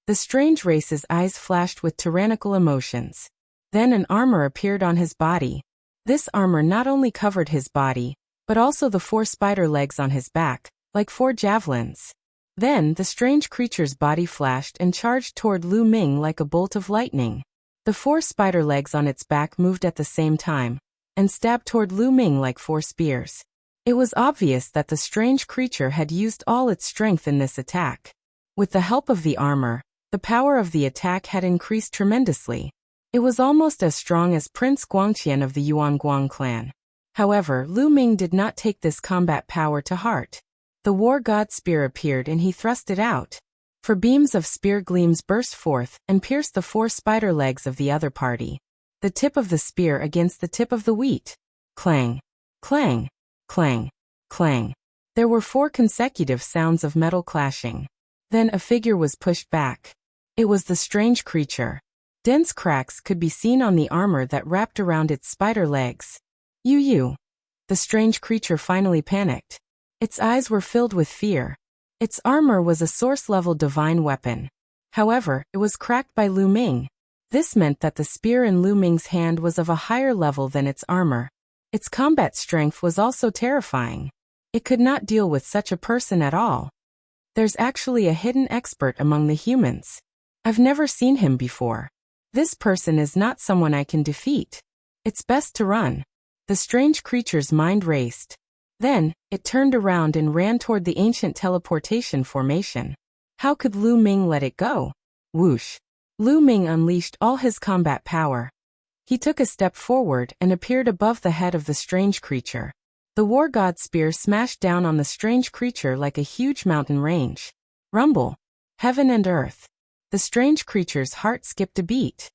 The strange race's eyes flashed with tyrannical emotions. Then an armor appeared on his body. This armor not only covered his body, but also the 4 spider legs on his back, like 4 javelins. Then the strange creature's body flashed and charged toward Lu Ming like a bolt of lightning. The 4 spider legs on its back moved at the same time, and stabbed toward Lu Ming like 4 spears. It was obvious that the strange creature had used all its strength in this attack. With the help of the armor, the power of the attack had increased tremendously. It was almost as strong as Prince Guangqian of the Yuanguang clan. However, Lu Ming did not take this combat power to heart. The war god spear appeared and he thrust it out. 4 beams of spear gleams burst forth and pierced the 4 spider legs of the other party. The tip of the spear against the tip of the wheat. Clang. Clang. Clang. Clang. There were 4 consecutive sounds of metal clashing. Then a figure was pushed back. It was the strange creature. Dense cracks could be seen on the armor that wrapped around its spider legs. You. The strange creature finally panicked. Its eyes were filled with fear. Its armor was a source-level divine weapon. However, it was cracked by Lu Ming. This meant that the spear in Lu Ming's hand was of a higher level than its armor. Its combat strength was also terrifying. It could not deal with such a person at all. There's actually a hidden expert among the humans. I've never seen him before. This person is not someone I can defeat. It's best to run. The strange creature's mind raced. Then, it turned around and ran toward the ancient teleportation formation. How could Lu Ming let it go? Whoosh! Lu Ming unleashed all his combat power. He took a step forward and appeared above the head of the strange creature. The war god spear smashed down on the strange creature like a huge mountain range. Rumble! Heaven and earth. The strange creature's heart skipped a beat.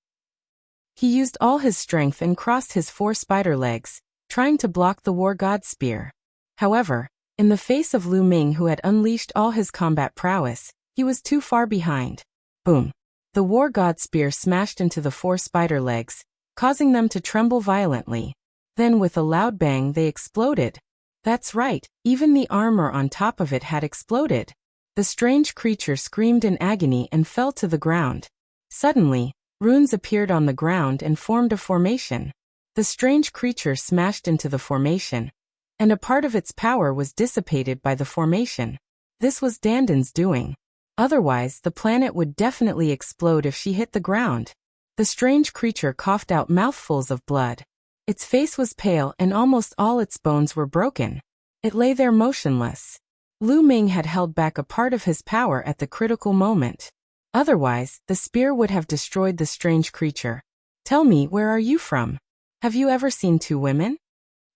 He used all his strength and crossed his 4 spider legs, trying to block the war god spear. However, in the face of Lu Ming, who had unleashed all his combat prowess, he was too far behind. Boom! The war god spear smashed into the 4 spider legs, causing them to tremble violently. Then with a loud bang they exploded. That's right, even the armor on top of it had exploded. The strange creature screamed in agony and fell to the ground. Suddenly, runes appeared on the ground and formed a formation. The strange creature smashed into the formation, and a part of its power was dissipated by the formation. This was Dandan's doing. Otherwise, the planet would definitely explode if she hit the ground. The strange creature coughed out mouthfuls of blood. Its face was pale and almost all its bones were broken. It lay there motionless. Lu Ming had held back a part of his power at the critical moment. Otherwise, the spear would have destroyed the strange creature. Tell me, where are you from? Have you ever seen 2 women?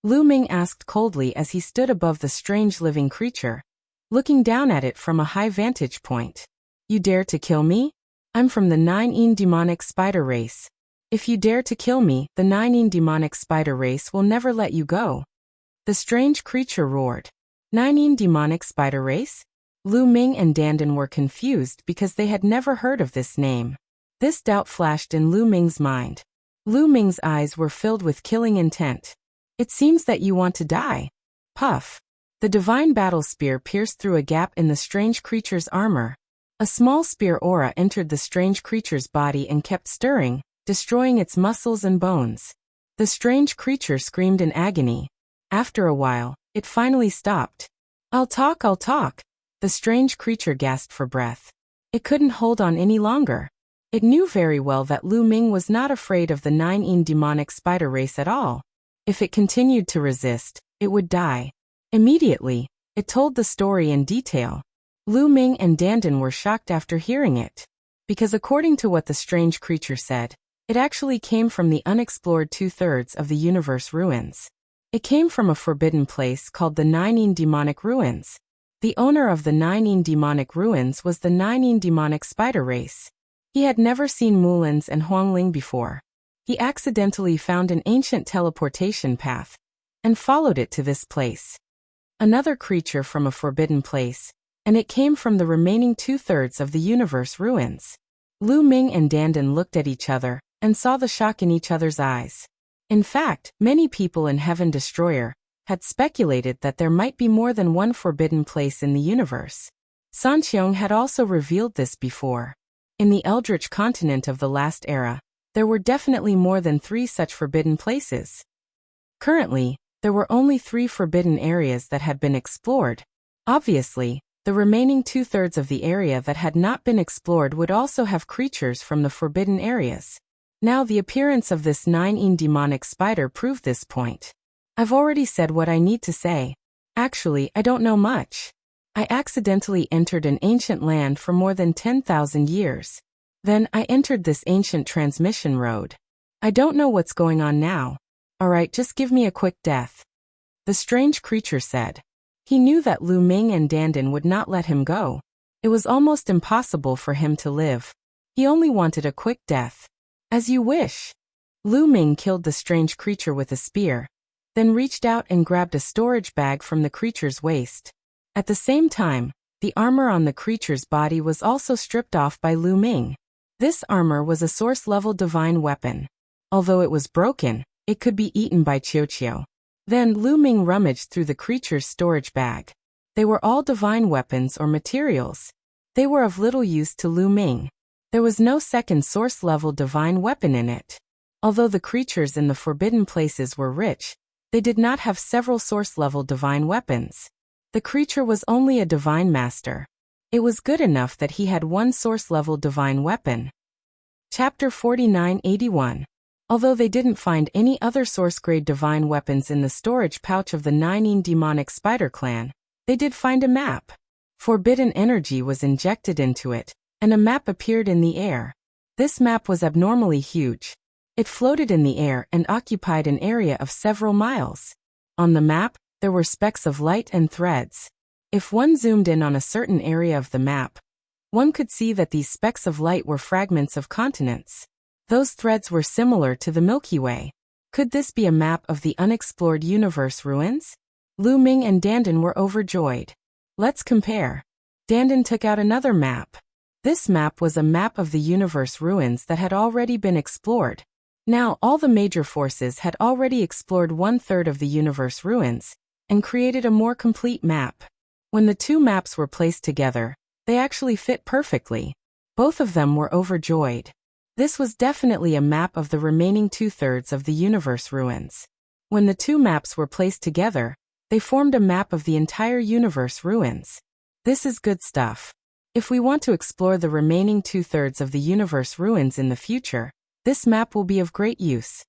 Lu Ming asked coldly as he stood above the strange living creature, looking down at it from a high vantage point. You dare to kill me? I'm from the 9 demonic spider race. If you dare to kill me, the 9 demonic spider race will never let you go. The strange creature roared. 9 demonic spider race? Lu Ming and Dandan were confused because they had never heard of this name. This doubt flashed in Lu Ming's mind. Lu Ming's eyes were filled with killing intent. It seems that you want to die. Puff. The divine battle spear pierced through a gap in the strange creature's armor. A small spear aura entered the strange creature's body and kept stirring, destroying its muscles and bones. The strange creature screamed in agony. After a while, it finally stopped. I'll talk. The strange creature gasped for breath. It couldn't hold on any longer. It knew very well that Lu Ming was not afraid of the 9 demonic spider race at all. If it continued to resist, it would die. Immediately, it told the story in detail. Lu Ming and Dandan were shocked after hearing it. Because according to what the strange creature said, it actually came from the unexplored 2/3 of the universe ruins. It came from a forbidden place called the 9 demonic ruins. The owner of the 9 demonic ruins was the 9 demonic spider race. He had never seen Mulans and Huangling before. He accidentally found an ancient teleportation path and followed it to this place. Another creature from a forbidden place, and it came from the remaining 2/3 of the universe ruins. Lu Ming and Dandan looked at each other and saw the shock in each other's eyes. In fact, many people in Heaven Destroyer had speculated that there might be more than one forbidden place in the universe. Sanqiong had also revealed this before. In the Eldritch continent of the last era, there were definitely more than 3 such forbidden places. Currently, there were only 3 forbidden areas that had been explored. Obviously, the remaining 2/3 of the area that had not been explored would also have creatures from the forbidden areas. Now the appearance of this 9 demonic spider proved this point. I've already said what I need to say. Actually, I don't know much. I accidentally entered an ancient land for more than 10,000 years. Then I entered this ancient transmission road. I don't know what's going on now. Alright, just give me a quick death. The strange creature said. He knew that Lu Ming and Dandan would not let him go. It was almost impossible for him to live. He only wanted a quick death. As you wish. Lu Ming killed the strange creature with a spear, then reached out and grabbed a storage bag from the creature's waist. At the same time, the armor on the creature's body was also stripped off by Lu Ming. This armor was a source-level divine weapon. Although it was broken, it could be eaten by Qiuqiu. Then Lu Ming rummaged through the creature's storage bag. They were all divine weapons or materials. They were of little use to Lu Ming. There was no second source-level divine weapon in it. Although the creatures in the forbidden places were rich, they did not have several source-level divine weapons. The creature was only a divine master. It was good enough that he had one source-level divine weapon. Chapter 4981. Although they didn't find any other source-grade divine weapons in the storage pouch of the Nine demonic spider clan, they did find a map. Forbidden energy was injected into it, and a map appeared in the air. This map was abnormally huge. It floated in the air and occupied an area of several miles. On the map, there were specks of light and threads. If one zoomed in on a certain area of the map, one could see that these specks of light were fragments of continents. Those threads were similar to the Milky Way. Could this be a map of the unexplored universe ruins? Lu Ming and Dandan were overjoyed. Let's compare. Dandan took out another map. This map was a map of the universe ruins that had already been explored. Now all the major forces had already explored 1/3 of the universe ruins, and created a more complete map. When the two maps were placed together, they actually fit perfectly. Both of them were overjoyed. This was definitely a map of the remaining 2/3 of the universe ruins. When the two maps were placed together, they formed a map of the entire universe ruins. This is good stuff. If we want to explore the remaining 2/3 of the universe ruins in the future, this map will be of great use.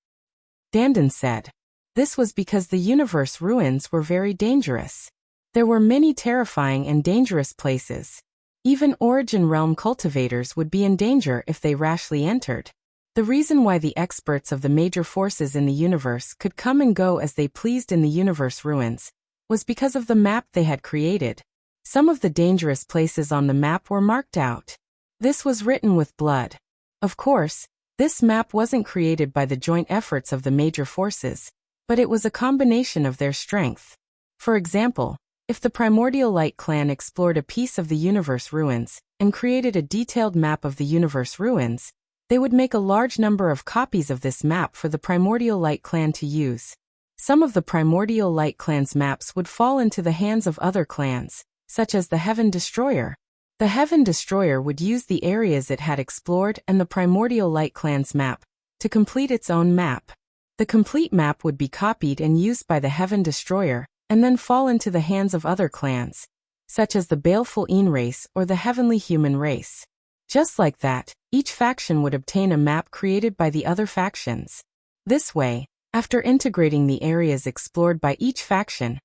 Dandan said. This was because the universe ruins were very dangerous. There were many terrifying and dangerous places. Even Origin Realm cultivators would be in danger if they rashly entered. The reason why the experts of the major forces in the universe could come and go as they pleased in the universe ruins was because of the map they had created. Some of the dangerous places on the map were marked out. This was written with blood. Of course, this map wasn't created by the joint efforts of the major forces, but it was a combination of their strength. For example, if the Primordial Light Clan explored a piece of the universe ruins and created a detailed map of the universe ruins, they would make a large number of copies of this map for the Primordial Light Clan to use. Some of the Primordial Light Clan's maps would fall into the hands of other clans, such as the Heaven Destroyer. The Heaven Destroyer would use the areas it had explored and the Primordial Light Clan's map to complete its own map. The complete map would be copied and used by the Heaven Destroyer, and then fall into the hands of other clans, such as the Baleful Een race or the Heavenly Human race. Just like that, each faction would obtain a map created by the other factions. This way, after integrating the areas explored by each faction,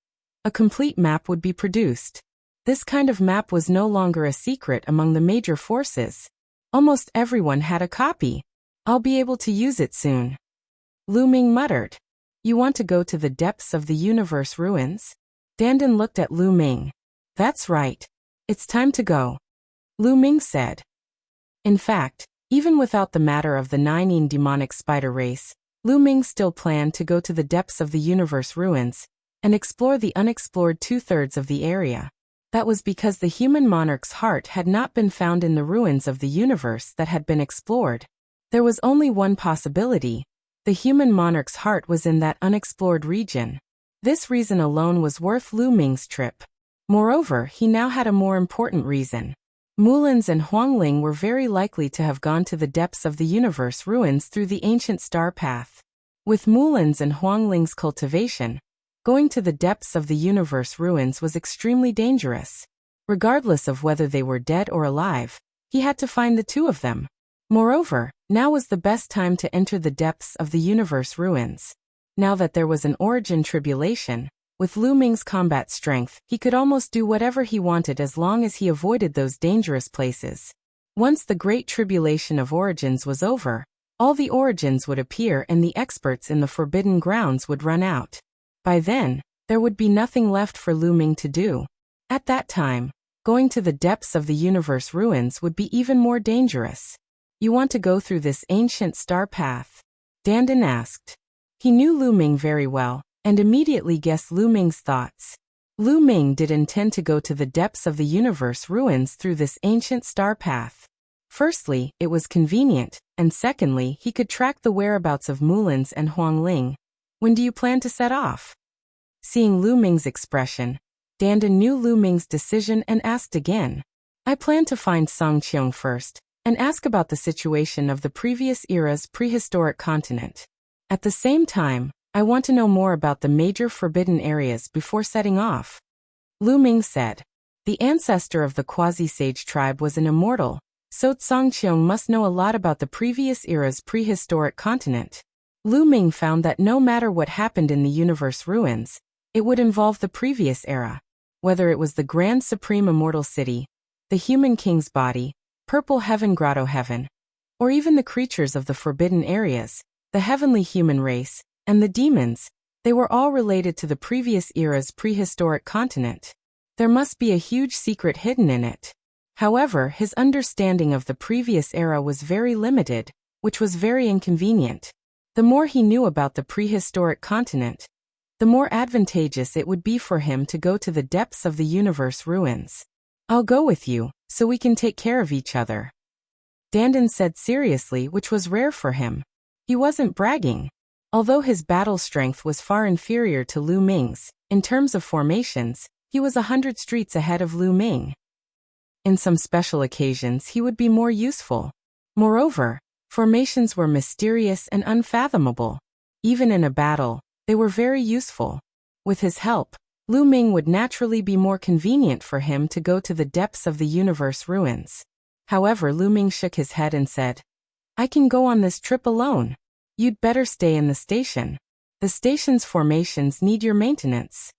a complete map would be produced. This kind of map was no longer a secret among the major forces. Almost everyone had a copy. I'll be able to use it soon. Lu Ming muttered. You want to go to the depths of the universe ruins? Dandan looked at Lu Ming. That's right. It's time to go. Lu Ming said. In fact, even without the matter of the Nine demonic spider race, Lu Ming still planned to go to the depths of the universe ruins and explore the unexplored 2/3 of the area. That was because the human monarch's heart had not been found in the ruins of the universe that had been explored. There was only one possibility. The human monarch's heart was in that unexplored region. This reason alone was worth Lu Ming's trip. Moreover, he now had a more important reason. Mulins and Huangling were very likely to have gone to the depths of the universe ruins through the ancient star path. With Mulins and Huangling's cultivation, going to the depths of the universe ruins was extremely dangerous. Regardless of whether they were dead or alive, he had to find the two of them. Moreover, now was the best time to enter the depths of the universe ruins. Now that there was an origin tribulation, with Lu Ming's combat strength, he could almost do whatever he wanted as long as he avoided those dangerous places. Once the great tribulation of origins was over, all the origins would appear and the experts in the forbidden grounds would run out. By then, there would be nothing left for Lu Ming to do. At that time, going to the depths of the universe ruins would be even more dangerous. You want to go through this ancient star path? Dandan asked. He knew Lu Ming very well, and immediately guessed Lu Ming's thoughts. Lu Ming did intend to go to the depths of the universe ruins through this ancient star path. Firstly, it was convenient, and secondly, he could track the whereabouts of Mulins and Huangling. When do you plan to set off? Seeing Lu Ming's expression, Dandan knew Lu Ming's decision and asked again. I plan to find Song Qiong first, and ask about the situation of the previous era's prehistoric continent. At the same time, I want to know more about the major forbidden areas before setting off. Lu Ming said. The ancestor of the quasi-sage tribe was an immortal, so Song Qiong must know a lot about the previous era's prehistoric continent. Lu Ming found that no matter what happened in the universe ruins, it would involve the previous era. Whether it was the Grand Supreme Immortal City, the Human King's body, Purple Heaven Grotto Heaven, or even the creatures of the Forbidden Areas, the heavenly human race, and the demons, they were all related to the previous era's prehistoric continent. There must be a huge secret hidden in it. However, his understanding of the previous era was very limited, which was very inconvenient. The more he knew about the prehistoric continent, the more advantageous it would be for him to go to the depths of the universe ruins. I'll go with you, so we can take care of each other. Dandan said seriously, which was rare for him. He wasn't bragging. Although his battle strength was far inferior to Lu Ming's, in terms of formations, he was 100 streets ahead of Lu Ming. In some special occasions he would be more useful. Moreover, formations were mysterious and unfathomable. Even in a battle, they were very useful. With his help, Lu Ming would naturally be more convenient for him to go to the depths of the universe ruins. However, Lu Ming shook his head and said, I can go on this trip alone. You'd better stay in the station. The station's formations need your maintenance.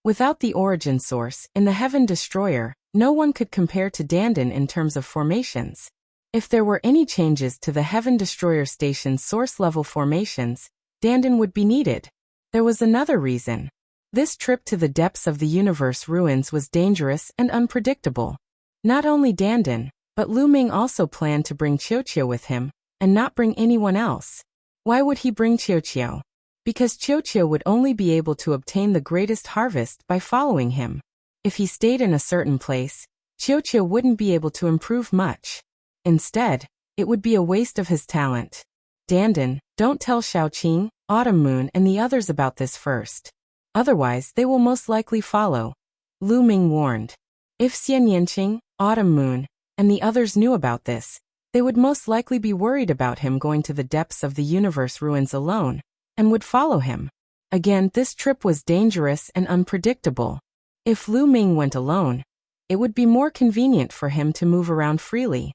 Without the origin source, in the Heaven Destroyer, no one could compare to Dandan in terms of formations. If there were any changes to the Heaven Destroyer station's source-level formations, Dandan would be needed. There was another reason. This trip to the depths of the universe ruins was dangerous and unpredictable. Not only Dandan, but Lu Ming also planned to bring Qiuqiu with him, and not bring anyone else. Why would he bring Qiuqiu? Because Qiuqiu would only be able to obtain the greatest harvest by following him. If he stayed in a certain place, Qiuqiu wouldn't be able to improve much. Instead, it would be a waste of his talent. Dandan, don't tell Shaoqing, Autumn Moon and the others about this first. Otherwise they will most likely follow. Lu Ming warned. If Xian Yanqing, Autumn Moon, and the others knew about this, they would most likely be worried about him going to the depths of the universe ruins alone, and would follow him. Again, this trip was dangerous and unpredictable. If Lu Ming went alone, it would be more convenient for him to move around freely.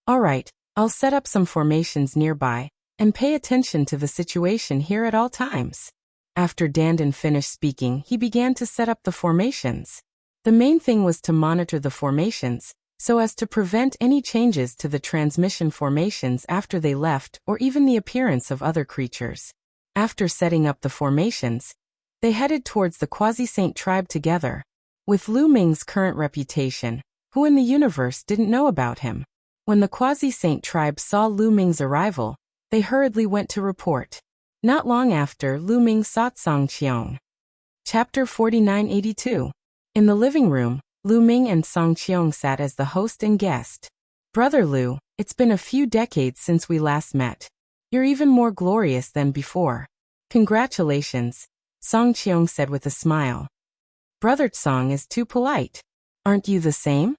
Alright, I'll set up some formations nearby, and pay attention to the situation here at all times. After Dandan finished speaking, he began to set up the formations. The main thing was to monitor the formations, so as to prevent any changes to the transmission formations after they left or even the appearance of other creatures. After setting up the formations, they headed towards the Quasi-Saint tribe together. With Lu Ming's current reputation, who in the universe didn't know about him? When the Quasi-Saint tribe saw Lu Ming's arrival, they hurriedly went to report. Not long after, Lu Ming sought Song Qiong. Chapter 4982. In the living room, Lu Ming and Song Qiong sat as the host and guest. Brother Lu, it's been a few decades since we last met. You're even more glorious than before. Congratulations, Song Qiong said with a smile. Brother Song is too polite. Aren't you the same?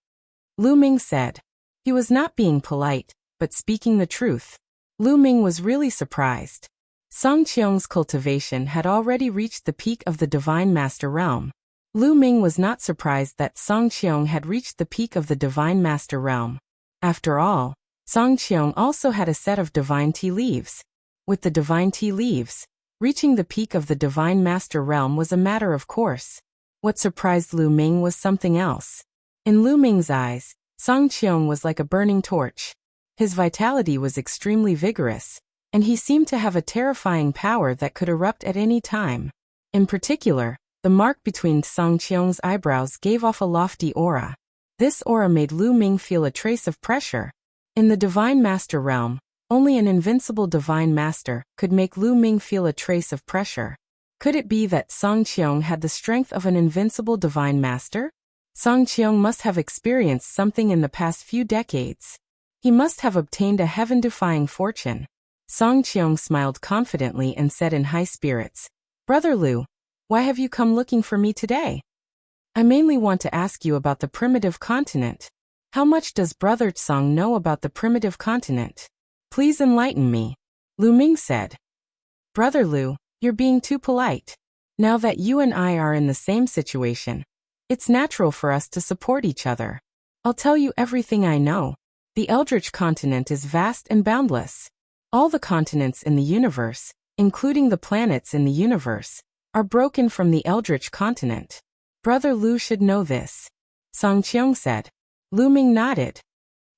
Lu Ming said. He was not being polite, but speaking the truth. Lu Ming was really surprised. Song Qiong's cultivation had already reached the peak of the Divine Master Realm. Lu Ming was not surprised that Song Qiong had reached the peak of the Divine Master Realm. After all, Song Qiong also had a set of Divine Tea Leaves. With the Divine Tea Leaves, reaching the peak of the Divine Master Realm was a matter of course. What surprised Lu Ming was something else. In Lu Ming's eyes, Song Qiong was like a burning torch. His vitality was extremely vigorous, and he seemed to have a terrifying power that could erupt at any time. In particular, the mark between Song Qiong's eyebrows gave off a lofty aura. This aura made Lu Ming feel a trace of pressure. In the Divine Master Realm, only an invincible Divine Master could make Lu Ming feel a trace of pressure. Could it be that Song Qiong had the strength of an invincible Divine Master? Song Qiong must have experienced something in the past few decades. He must have obtained a heaven-defying fortune. Song Qiong smiled confidently and said in high spirits, Brother Lu, why have you come looking for me today? I mainly want to ask you about the primitive continent. How much does Brother Song know about the primitive continent? Please enlighten me. Lu Ming said. Brother Lu, you're being too polite. Now that you and I are in the same situation, it's natural for us to support each other. I'll tell you everything I know. The Eldritch continent is vast and boundless. All the continents in the universe, including the planets in the universe, are broken from the Eldritch continent. Brother Lu should know this, Song Qiong said. Lu Ming nodded.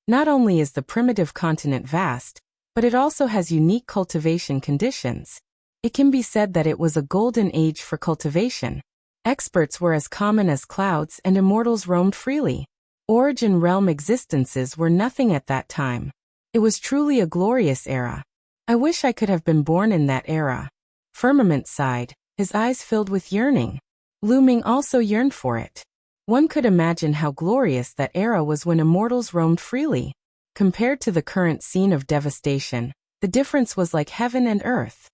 Not only is the primitive continent vast, but it also has unique cultivation conditions. It can be said that it was a golden age for cultivation. Experts were as common as clouds and immortals roamed freely. Origin realm existences were nothing at that time. It was truly a glorious era. I wish I could have been born in that era. Firmament sighed, his eyes filled with yearning. Lu Ming also yearned for it. One could imagine how glorious that era was when immortals roamed freely. Compared to the current scene of devastation, the difference was like heaven and earth.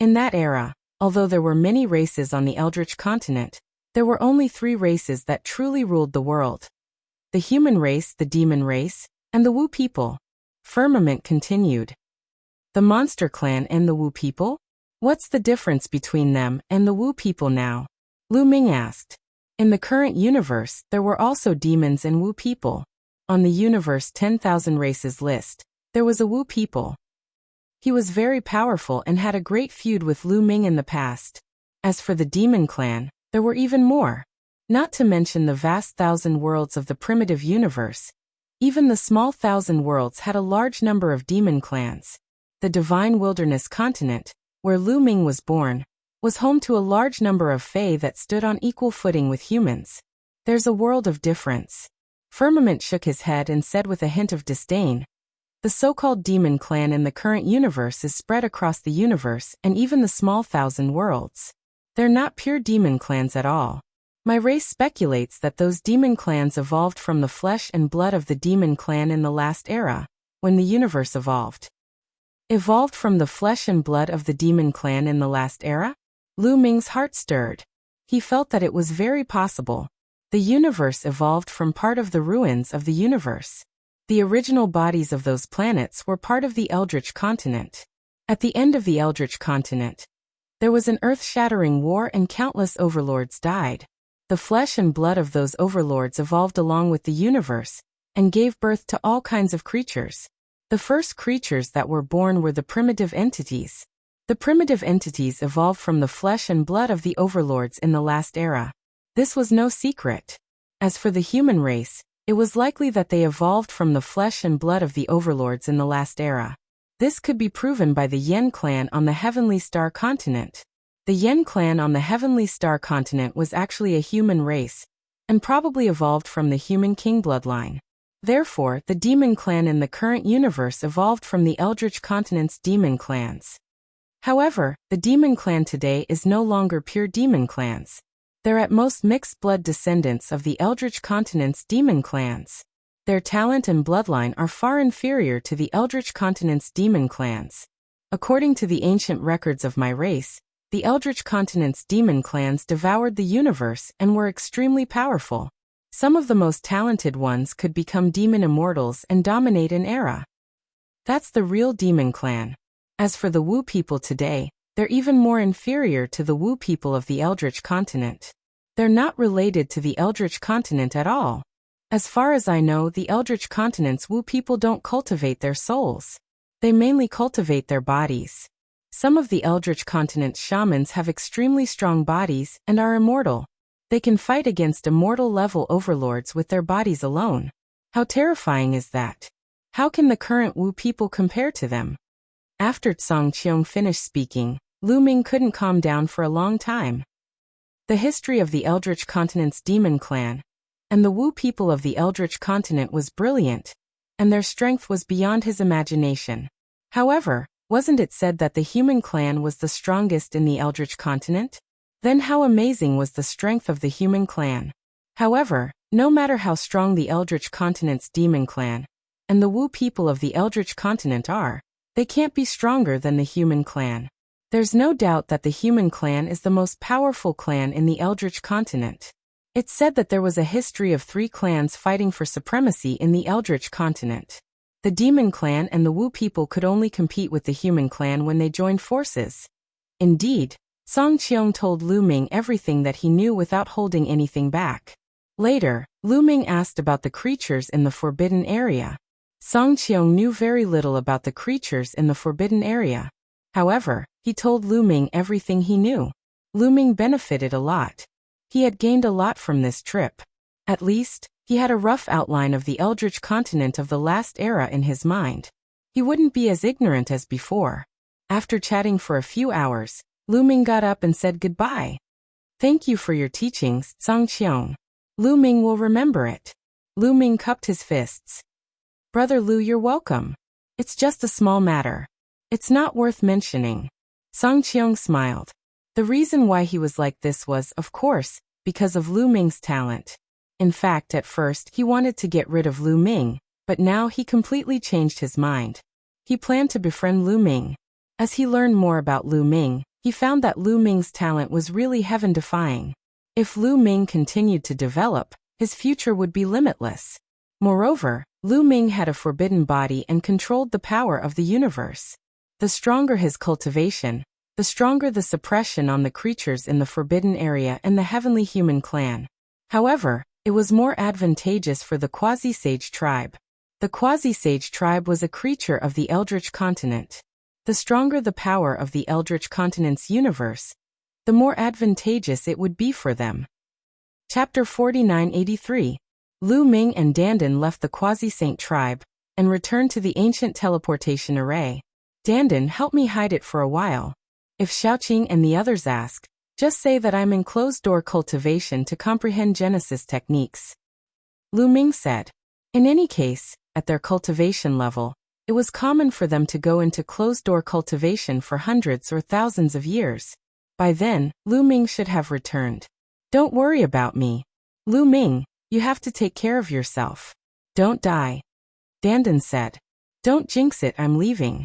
In that era, although there were many races on the Eldritch continent, there were only 3 races that truly ruled the world. The human race, the demon race, and the Wu people. Firmament continued. The monster clan and the Wu people? What's the difference between them and the Wu people now? Lu Ming asked. In the current universe, there were also demons and Wu people. On the universe 10,000 races list, there was a Wu people. He was very powerful and had a great feud with Lu Ming in the past. As for the demon clan, there were even more. Not to mention the vast 1,000 worlds of the primitive universe. Even the small 1,000 worlds had a large number of demon clans. The divine wilderness continent, where Lu Ming was born, was home to a large number of Fae that stood on equal footing with humans. There's a world of difference. Firmament shook his head and said with a hint of disdain, the so-called demon clan in the current universe is spread across the universe and even the small 1,000 worlds. They're not pure demon clans at all. My race speculates that those demon clans evolved from the flesh and blood of the demon clan in the last era, when the universe evolved. Evolved from the flesh and blood of the demon clan in the last era? Lu Ming's heart stirred. He felt that it was very possible. The universe evolved from part of the ruins of the universe. The original bodies of those planets were part of the Eldritch continent. At the end of the Eldritch continent, there was an earth-shattering war and countless overlords died. The flesh and blood of those overlords evolved along with the universe and gave birth to all kinds of creatures. The first creatures that were born were the primitive entities. The primitive entities evolved from the flesh and blood of the overlords in the last era. This was no secret. As for the human race, it was likely that they evolved from the flesh and blood of the overlords in the last era. This could be proven by the Yen clan on the Heavenly Star continent. The Yen clan on the Heavenly Star continent was actually a human race, and probably evolved from the human king bloodline. Therefore, the demon clan in the current universe evolved from the Eldritch continent's demon clans. However, the demon clan today is no longer pure demon clans. They're at most mixed blood descendants of the Eldritch continent's demon clans. Their talent and bloodline are far inferior to the Eldritch continent's demon clans. According to the ancient records of my race, the Eldritch continent's demon clans devoured the universe and were extremely powerful. Some of the most talented ones could become demon immortals and dominate an era. That's the real demon clan. As for the Wu people today, they're even more inferior to the Wu people of the Eldritch continent. They're not related to the Eldritch continent at all. As far as I know, the Eldritch continent's Wu people don't cultivate their souls. They mainly cultivate their bodies. Some of the Eldritch continent's shamans have extremely strong bodies and are immortal. They can fight against immortal-level overlords with their bodies alone. How terrifying is that? How can the current Wu people compare to them? After Song Qiong finished speaking, Lu Ming couldn't calm down for a long time. The history of the Eldritch continent's demon clan and the Wu people of the Eldritch continent was brilliant, and their strength was beyond his imagination. However, wasn't it said that the human clan was the strongest in the Eldritch continent? Then how amazing was the strength of the human clan? However, no matter how strong the Eldritch continent's demon clan and the Wu people of the Eldritch continent are, they can't be stronger than the human clan. There's no doubt that the human clan is the most powerful clan in the Eldritch continent. It's said that there was a history of 3 clans fighting for supremacy in the Eldritch continent. The demon clan and the Wu people could only compete with the human clan when they joined forces. Indeed, Song Qiong told Lu Ming everything that he knew without holding anything back. Later, Lu Ming asked about the creatures in the forbidden area. Song Qiong knew very little about the creatures in the forbidden area. However, he told Lu Ming everything he knew. Lu Ming benefited a lot. He had gained a lot from this trip. At least, he had a rough outline of the eldritch continent of the last era in his mind. He wouldn't be as ignorant as before. After chatting for a few hours, Lu Ming got up and said goodbye. Thank you for your teachings, Song Qiong. Lu Ming will remember it. Lu Ming cupped his fists. Brother Lu, you're welcome. It's just a small matter. It's not worth mentioning. Song Qiong smiled. The reason why he was like this was, of course, because of Lu Ming's talent. In fact, at first he wanted to get rid of Lu Ming, but now he completely changed his mind. He planned to befriend Lu Ming. As he learned more about Lu Ming, he found that Lu Ming's talent was really heaven-defying. If Lu Ming continued to develop, his future would be limitless. Moreover, Lu Ming had a forbidden body and controlled the power of the universe. The stronger his cultivation, the stronger the suppression on the creatures in the forbidden area and the heavenly human clan. However, it was more advantageous for the quasi-sage tribe. The quasi-sage tribe was a creature of the eldritch continent. The stronger the power of the eldritch continent's universe, the more advantageous it would be for them. Chapter 4983. Lu Ming and Dandan left the quasi-saint tribe and returned to the ancient teleportation array. Dandan, help me hide it for a while. If Xiaoqing and the others ask, just say that I'm in closed-door cultivation to comprehend Genesis techniques. Lu Ming said. In any case, at their cultivation level, it was common for them to go into closed-door cultivation for hundreds or thousands of years. By then, Lu Ming should have returned. Don't worry about me. Lu Ming, you have to take care of yourself. Don't die. Dandan said. Don't jinx it, I'm leaving.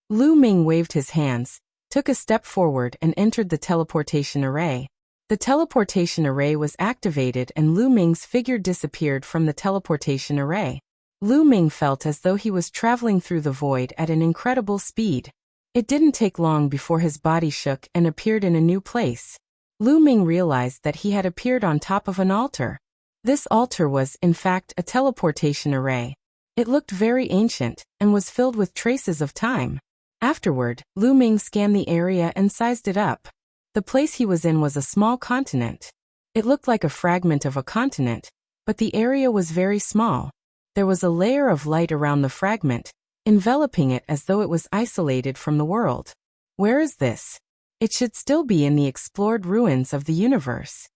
Lu Ming waved his hands, took a step forward and entered the teleportation array. The teleportation array was activated and Lu Ming's figure disappeared from the teleportation array. Lu Ming felt as though he was traveling through the void at an incredible speed. It didn't take long before his body shook and appeared in a new place. Lu Ming realized that he had appeared on top of an altar. This altar was, in fact, a teleportation array. It looked very ancient and was filled with traces of time. Afterward, Lu Ming scanned the area and sized it up. The place he was in was a small continent. It looked like a fragment of a continent, but the area was very small. There was a layer of light around the fragment, enveloping it as though it was isolated from the world. Where is this? It should still be in the explored ruins of the universe.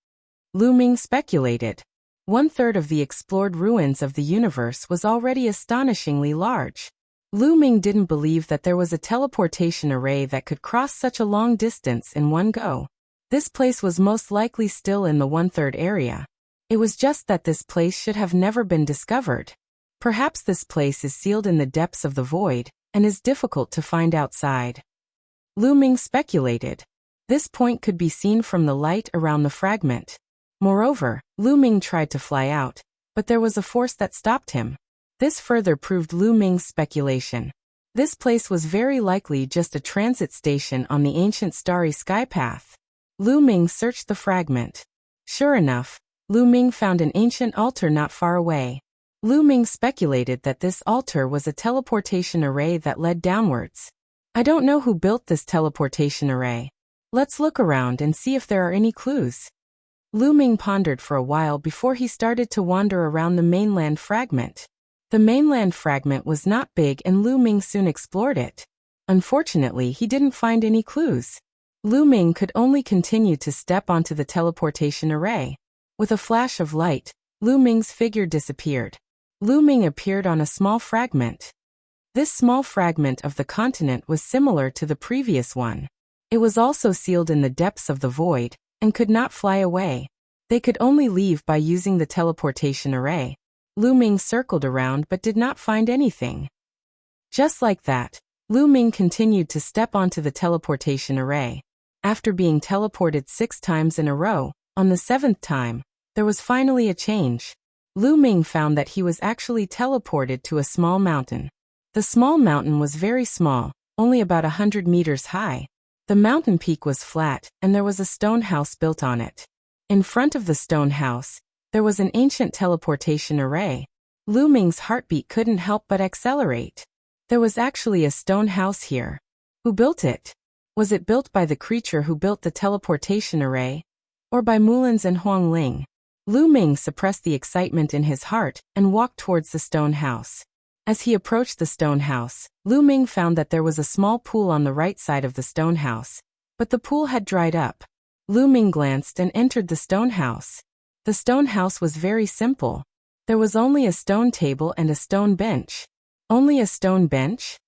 Lu Ming speculated. 1/3 of the explored ruins of the universe was already astonishingly large. Lu Ming didn't believe that there was a teleportation array that could cross such a long distance in one go. This place was most likely still in the 1/3 area. It was just that this place should have never been discovered. Perhaps this place is sealed in the depths of the void and is difficult to find outside. Lu Ming speculated. This point could be seen from the light around the fragment. Moreover, Lu Ming tried to fly out, but there was a force that stopped him. This further proved Lu Ming's speculation. This place was very likely just a transit station on the ancient starry sky path. Lu Ming searched the fragment. Sure enough, Lu Ming found an ancient altar not far away. Lu Ming speculated that this altar was a teleportation array that led downwards. I don't know who built this teleportation array. Let's look around and see if there are any clues. Lu Ming pondered for a while before he started to wander around the mainland fragment. The mainland fragment was not big and Lu Ming soon explored it. Unfortunately, he didn't find any clues. Lu Ming could only continue to step onto the teleportation array. With a flash of light, Lu Ming's figure disappeared. Lu Ming appeared on a small fragment. This small fragment of the continent was similar to the previous one. It was also sealed in the depths of the void and could not fly away. They could only leave by using the teleportation array. Lu Ming circled around but did not find anything. Just like that, Lu Ming continued to step onto the teleportation array. After being teleported 6 times in a row, on the 7th time, there was finally a change. Lu Ming found that he was actually teleported to a small mountain. The small mountain was very small, only about 100 meters high. The mountain peak was flat, and there was a stone house built on it. In front of the stone house, there was an ancient teleportation array. Lu Ming's heartbeat couldn't help but accelerate. There was actually a stone house here. Who built it? Was it built by the creature who built the teleportation array? Or by Mulin's and Huangling? Lu Ming suppressed the excitement in his heart and walked towards the stone house. As he approached the stone house, Lu Ming found that there was a small pool on the right side of the stone house, but the pool had dried up. Lu Ming glanced and entered the stone house. The stone house was very simple. There was only a stone table and a stone bench. Only a stone bench?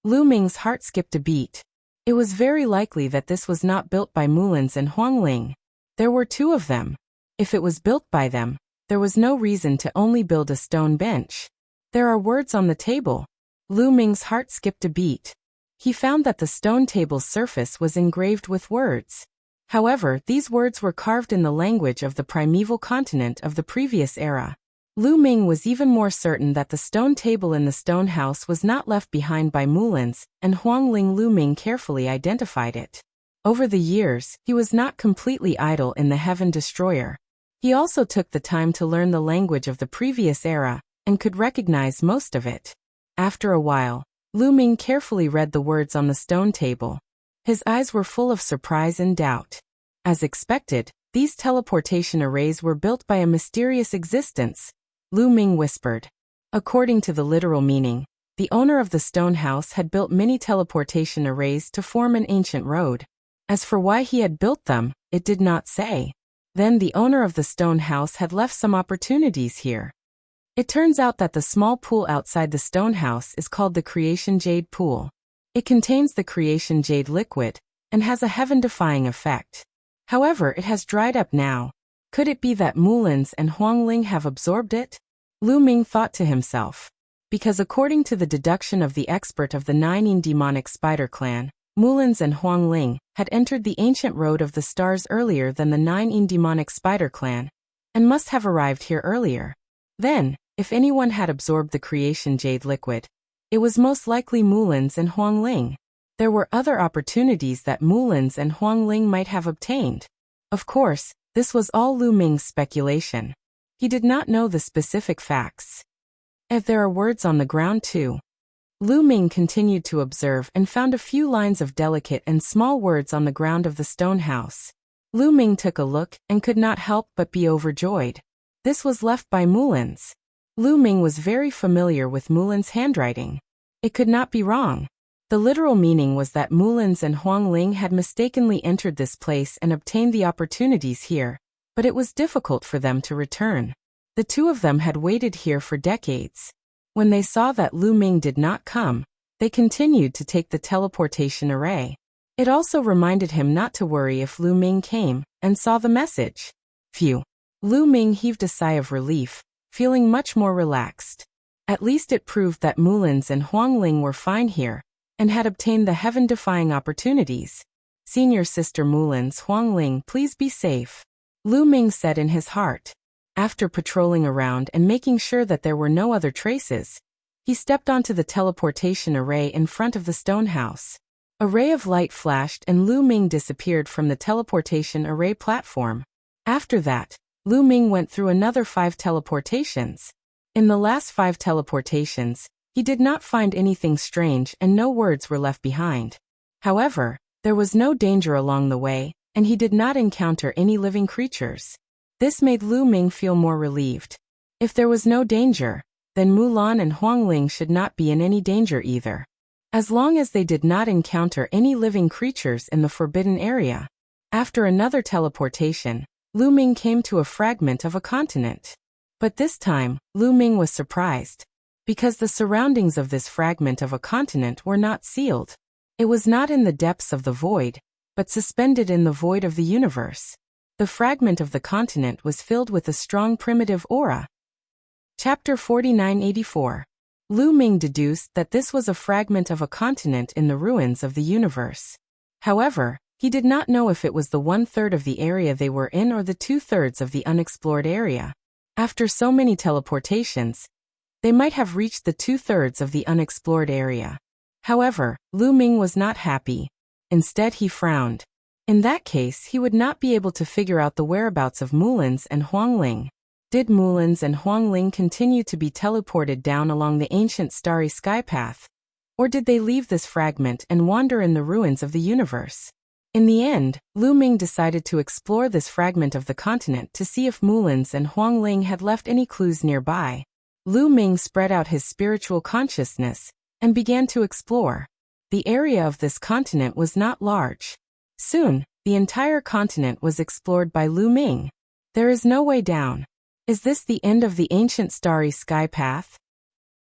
Lu Ming's heart skipped a beat. It was very likely that this was not built by Mulin's and Huangling. There were two of them. If it was built by them, there was no reason to only build a stone bench. There are words on the table. Lu Ming's heart skipped a beat. He found that the stone table's surface was engraved with words. However, these words were carved in the language of the primeval continent of the previous era. Lu Ming was even more certain that the stone table in the stone house was not left behind by Mulin's, and Huangling. Lu Ming carefully identified it. Over the years, he was not completely idle in the Heaven Destroyer. He also took the time to learn the language of the previous era, and could recognize most of it. After a while, Lu Ming carefully read the words on the stone table. His eyes were full of surprise and doubt. As expected, these teleportation arrays were built by a mysterious existence, Lu Ming whispered. According to the literal meaning, the owner of the stone house had built many teleportation arrays to form an ancient road. As for why he had built them, it did not say. Then the owner of the stone house had left some opportunities here. It turns out that the small pool outside the stone house is called the Creation Jade Pool. It contains the Creation Jade liquid, and has a heaven-defying effect. However, it has dried up now. Could it be that Mulin's and Huangling have absorbed it? Lu Ming thought to himself. Because according to the deduction of the expert of the Nine demonic spider clan, Mulin's and Huangling had entered the ancient road of the stars earlier than the Nine demonic spider clan, and must have arrived here earlier. Then, if anyone had absorbed the Creation Jade liquid, it was most likely Mulin's and Huangling. There were other opportunities that Mulin's and Huangling might have obtained. Of course, this was all Lu Ming's speculation. He did not know the specific facts. If there are words on the ground too. Lu Ming continued to observe and found a few lines of delicate and small words on the ground of the stone house. Lu Ming took a look and could not help but be overjoyed. This was left by Mulin's. Lu Ming was very familiar with Mulin's handwriting. It could not be wrong. The literal meaning was that Mulin's and Huangling had mistakenly entered this place and obtained the opportunities here, but it was difficult for them to return. The two of them had waited here for decades. When they saw that Lu Ming did not come, they continued to take the teleportation array. It also reminded him not to worry if Lu Ming came and saw the message. Phew. Lu Ming heaved a sigh of relief, feeling much more relaxed. At least it proved that Mulin's and Huangling were fine here, and had obtained the heaven-defying opportunities. Senior Sister Mulin's, Huangling, please be safe, Lu Ming said in his heart. After patrolling around and making sure that there were no other traces, he stepped onto the teleportation array in front of the stone house. A ray of light flashed and Lu Ming disappeared from the teleportation array platform. After that, Lu Ming went through another 5 teleportations. In the last 5 teleportations, he did not find anything strange and no words were left behind. However, there was no danger along the way, and he did not encounter any living creatures. This made Lu Ming feel more relieved. If there was no danger, then Mulan and Huangling should not be in any danger either. As long as they did not encounter any living creatures in the forbidden area. After another teleportation, Lu Ming came to a fragment of a continent. But this time, Lu Ming was surprised. Because the surroundings of this fragment of a continent were not sealed. It was not in the depths of the void, but suspended in the void of the universe. The fragment of the continent was filled with a strong primitive aura. Chapter 4984. Lu Ming deduced that this was a fragment of a continent in the ruins of the universe. However, he did not know if it was the 1/3 of the area they were in or the 2/3 of the unexplored area. After so many teleportations, they might have reached the 2/3 of the unexplored area. However, Lu Ming was not happy. Instead, he frowned. In that case, he would not be able to figure out the whereabouts of Mulin's and Huangling. Did Mulins and Huangling continue to be teleported down along the ancient starry sky path? Or did they leave this fragment and wander in the ruins of the universe? In the end, Lu Ming decided to explore this fragment of the continent to see if Mulins and Huangling had left any clues nearby. Lu Ming spread out his spiritual consciousness and began to explore. The area of this continent was not large. Soon, the entire continent was explored by Lu Ming. There is no way down. Is this the end of the ancient starry sky path?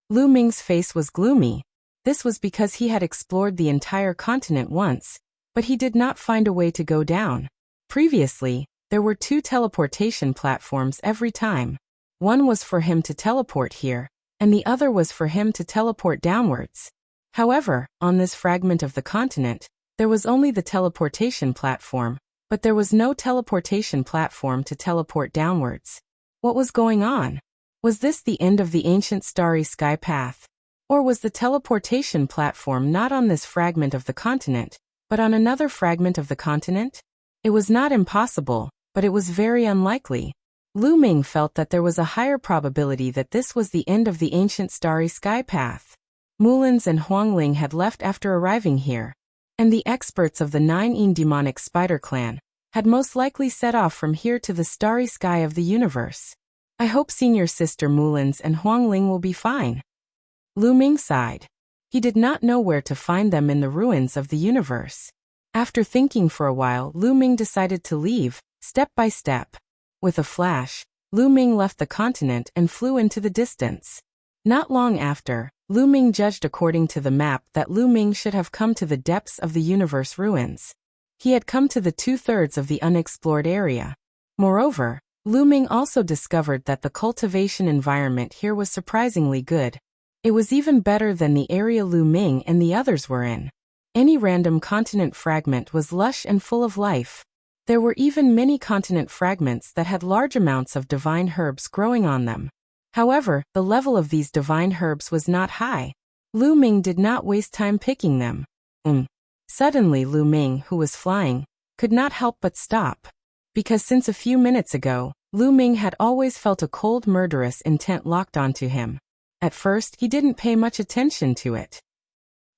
Lu Ming's face was gloomy. This was because he had explored the entire continent once, but he did not find a way to go down. Previously, there were 2 teleportation platforms every time. One was for him to teleport here, and the other was for him to teleport downwards. However, on this fragment of the continent, there was only the teleportation platform, but there was no teleportation platform to teleport downwards. What was going on? Was this the end of the ancient starry sky path? Or was the teleportation platform not on this fragment of the continent, but on another fragment of the continent? It was not impossible, but it was very unlikely. Lu Ming felt that there was a higher probability that this was the end of the ancient starry sky path. Mulins and Huangling had left after arriving here, and the experts of the 9 demonic spider clan had most likely set off from here to the starry sky of the universe. I hope senior sister Mulins and Huangling will be fine. Lu Ming sighed. He did not know where to find them in the ruins of the universe. After thinking for a while, Lu Ming decided to leave, step by step. With a flash, Lu Ming left the continent and flew into the distance. Not long after, Lu Ming judged according to the map that Lu Ming should have come to the depths of the universe ruins. He had come to the 2/3 of the unexplored area. Moreover, Lu Ming also discovered that the cultivation environment here was surprisingly good. It was even better than the area Lu Ming and the others were in. Any random continent fragment was lush and full of life. There were even many continent fragments that had large amounts of divine herbs growing on them. However, the level of these divine herbs was not high. Lu Ming did not waste time picking them. Suddenly Lu Ming, who was flying, could not help but stop. Because since a few minutes ago, Lu Ming had always felt a cold murderous intent locked onto him. At first, he didn't pay much attention to it.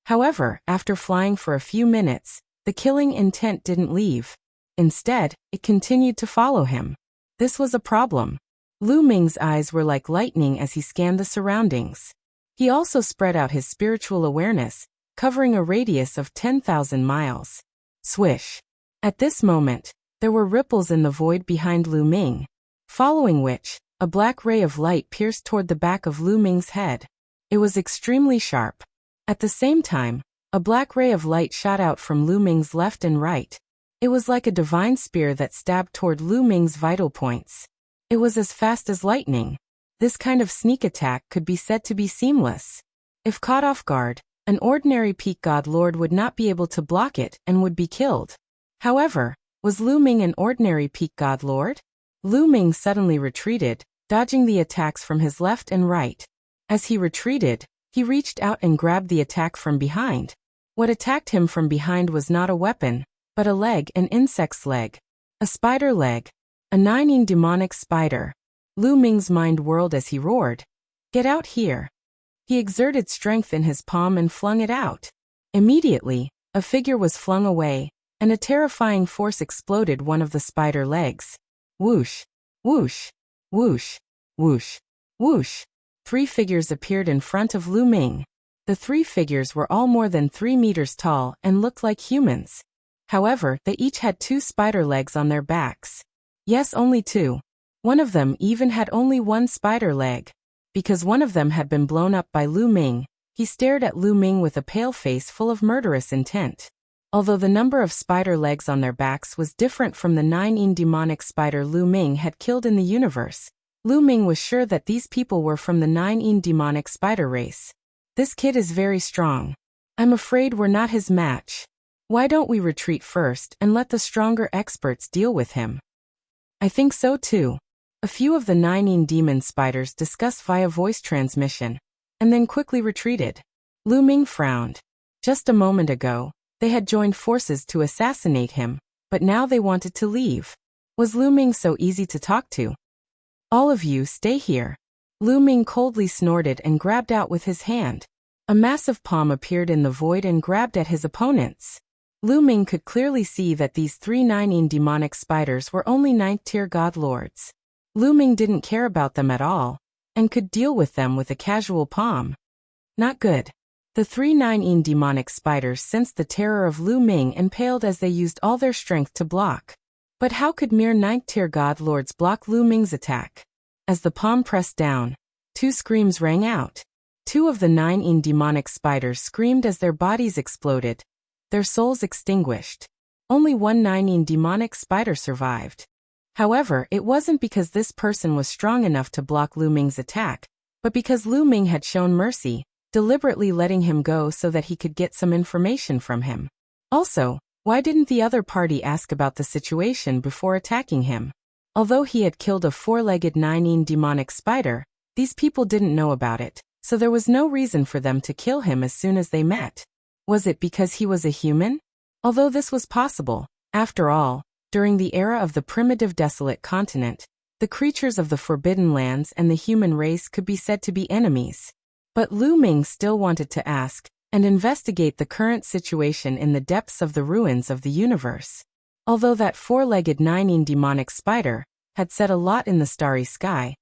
However, after flying for a few minutes, the killing intent didn't leave. Instead, it continued to follow him. This was a problem. Lu Ming's eyes were like lightning as he scanned the surroundings. He also spread out his spiritual awareness, covering a radius of 10,000 miles. Swish. At this moment, there were ripples in the void behind Lu Ming, following which, a black ray of light pierced toward the back of Lu Ming's head. It was extremely sharp. At the same time, a black ray of light shot out from Lu Ming's left and right. It was like a divine spear that stabbed toward Lu Ming's vital points. It was as fast as lightning. This kind of sneak attack could be said to be seamless. If caught off guard, an ordinary peak god lord would not be able to block it and would be killed. However, was Lu Ming an ordinary peak god lord? Lu Ming suddenly retreated, dodging the attacks from his left and right. As he retreated, he reached out and grabbed the attack from behind. What attacked him from behind was not a weapon, but a leg, an insect's leg. A spider leg. A 9 demonic spider. Lu Ming's mind whirled as he roared. Get out here. He exerted strength in his palm and flung it out. Immediately, a figure was flung away, and a terrifying force exploded one of the spider legs. Whoosh, whoosh, whoosh, whoosh, whoosh. 3 figures appeared in front of Lu Ming. The 3 figures were all more than 3 meters tall and looked like humans. However, they each had 2 spider legs on their backs. Yes, only 2. One of them even had only 1 spider leg. Because one of them had been blown up by Lu Ming, he stared at Lu Ming with a pale face full of murderous intent. Although the number of spider legs on their backs was different from the 9 demonic spider Lu Ming had killed in the universe, Lu Ming was sure that these people were from the 9 demonic spider race. This kid is very strong. I'm afraid we're not his match. Why don't we retreat first and let the stronger experts deal with him? I think so too. A few of the 9 demon spiders discussed via voice transmission, and then quickly retreated. Lu Ming frowned. Just a moment ago, they had joined forces to assassinate him, but now they wanted to leave. Was Lu Ming so easy to talk to? All of you stay here. Lu Ming coldly snorted and grabbed out with his hand. A massive palm appeared in the void and grabbed at his opponents. Lu Ming could clearly see that these 3 9 demonic spiders were only 9th-tier god lords. Lu Ming didn't care about them at all, and could deal with them with a casual palm. Not good. The 3 9 demonic spiders sensed the terror of Lu Ming and paled as they used all their strength to block. But how could mere 9th-tier god lords block Lu Ming's attack? As the palm pressed down, 2 screams rang out. 2 of the 9 demonic spiders screamed as their bodies exploded, their souls extinguished. Only 1 9 demonic spider survived. However, it wasn't because this person was strong enough to block Lu Ming's attack, but because Lu Ming had shown mercy, deliberately letting him go so that he could get some information from him. Also, why didn't the other party ask about the situation before attacking him? Although he had killed a 4-legged 9 demonic spider, these people didn't know about it, so there was no reason for them to kill him as soon as they met. Was it because he was a human? Although this was possible, after all, during the era of the primitive desolate continent, the creatures of the Forbidden Lands and the human race could be said to be enemies. But Lu Ming still wanted to ask and investigate the current situation in the depths of the ruins of the universe. Although that 4-legged 9 demonic spider had said a lot in the starry sky,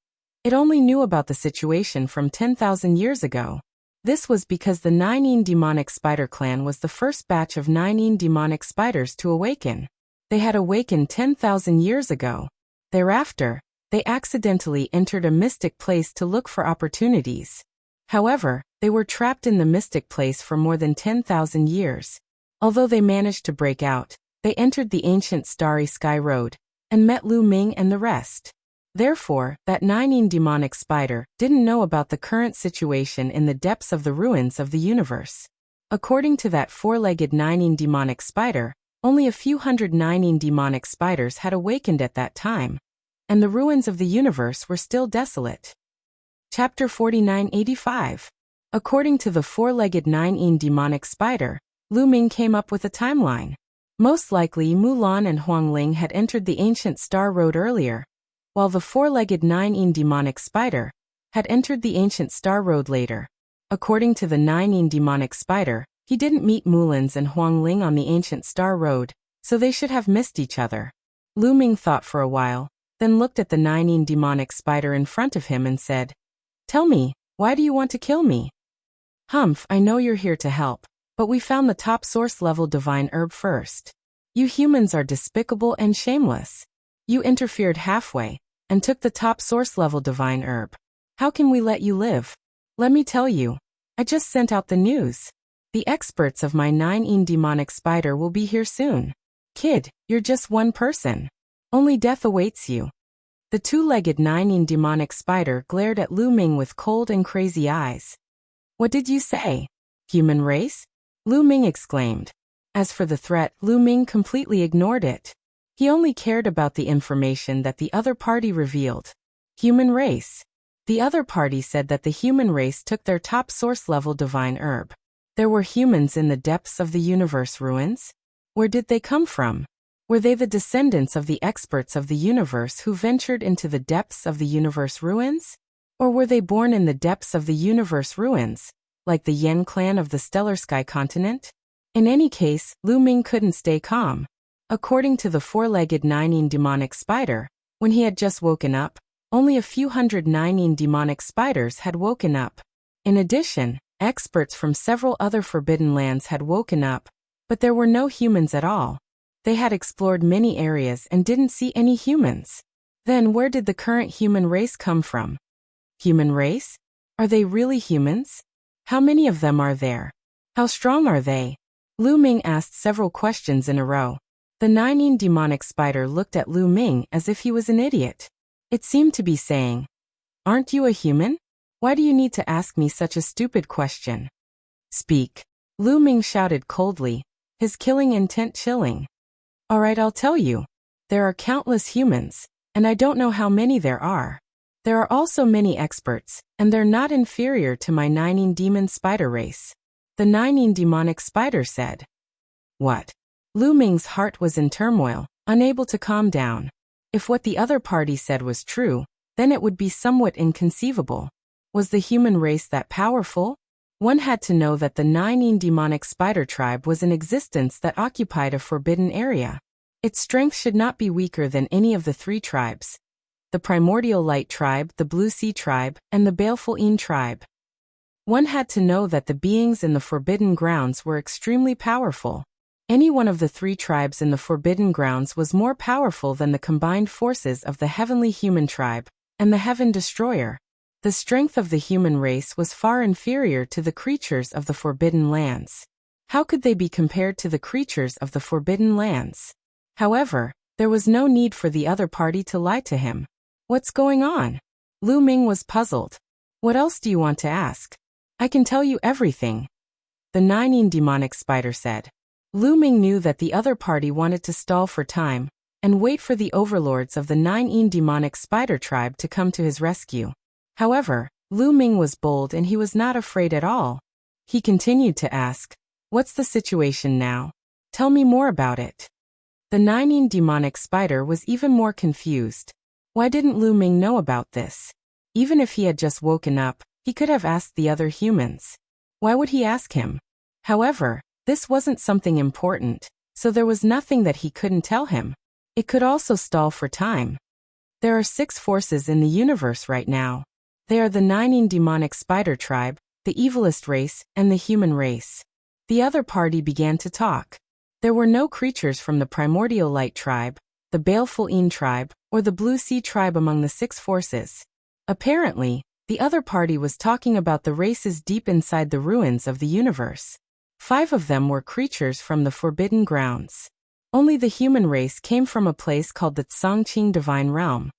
it only knew about the situation from 10,000 years ago. This was because the 9 demonic spider clan was the first batch of 9 demonic spiders to awaken. They had awakened 10,000 years ago. Thereafter, they accidentally entered a mystic place to look for opportunities. However, they were trapped in the mystic place for more than 10,000 years. Although they managed to break out, they entered the ancient starry sky road and met Lu Ming and the rest. Therefore, that 9 demonic spider didn't know about the current situation in the depths of the ruins of the universe. According to that 4-legged 9 demonic spider, only a few hundred 9 demonic spiders had awakened at that time, and the ruins of the universe were still desolate. Chapter 4985. According to the 4-legged 9 demonic spider, Lu Ming came up with a timeline. Most likely Mulan and Huangling had entered the ancient star road earlier, while the 4-legged 9 demonic spider had entered the ancient star road later. According to the 9 demonic spider, he didn't meet Mulan's and Huangling on the ancient star road, so they should have missed each other. Lu Ming thought for a while, then looked at the 9 demonic spider in front of him and said, "Tell me, why do you want to kill me?" "Humph, I know you're here to help, but we found the top source level divine herb first. You humans are despicable and shameless. You interfered halfway and took the top source level divine herb. How can we let you live? Let me tell you, I just sent out the news. The experts of my 9 demonic spider will be here soon. Kid, you're just one person. Only death awaits you." The 2-legged 9 demonic spider glared at Lu Ming with cold and crazy eyes. "What did you say? Human race?" Lu Ming exclaimed. As for the threat, Lu Ming completely ignored it. He only cared about the information that the other party revealed. Human race. The other party said that the human race took their top source level divine herb. There were humans in the depths of the universe ruins? Where did they come from? Were they the descendants of the experts of the universe who ventured into the depths of the universe ruins? Or were they born in the depths of the universe ruins, like the Yen clan of the stellar sky continent? In any case, Lu Ming couldn't stay calm. According to the 4-legged 9 demonic spider, when he had just woken up, only a few hundred 9 demonic spiders had woken up. In addition, experts from several other forbidden lands had woken up, but there were no humans at all. They had explored many areas and didn't see any humans. Then where did the current human race come from? Human race? Are they really humans? How many of them are there? How strong are they? Lu Ming asked several questions in a row. The 9 demonic spider looked at Lu Ming as if he was an idiot. It seemed to be saying, "Aren't you a human? Why do you need to ask me such a stupid question?" "Speak." Lu Ming shouted coldly, his killing intent chilling. "All right, I'll tell you. There are countless humans, and I don't know how many there are. There are also many experts, and they're not inferior to my 9 demon spider race." The 9 demonic spider said. "What?" Lu Ming's heart was in turmoil, unable to calm down. If what the other party said was true, then it would be somewhat inconceivable. Was the human race that powerful? One had to know that the 9 demonic spider tribe was in existence that occupied a forbidden area. Its strength should not be weaker than any of the 3 tribes: the primordial light tribe, the blue sea tribe, and the baleful Een tribe. One had to know that the beings in the forbidden grounds were extremely powerful. Any one of the 3 tribes in the forbidden grounds was more powerful than the combined forces of the heavenly human tribe and the heaven destroyer. The strength of the human race was far inferior to the creatures of the forbidden lands. How could they be compared to the creatures of the forbidden lands? However, there was no need for the other party to lie to him. What's going on? Lu Ming was puzzled. What else do you want to ask? I can tell you everything, the 9 demonic spider said. Lu Ming knew that the other party wanted to stall for time and wait for the overlords of the 9 demonic spider tribe to come to his rescue. However, Lu Ming was bold and he was not afraid at all. He continued to ask, "What's the situation now? Tell me more about it." The 9 demonic spider was even more confused. Why didn't Lu Ming know about this? Even if he had just woken up, he could have asked the other humans. Why would he ask him? However, this wasn't something important, so there was nothing that he couldn't tell him. It could also stall for time. There are 6 forces in the universe right now. They are the 9 demonic spider tribe, the evilest race, and the human race. The other party began to talk. There were no creatures from the primordial light tribe, the baleful Een tribe, or the blue sea tribe among the 6 forces. Apparently, the other party was talking about the races deep inside the ruins of the universe. 5 of them were creatures from the forbidden grounds. Only the human race came from a place called the Tsangqing Divine Realm.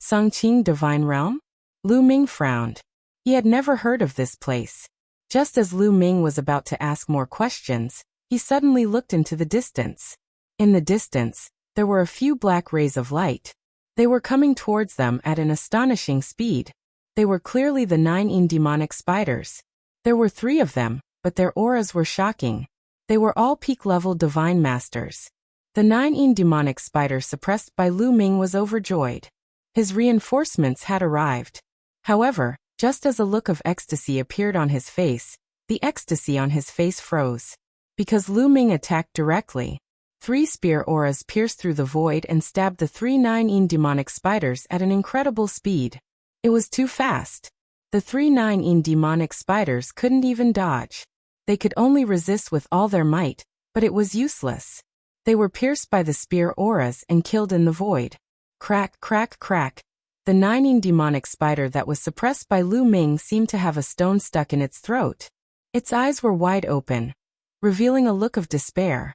Tsangqing Divine Realm? Lu Ming frowned. He had never heard of this place. Just as Lu Ming was about to ask more questions, he suddenly looked into the distance. In the distance, there were a few black rays of light. They were coming towards them at an astonishing speed. They were clearly the 9 demonic spiders. There were 3 of them, but their auras were shocking. They were all peak-level divine masters. The 9 demonic spider suppressed by Lu Ming was overjoyed. His reinforcements had arrived. However, just as a look of ecstasy appeared on his face, the ecstasy on his face froze. Because Lu Ming attacked directly, 3 spear auras pierced through the void and stabbed the 3 9 demonic spiders at an incredible speed. It was too fast. The 3 9 demonic spiders couldn't even dodge. They could only resist with all their might, but it was useless. They were pierced by the spear auras and killed in the void. Crack, crack, crack. The 9 demonic spider that was suppressed by Lu Ming seemed to have a stone stuck in its throat. Its eyes were wide open, revealing a look of despair.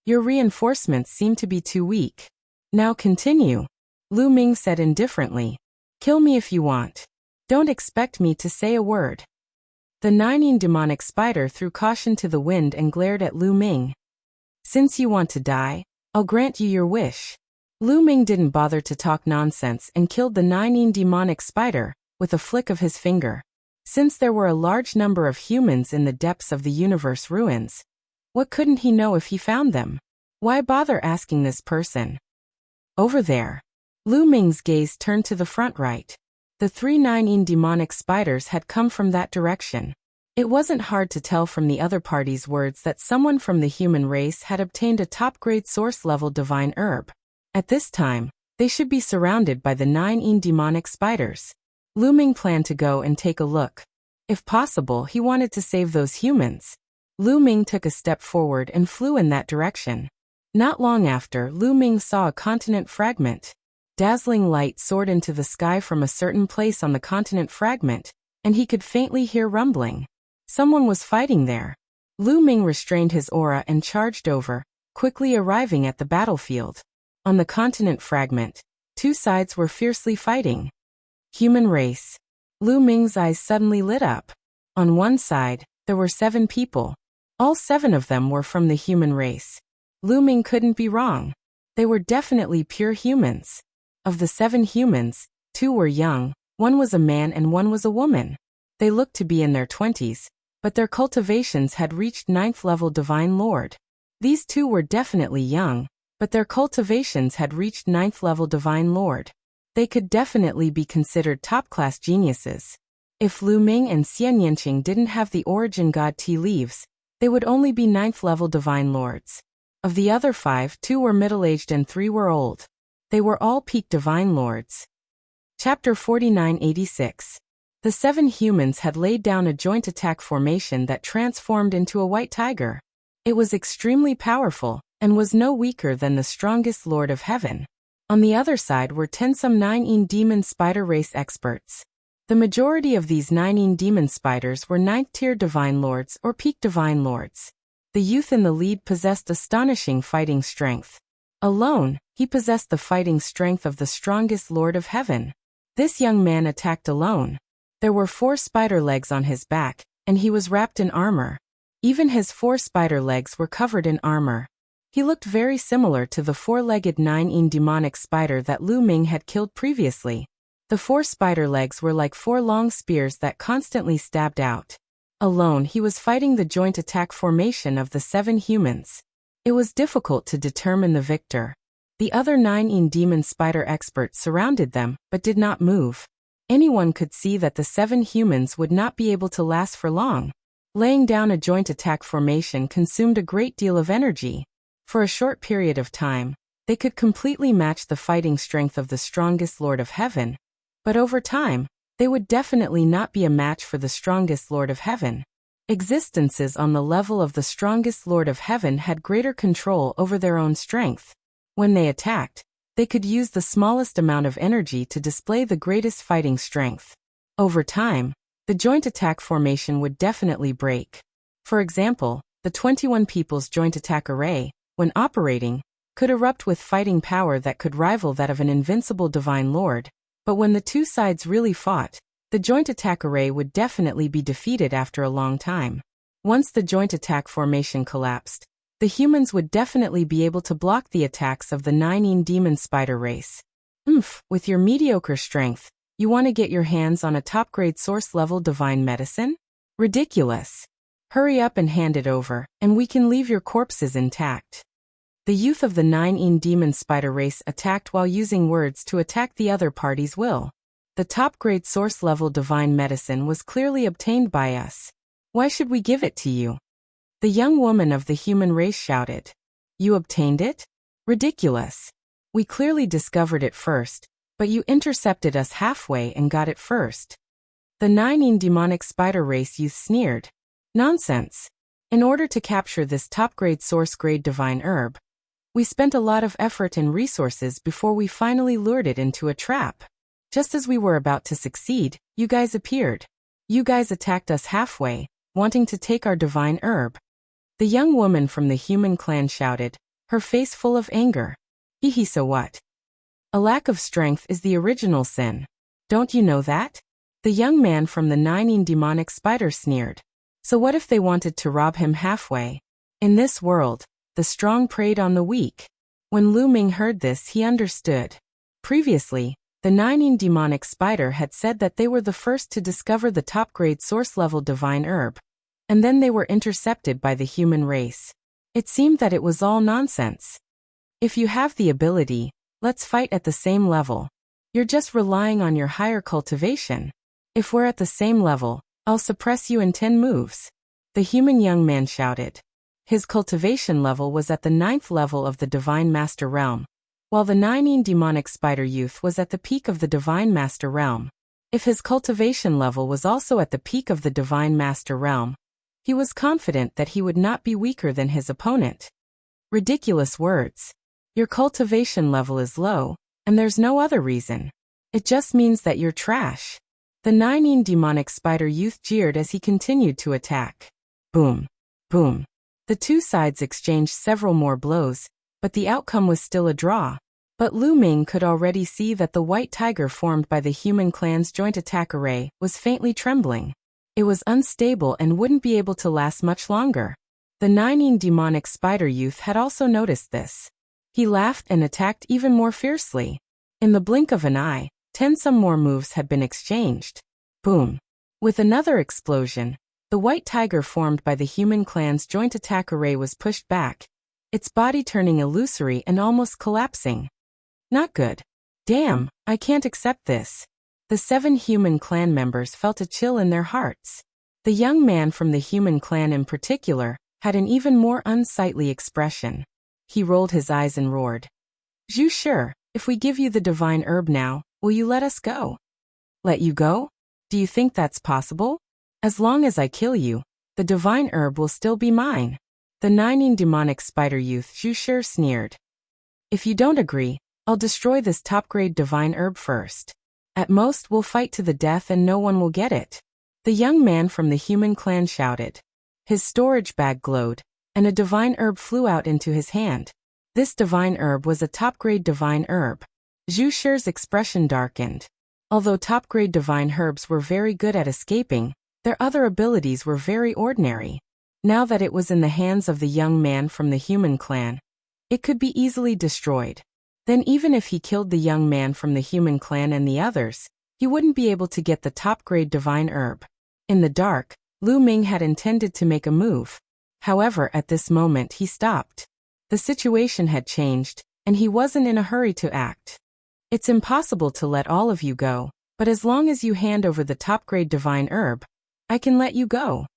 Your reinforcements seem to be too weak. Now continue, Lu Ming said indifferently. Kill me if you want. Don't expect me to say a word. The 9 demonic spider threw caution to the wind and glared at Lu Ming. Since you want to die, I'll grant you your wish. Lu Ming didn't bother to talk nonsense and killed the 9 demonic spider with a flick of his finger. Since there were a large number of humans in the depths of the universe ruins, what couldn't he know if he found them? Why bother asking this person? Over there. Lu Ming's gaze turned to the front right. The 3 9 demonic spiders had come from that direction. It wasn't hard to tell from the other party's words that someone from the human race had obtained a top-grade source-level divine herb. At this time, they should be surrounded by the 9 demonic spiders. Lu Ming planned to go and take a look. If possible, he wanted to save those humans. Lu Ming took a step forward and flew in that direction. Not long after, Lu Ming saw a continent fragment. Dazzling light soared into the sky from a certain place on the continent fragment, and he could faintly hear rumbling. Someone was fighting there. Lu Ming restrained his aura and charged over, quickly arriving at the battlefield. On the continent fragment, 2 sides were fiercely fighting. Human race. Lu Ming's eyes suddenly lit up. On one side, there were 7 people. All 7 of them were from the human race. Lu Ming couldn't be wrong. They were definitely pure humans. Of the 7 humans, 2 were young, 1 was a man and 1 was a woman. They looked to be in their 20s, but their cultivations had reached 9th level Divine Lord. These 2 were definitely young, but their cultivations had reached 9th level Divine Lord. They could definitely be considered top-class geniuses. If Lu Ming and Xian Yanqing didn't have the origin god tea leaves, they would only be 9th-level divine lords. Of the other 5, 2 were middle-aged and 3 were old. They were all peak divine lords. Chapter 4986. The 7 humans had laid down a joint attack formation that transformed into a white tiger. It was extremely powerful, and was no weaker than the strongest Lord of Heaven. On the other side were 10 some 9 demon spider race experts. The majority of these 9 demon spiders were 9th-tier divine lords or peak divine lords. The youth in the lead possessed astonishing fighting strength. Alone, he possessed the fighting strength of the strongest Lord of Heaven. This young man attacked alone. There were 4 spider legs on his back, and he was wrapped in armor. Even his 4 spider legs were covered in armor. He looked very similar to the 4-legged 9 demonic spider that Lu Ming had killed previously. The 4 spider legs were like 4 long spears that constantly stabbed out. Alone, he was fighting the joint attack formation of the 7 humans. It was difficult to determine the victor. The other 9 demon spider experts surrounded them, but did not move. Anyone could see that the 7 humans would not be able to last for long. Laying down a joint attack formation consumed a great deal of energy. For a short period of time, they could completely match the fighting strength of the strongest Lord of Heaven. But over time, they would definitely not be a match for the strongest Lord of Heaven. Existences on the level of the strongest Lord of Heaven had greater control over their own strength. When they attacked, they could use the smallest amount of energy to display the greatest fighting strength. Over time, the joint attack formation would definitely break. For example, the 21 People's Joint Attack Array, when operating, could erupt with fighting power that could rival that of an invincible divine lord. But when the 2 sides really fought, the joint attack array would definitely be defeated after a long time. Once the joint attack formation collapsed, the humans would definitely be able to block the attacks of the 9 demon spider race. With your mediocre strength, you want to get your hands on a top-grade source-level divine medicine? Ridiculous. Hurry up and hand it over, and we can leave your corpses intact. The youth of the 9 demon spider race attacked while using words to attack the other party's will. The top-grade source-level divine medicine was clearly obtained by us. Why should we give it to you? The young woman of the human race shouted. You obtained it? Ridiculous. We clearly discovered it first, but you intercepted us halfway and got it first. The 9 demonic spider race youth sneered. Nonsense. In order to capture this top-grade source-grade divine herb, we spent a lot of effort and resources before we finally lured it into a trap. Just as we were about to succeed, you guys appeared. You guys attacked us halfway, wanting to take our divine herb. The young woman from the human clan shouted, her face full of anger. Hehe, so what? A lack of strength is the original sin. Don't you know that? The young man from the 9 demonic spider sneered. So what if they wanted to rob him halfway? In this world, the strong preyed on the weak. When Lu Ming heard this, he understood. Previously, the 9 demonic spider had said that they were the first to discover the top-grade source-level divine herb, and then they were intercepted by the human race. It seemed that it was all nonsense. If you have the ability, let's fight at the same level. You're just relying on your higher cultivation. If we're at the same level, I'll suppress you in 10 moves. The human young man shouted. His cultivation level was at the 9th level of the Divine Master Realm, while the 9 demonic spider youth was at the peak of the Divine Master Realm. If his cultivation level was also at the peak of the Divine Master Realm, he was confident that he would not be weaker than his opponent. Ridiculous words. Your cultivation level is low, and there's no other reason. It just means that you're trash. The 9 demonic spider youth jeered as he continued to attack. Boom. Boom. The 2 sides exchanged several more blows, but the outcome was still a draw. But Lu Ming could already see that the white tiger formed by the human clan's joint attack array was faintly trembling. It was unstable and wouldn't be able to last much longer. The 9 demonic spider youth had also noticed this. He laughed and attacked even more fiercely. In the blink of an eye, 10 some more moves had been exchanged. Boom. With another explosion, the white tiger formed by the human clan's joint attack array was pushed back, its body turning illusory and almost collapsing. Not good. Damn, I can't accept this. The 7 human clan members felt a chill in their hearts. The young man from the human clan in particular had an even more unsightly expression. He rolled his eyes and roared. "Zhu Shi, if we give you the divine herb now, will you let us go?" "Let you go? Do you think that's possible? As long as I kill you, the divine herb will still be mine." The 9 demonic spider youth Zhu Shi sneered. "If you don't agree, I'll destroy this top-grade divine herb first. At most, we'll fight to the death and no one will get it." The young man from the human clan shouted. His storage bag glowed, and a divine herb flew out into his hand. This divine herb was a top-grade divine herb. Zhu Shi's expression darkened. Although top-grade divine herbs were very good at escaping, their other abilities were very ordinary. Now that it was in the hands of the young man from the human clan, it could be easily destroyed. Then even if he killed the young man from the human clan and the others, he wouldn't be able to get the top-grade divine herb. In the dark, Lu Ming had intended to make a move. However, at this moment he stopped. The situation had changed, and he wasn't in a hurry to act. "It's impossible to let all of you go, but as long as you hand over the top-grade divine herb, I can let you go,"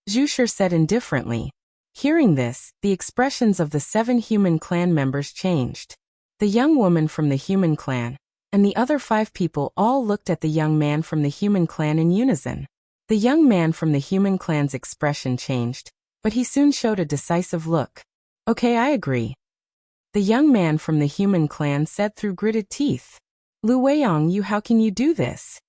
Zhu Shi said indifferently. Hearing this, the expressions of the 7 human clan members changed. The young woman from the human clan and the other 5 people all looked at the young man from the human clan in unison. The young man from the human clan's expression changed, but he soon showed a decisive look. "Okay, I agree," the young man from the human clan said through gritted teeth. "Lu Weiyang, how can you do this?"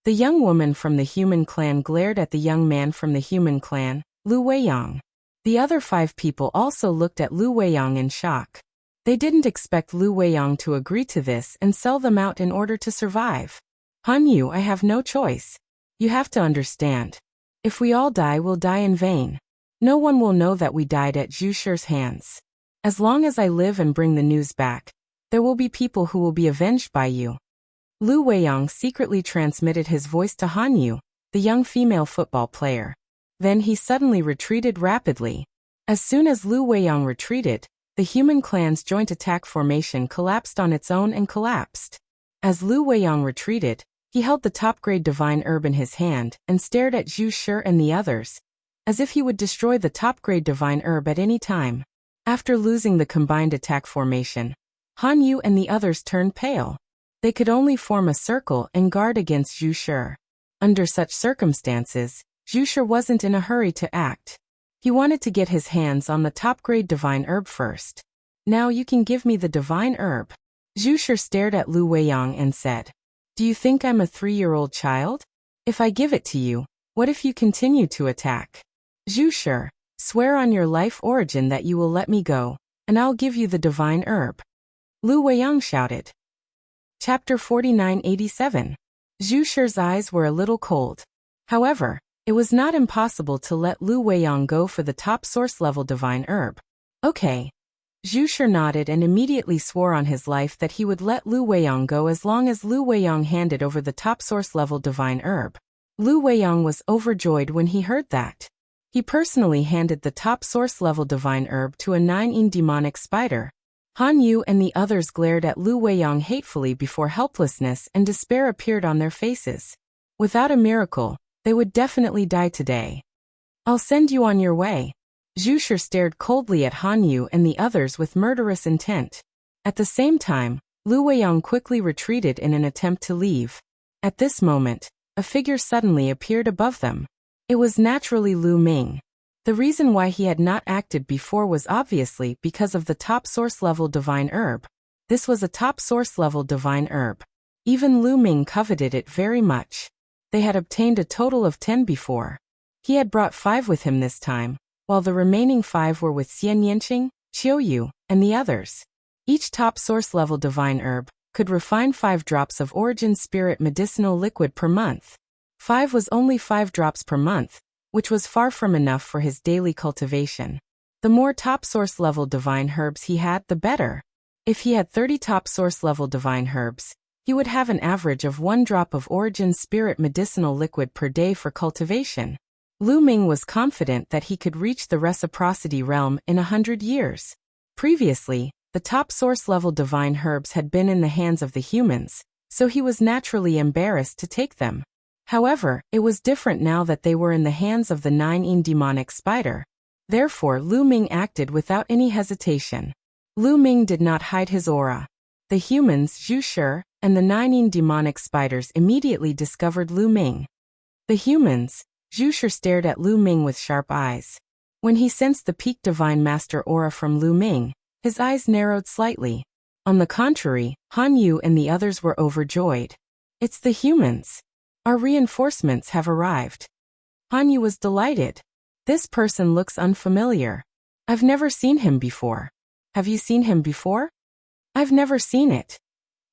The young woman from the human clan glared at the young man from the human clan, Lu Weiyang. The other 5 people also looked at Lu Weiyang in shock. They didn't expect Lu Weiyang to agree to this and sell them out in order to survive. "Han Yu, I have no choice. You have to understand. If we all die, we'll die in vain. No one will know that we died at Zhu Shi's hands. As long as I live and bring the news back, there will be people who will be avenged by you." Lu Weiyang secretly transmitted his voice to Han Yu, the young female football player. Then he suddenly retreated rapidly. As soon as Lu Weiyang retreated, the human clan's joint attack formation collapsed on its own and collapsed. As Lu Weiyang retreated, he held the top-grade divine herb in his hand and stared at Zhu Shi and the others, as if he would destroy the top-grade divine herb at any time. After losing the combined attack formation, Han Yu and the others turned pale. They could only form a circle and guard against Zhu Shi. Under such circumstances, Zhu Shi wasn't in a hurry to act. He wanted to get his hands on the top-grade divine herb first. "Now you can give me the divine herb." Zhu Shi stared at Lu Weiyang and said, "Do you think I'm a 3-year-old child? If I give it to you, what if you continue to attack?" "Zhu Shi, swear on your life origin that you will let me go, and I'll give you the divine herb," Lu Weiyang shouted. Chapter 4987. Zhu Shi's eyes were a little cold. However, it was not impossible to let Lu Weiyang go for the top source-level divine herb. "Okay." Zhu Shi nodded and immediately swore on his life that he would let Lu Weiyang go as long as Lu Weiyang handed over the top source-level divine herb. Lu Weiyang was overjoyed when he heard that. He personally handed the top source-level divine herb to a 9 demonic spider. Han Yu and the others glared at Lu Weiyang hatefully before helplessness and despair appeared on their faces. Without a miracle, they would definitely die today. "I'll send you on your way." Zhu Shi stared coldly at Han Yu and the others with murderous intent. At the same time, Lu Weiyang quickly retreated in an attempt to leave. At this moment, a figure suddenly appeared above them. It was naturally Lu Ming. The reason why he had not acted before was obviously because of the top source-level divine herb. This was a top source-level divine herb. Even Lu Ming coveted it very much. They had obtained a total of 10 before. He had brought 5 with him this time, while the remaining 5 were with Xian Yanqing, Qiu Yu, and the others. Each top source-level divine herb could refine 5 drops of origin spirit medicinal liquid per month. 5 was only 5 drops per month, which was far from enough for his daily cultivation. The more top source-level divine herbs he had, the better. If he had 30 top source-level divine herbs, he would have an average of 1 drop of origin spirit medicinal liquid per day for cultivation. Lu Ming was confident that he could reach the reciprocity realm in 100 years. Previously, The top source-level divine herbs had been in the hands of the humans, so he was naturally embarrassed to take them. However, it was different now that they were in the hands of the 9 demonic spider. Therefore, Lu Ming acted without any hesitation. Lu Ming did not hide his aura. The humans, Zhu Shi, and the 9 demonic spiders immediately discovered Lu Ming. The humans, Zhu Shi, stared at Lu Ming with sharp eyes. When he sensed the peak divine master aura from Lu Ming, his eyes narrowed slightly. On the contrary, Han Yu and the others were overjoyed. It's the humans. Our reinforcements have arrived. Han Yu was delighted. This person looks unfamiliar. I've never seen him before. Have you seen him before? I've never seen it.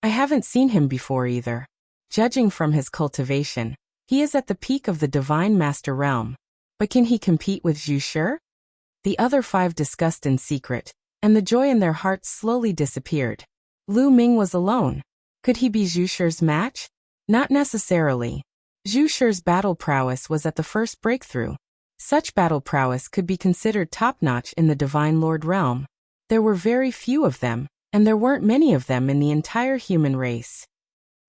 I haven't seen him before either. Judging from his cultivation, he is at the peak of the divine master realm. But can he compete with Zhu Shi? The other 5 discussed in secret, and the joy in their hearts slowly disappeared. Lu Ming was alone. Could he be Zhu Shi's match? Not necessarily. Zhu Shi's battle prowess was at the first breakthrough. Such battle prowess could be considered top-notch in the Divine Lord realm. There were very few of them, and there weren't many of them in the entire human race.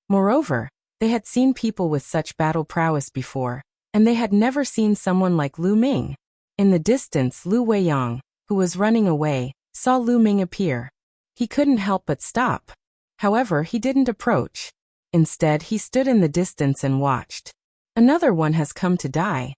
Moreover, they had seen people with such battle prowess before, and they had never seen someone like Lu Ming. In the distance, Lu Weiyang, who was running away, saw Lu Ming appear. He couldn't help but stop. However, he didn't approach. Instead, he stood in the distance and watched. Another one has come to die.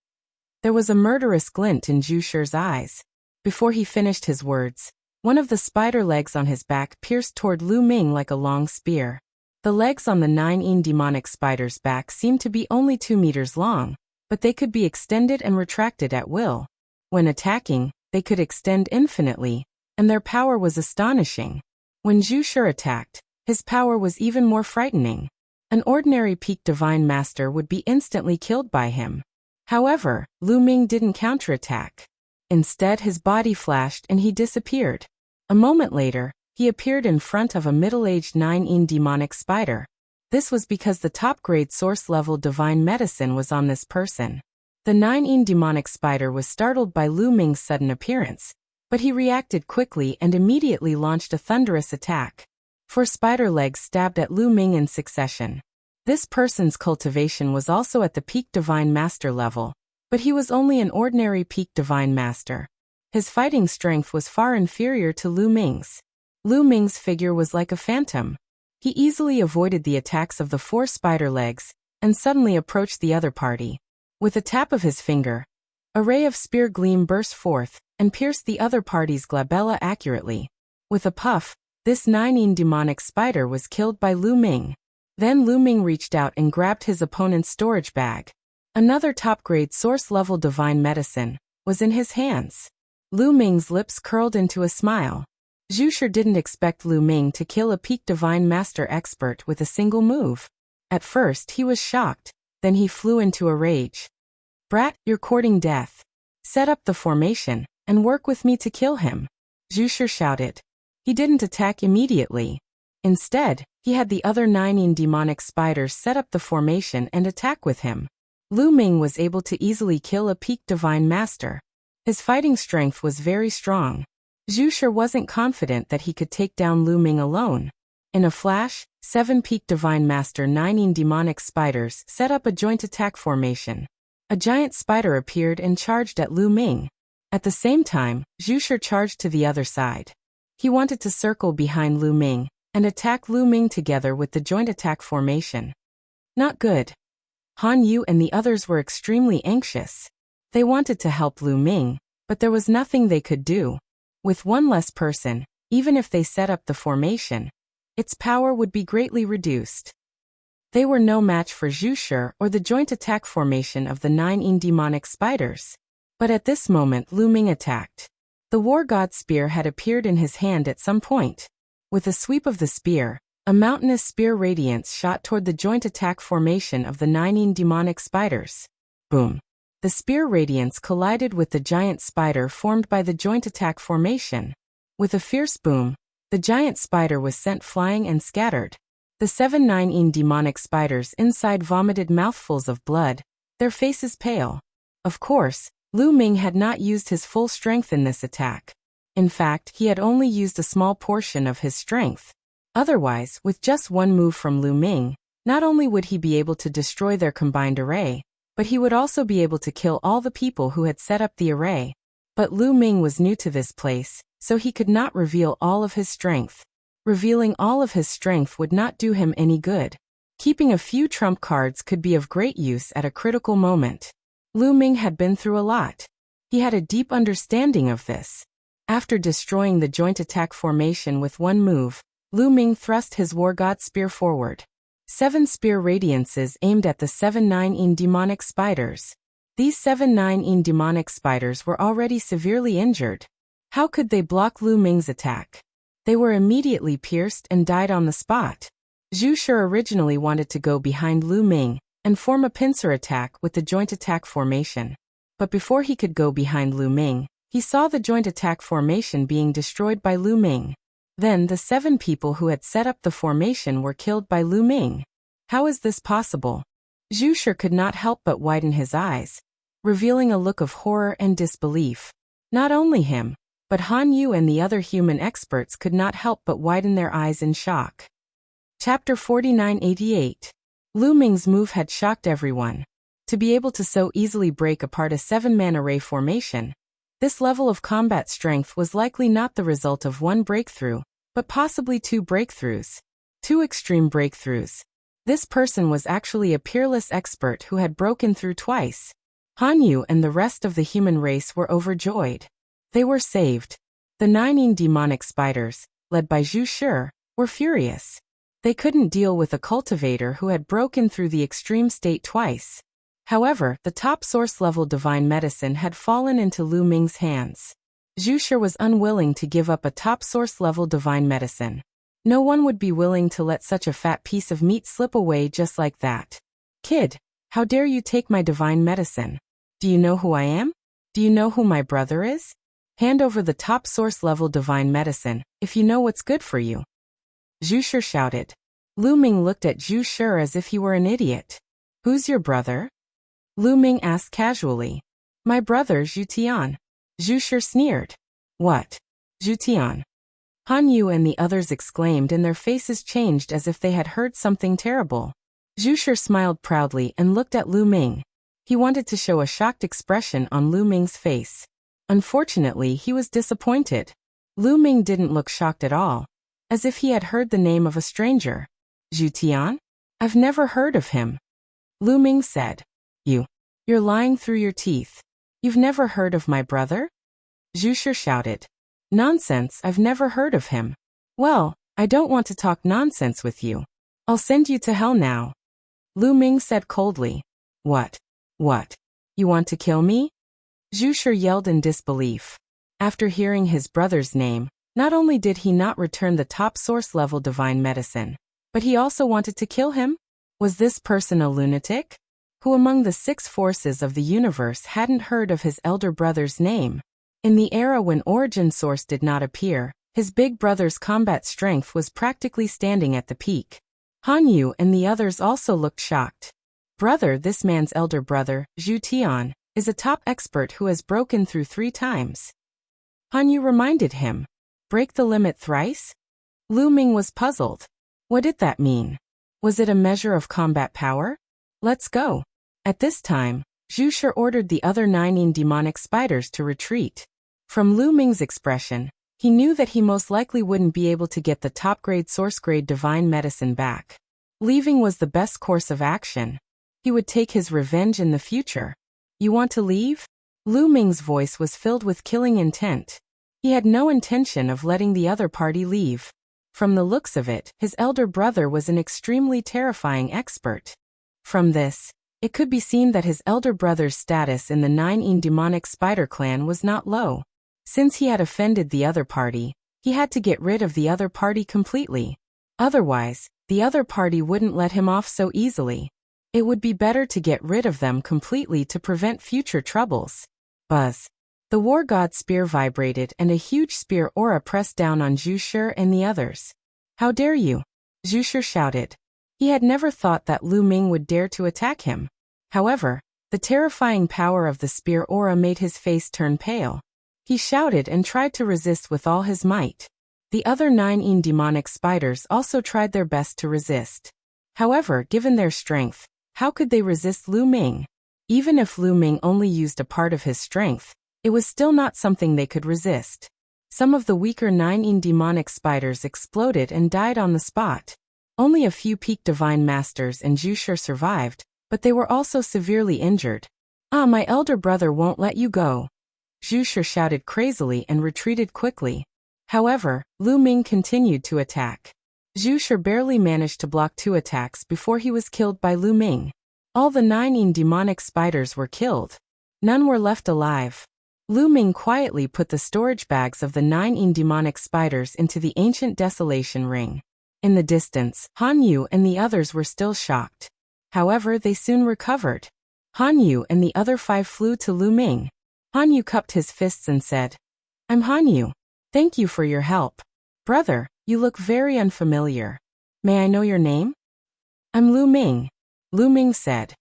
There was a murderous glint in Zhu Shi's eyes. Before he finished his words, one of the spider legs on his back pierced toward Lu Ming like a long spear. The legs on the 9 demonic spider's back seemed to be only 2 meters long, but they could be extended and retracted at will. When attacking, they could extend infinitely, and their power was astonishing. When Zhu Shi attacked, his power was even more frightening. An ordinary peak divine master would be instantly killed by him. However, Lu Ming didn't counterattack. Instead, his body flashed and he disappeared. A moment later, he appeared in front of a middle-aged 9 demonic spider. This was because the top-grade source-level divine medicine was on this person. The 9 demonic spider was startled by Lu Ming's sudden appearance, but he reacted quickly and immediately launched a thunderous attack. 4 spider legs stabbed at Lu Ming in succession. This person's cultivation was also at the peak divine master level, but he was only an ordinary peak divine master. His fighting strength was far inferior to Lu Ming's. Lu Ming's figure was like a phantom. He easily avoided the attacks of the 4 spider legs, and suddenly approached the other party. With a tap of his finger, a ray of spear gleam burst forth, and pierced the other party's glabella accurately. With a puff, this 9 demonic spider was killed by Lu Ming. Then Lu Ming reached out and grabbed his opponent's storage bag. Another top-grade source-level divine medicine was in his hands. Lu Ming's lips curled into a smile. Zhu Shi didn't expect Lu Ming to kill a peak divine master expert with a single move. At first, he was shocked, then he flew into a rage. "Brat, you're courting death. Set up the formation, and work with me to kill him," Zhu Shi shouted. He didn't attack immediately. Instead, he had the other 9 demonic spiders set up the formation and attack with him. Lu Ming was able to easily kill a peak divine master. His fighting strength was very strong. Zhu Shi wasn't confident that he could take down Lu Ming alone. In a flash, 7 peak divine master 9 demonic spiders set up a joint attack formation. A giant spider appeared and charged at Lu Ming. At the same time, Zhu Shi charged to the other side. He wanted to circle behind Lu Ming and attack Lu Ming together with the joint attack formation. Not good. Han Yu and the others were extremely anxious. They wanted to help Lu Ming, but there was nothing they could do. With one less person, even if they set up the formation, its power would be greatly reduced. They were no match for Zhu Shi or the joint attack formation of the 9 demonic spiders. But at this moment Lu Ming attacked. The war god's spear had appeared in his hand at some point. With a sweep of the spear, a mountainous spear radiance shot toward the joint attack formation of the 9 demonic spiders. Boom. The spear radiance collided with the giant spider formed by the joint attack formation. With a fierce boom, the giant spider was sent flying and scattered. The 7 9 demonic spiders inside vomited mouthfuls of blood, their faces pale. Of course, Lu Ming had not used his full strength in this attack. In fact, he had only used a small portion of his strength. Otherwise, with just one move from Lu Ming, not only would he be able to destroy their combined array, but he would also be able to kill all the people who had set up the array. But Lu Ming was new to this place, so he could not reveal all of his strength. Revealing all of his strength would not do him any good. Keeping a few trump cards could be of great use at a critical moment. Lu Ming had been through a lot. He had a deep understanding of this. After destroying the joint attack formation with one move, Lu Ming thrust his War God Spear forward. 7 spear radiances aimed at the 7-9 demonic spiders. These 7-9 demonic spiders were already severely injured. How could they block Lu Ming's attack? They were immediately pierced and died on the spot. Zhu Shi originally wanted to go behind Lu Ming and form a pincer attack with the joint attack formation. But before he could go behind Lu Ming, he saw the joint attack formation being destroyed by Lu Ming. Then the 7 people who had set up the formation were killed by Lu Ming. How is this possible? Zhu Shi could not help but widen his eyes, revealing a look of horror and disbelief. Not only him, but Han Yu and the other human experts could not help but widen their eyes in shock. Chapter 4988. Lu Ming's move had shocked everyone. To be able to so easily break apart a 7-man array formation, this level of combat strength was likely not the result of one breakthrough, but possibly 2 breakthroughs. 2 extreme breakthroughs. This person was actually a peerless expert who had broken through twice. Han Yu and the rest of the human race were overjoyed. They were saved. The 9 demonic spiders, led by Zhu Shi, were furious. They couldn't deal with a cultivator who had broken through the extreme state twice. However, the top source-level divine medicine had fallen into Lu Ming's hands. Zhu Shi was unwilling to give up a top source-level divine medicine. No one would be willing to let such a fat piece of meat slip away just like that. Kid, how dare you take my divine medicine? Do you know who I am? Do you know who my brother is? Hand over the top source-level divine medicine, if you know what's good for you. Zhu Shi shouted. Lu Ming looked at Zhu Shi as if he were an idiot. Who's your brother? Lu Ming asked casually. My brother Zhu Tian. Zhu Shi sneered. What? Zhu Tian. Han Yu and the others exclaimed and their faces changed as if they had heard something terrible. Zhu Shi smiled proudly and looked at Lu Ming. He wanted to show a shocked expression on Lu Ming's face. Unfortunately, he was disappointed. Lu Ming didn't look shocked at all, as if he had heard the name of a stranger. Zhu Tian? I've never heard of him. Lu Ming said. You're lying through your teeth. You've never heard of my brother? Zhu Shi shouted. Nonsense, I've never heard of him. Well, I don't want to talk nonsense with you. I'll send you to hell now. Lu Ming said coldly. What? You want to kill me? Zhu Shi yelled in disbelief. After hearing his brother's name, not only did he not return the top source-level divine medicine, but he also wanted to kill him? Was this person a lunatic? Who among the 6 forces of the universe hadn't heard of his elder brother's name? In the era when Origin Source did not appear, his big brother's combat strength was practically standing at the peak. Han Yu and the others also looked shocked. Brother, this man's elder brother, Zhu Tian, is a top expert who has broken through 3 times. Han Yu reminded him. Break the limit thrice? Lu Ming was puzzled. What did that mean? Was it a measure of combat power? Let's go. At this time, Zhu Shi ordered the other 9 demonic spiders to retreat. From Lu Ming's expression, he knew that he most likely wouldn't be able to get the top-grade source-grade divine medicine back. Leaving was the best course of action. He would take his revenge in the future. You want to leave? Lu Ming's voice was filled with killing intent. He had no intention of letting the other party leave. From the looks of it, his elder brother was an extremely terrifying expert. From this, it could be seen that his elder brother's status in the 9 demonic spider clan was not low. Since he had offended the other party, he had to get rid of the other party completely. Otherwise, the other party wouldn't let him off so easily. It would be better to get rid of them completely to prevent future troubles. Buzz. The War God Spear vibrated and a huge spear aura pressed down on Zhu Shi and the others. How dare you? Zhu Shi shouted. He had never thought that Lu Ming would dare to attack him. However, the terrifying power of the spear aura made his face turn pale. He shouted and tried to resist with all his might. The other 9 demonic spiders also tried their best to resist. However, given their strength, how could they resist Lu Ming? Even if Lu Ming only used a part of his strength, it was still not something they could resist. Some of the weaker 9 demonic spiders exploded and died on the spot. Only a few peak divine masters and Zhu Shi survived, but they were also severely injured. "Ah, my elder brother won't let you go," Zhu Shi shouted crazily and retreated quickly. However, Lu Ming continued to attack. Zhu Shi barely managed to block 2 attacks before he was killed by Lu Ming. All the 9 demonic spiders were killed. None were left alive. Lu Ming quietly put the storage bags of the 9 demonic spiders into the ancient desolation ring. In the distance, Han Yu and the others were still shocked. However, they soon recovered. Han Yu and the other 5 flew to Lu Ming. Han Yu cupped his fists and said, "I'm Han Yu. Thank you for your help. Brother, you look very unfamiliar. May I know your name?" "I'm Lu Ming," Lu Ming said.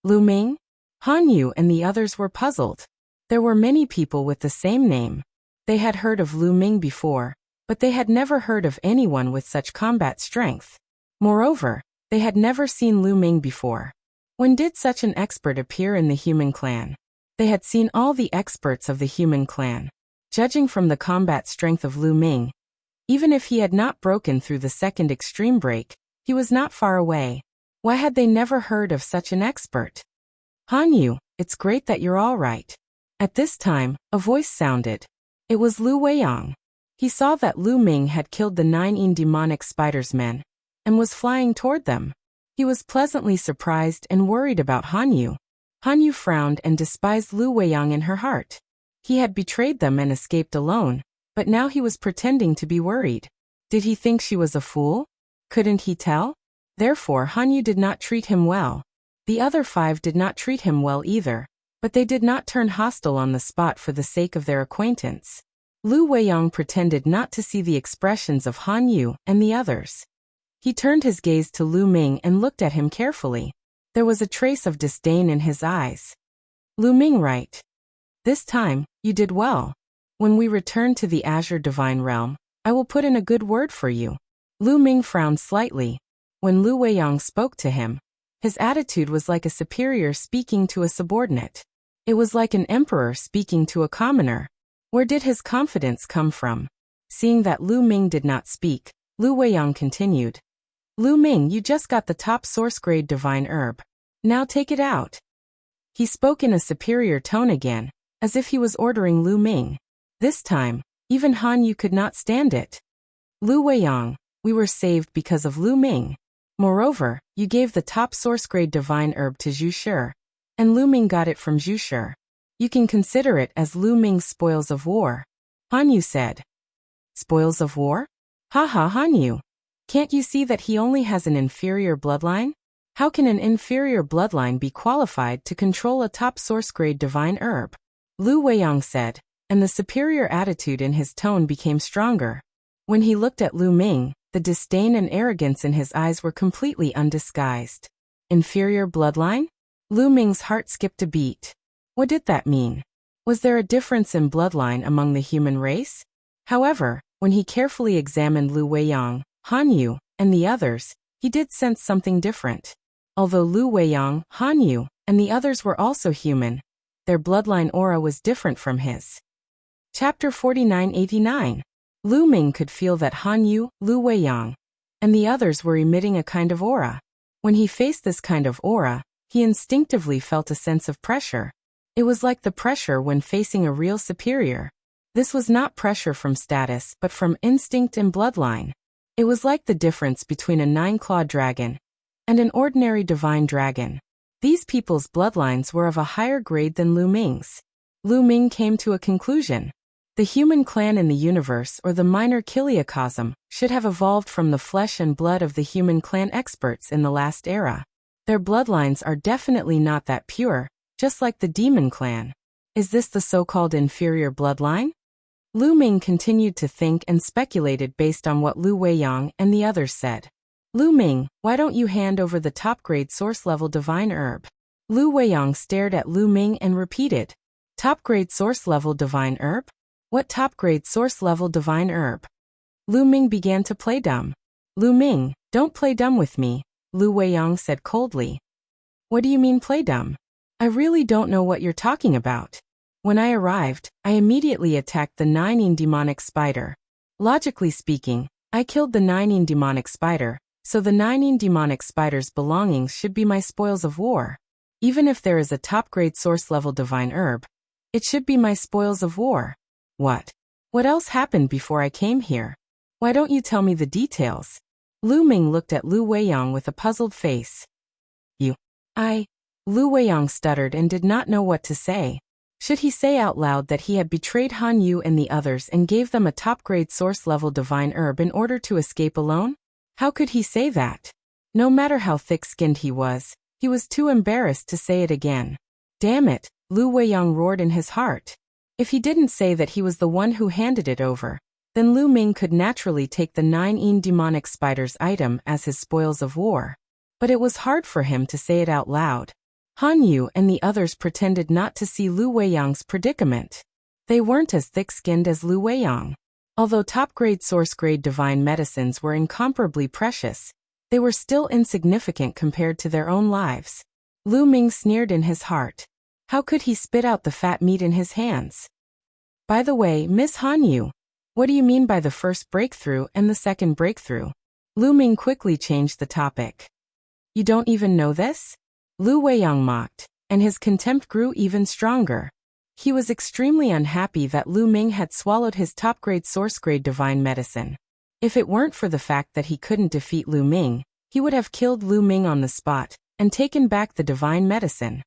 "Lu Ming?" Han Yu and the others were puzzled. There were many people with the same name. They had heard of Lu Ming before, but they had never heard of anyone with such combat strength. Moreover, they had never seen Lu Ming before. When did such an expert appear in the human clan? They had seen all the experts of the human clan. Judging from the combat strength of Lu Ming, even if he had not broken through the second extreme break, he was not far away. Why had they never heard of such an expert? "Han Yu, it's great that you're all right." At this time, a voice sounded. It was Lu Weiyang. He saw that Lu Ming had killed the 9 demonic spiders men and was flying toward them. He was pleasantly surprised and worried about Han Yu. Han Yu frowned and despised Lu Weiyang in her heart. He had betrayed them and escaped alone, but now he was pretending to be worried. Did he think she was a fool? Couldn't he tell? Therefore, Han Yu did not treat him well. The other 5 did not treat him well either, but they did not turn hostile on the spot for the sake of their acquaintance. Lu Weiyang pretended not to see the expressions of Han Yu and the others. He turned his gaze to Lu Ming and looked at him carefully. There was a trace of disdain in his eyes. "Lu Ming, right? This time, you did well. When we return to the Azure Divine Realm, I will put in a good word for you." Lu Ming frowned slightly. When Lu Weiyang spoke to him, his attitude was like a superior speaking to a subordinate. It was like an emperor speaking to a commoner. Where did his confidence come from? Seeing that Lu Ming did not speak, Lu Weiyang continued. "Lu Ming, you just got the top source grade divine herb. Now take it out." He spoke in a superior tone again, as if he was ordering Lu Ming. This time, even Han Yu could not stand it. "Lu Weiyang, we were saved because of Lu Ming. Moreover, you gave the top source grade divine herb to Zhu Shi, and Lu Ming got it from Zhu Shi. You can consider it as Lu Ming's spoils of war," Han Yu said. "Spoils of war? Haha, Han Yu. Can't you see that he only has an inferior bloodline? How can an inferior bloodline be qualified to control a top source grade divine herb?" Lu Weiyang said, and the superior attitude in his tone became stronger. When he looked at Lu Ming, the disdain and arrogance in his eyes were completely undisguised. Inferior bloodline? Lu Ming's heart skipped a beat. What did that mean? Was there a difference in bloodline among the human race? However, when he carefully examined Lu Weiyang, Han Yu, and the others, he did sense something different. Although Lu Weiyang, Han Yu, and the others were also human, their bloodline aura was different from his. Chapter 4989. Lu Ming could feel that Han Yu, Lu Weiyang, and the others were emitting a kind of aura. When he faced this kind of aura, he instinctively felt a sense of pressure. It was like the pressure when facing a real superior. This was not pressure from status but from instinct and bloodline. It was like the difference between a 9-clawed dragon and an ordinary divine dragon. These people's bloodlines were of a higher grade than Lu Ming's. Lu Ming came to a conclusion. The human clan in the universe, or the minor Kiliacosm, should have evolved from the flesh and blood of the human clan experts in the last era. Their bloodlines are definitely not that pure, just like the demon clan. Is this the so-called inferior bloodline? Lu Ming continued to think and speculated based on what Lu Weiyang and the others said. "Lu Ming, why don't you hand over the top-grade source-level divine herb?" Lu Weiyang stared at Lu Ming and repeated, Top-grade source-level divine herb? What top-grade source-level divine herb? Lu Ming began to play dumb. Lu Ming, don't play dumb with me, Lu Weiyang said coldly. What do you mean play dumb? I really don't know what you're talking about. When I arrived, I immediately attacked the 9 demonic spider. Logically speaking, I killed the 9 demonic spider, so the 9 demonic spider's belongings should be my spoils of war. Even if there is a top-grade source-level divine herb, it should be my spoils of war. What? What else happened before I came here? Why don't you tell me the details? Lu Ming looked at Lu Weiyang with a puzzled face. Lu Weiyang stuttered and did not know what to say. Should he say out loud that he had betrayed Han Yu and the others and gave them a top-grade source-level divine herb in order to escape alone? How could he say that? No matter how thick-skinned he was too embarrassed to say it again. Damn it, Lu Weiyang roared in his heart. If he didn't say that he was the one who handed it over, then Lu Ming could naturally take the 9 demonic spider's item as his spoils of war. But it was hard for him to say it out loud. Han Yu and the others pretended not to see Lu Weiyang's predicament. They weren't as thick-skinned as Lu Weiyang. Although top-grade source-grade divine medicines were incomparably precious, they were still insignificant compared to their own lives. Lu Ming sneered in his heart. How could he spit out the fat meat in his hands? By the way, Miss Han Yu, what do you mean by the first breakthrough and the second breakthrough? Lu Ming quickly changed the topic. You don't even know this? Lu Weiyang mocked, and his contempt grew even stronger. He was extremely unhappy that Lu Ming had swallowed his top-grade source-grade divine medicine. If it weren't for the fact that he couldn't defeat Lu Ming, he would have killed Lu Ming on the spot and taken back the divine medicine.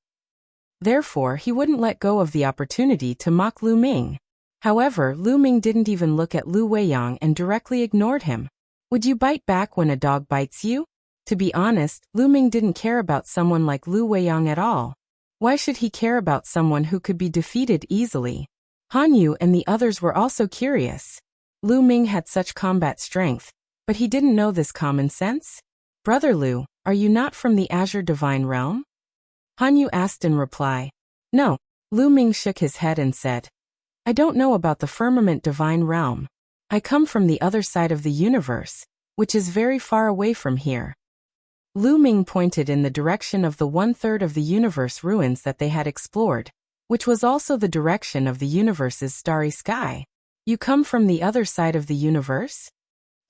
Therefore, he wouldn't let go of the opportunity to mock Lu Ming. However, Lu Ming didn't even look at Lu Weiyang and directly ignored him. Would you bite back when a dog bites you? To be honest, Lu Ming didn't care about someone like Lu Weiyang at all. Why should he care about someone who could be defeated easily? Han Yu and the others were also curious. Lu Ming had such combat strength, but he didn't know this common sense. Brother Lu, are you not from the Azure Divine Realm? Han Yu asked in reply. No. Lu Ming shook his head and said, I don't know about the Firmament Divine Realm. I come from the other side of the universe, which is very far away from here. Lu Ming pointed in the direction of the 1/3 of the universe ruins that they had explored, which was also the direction of the universe's starry sky. You come from the other side of the universe?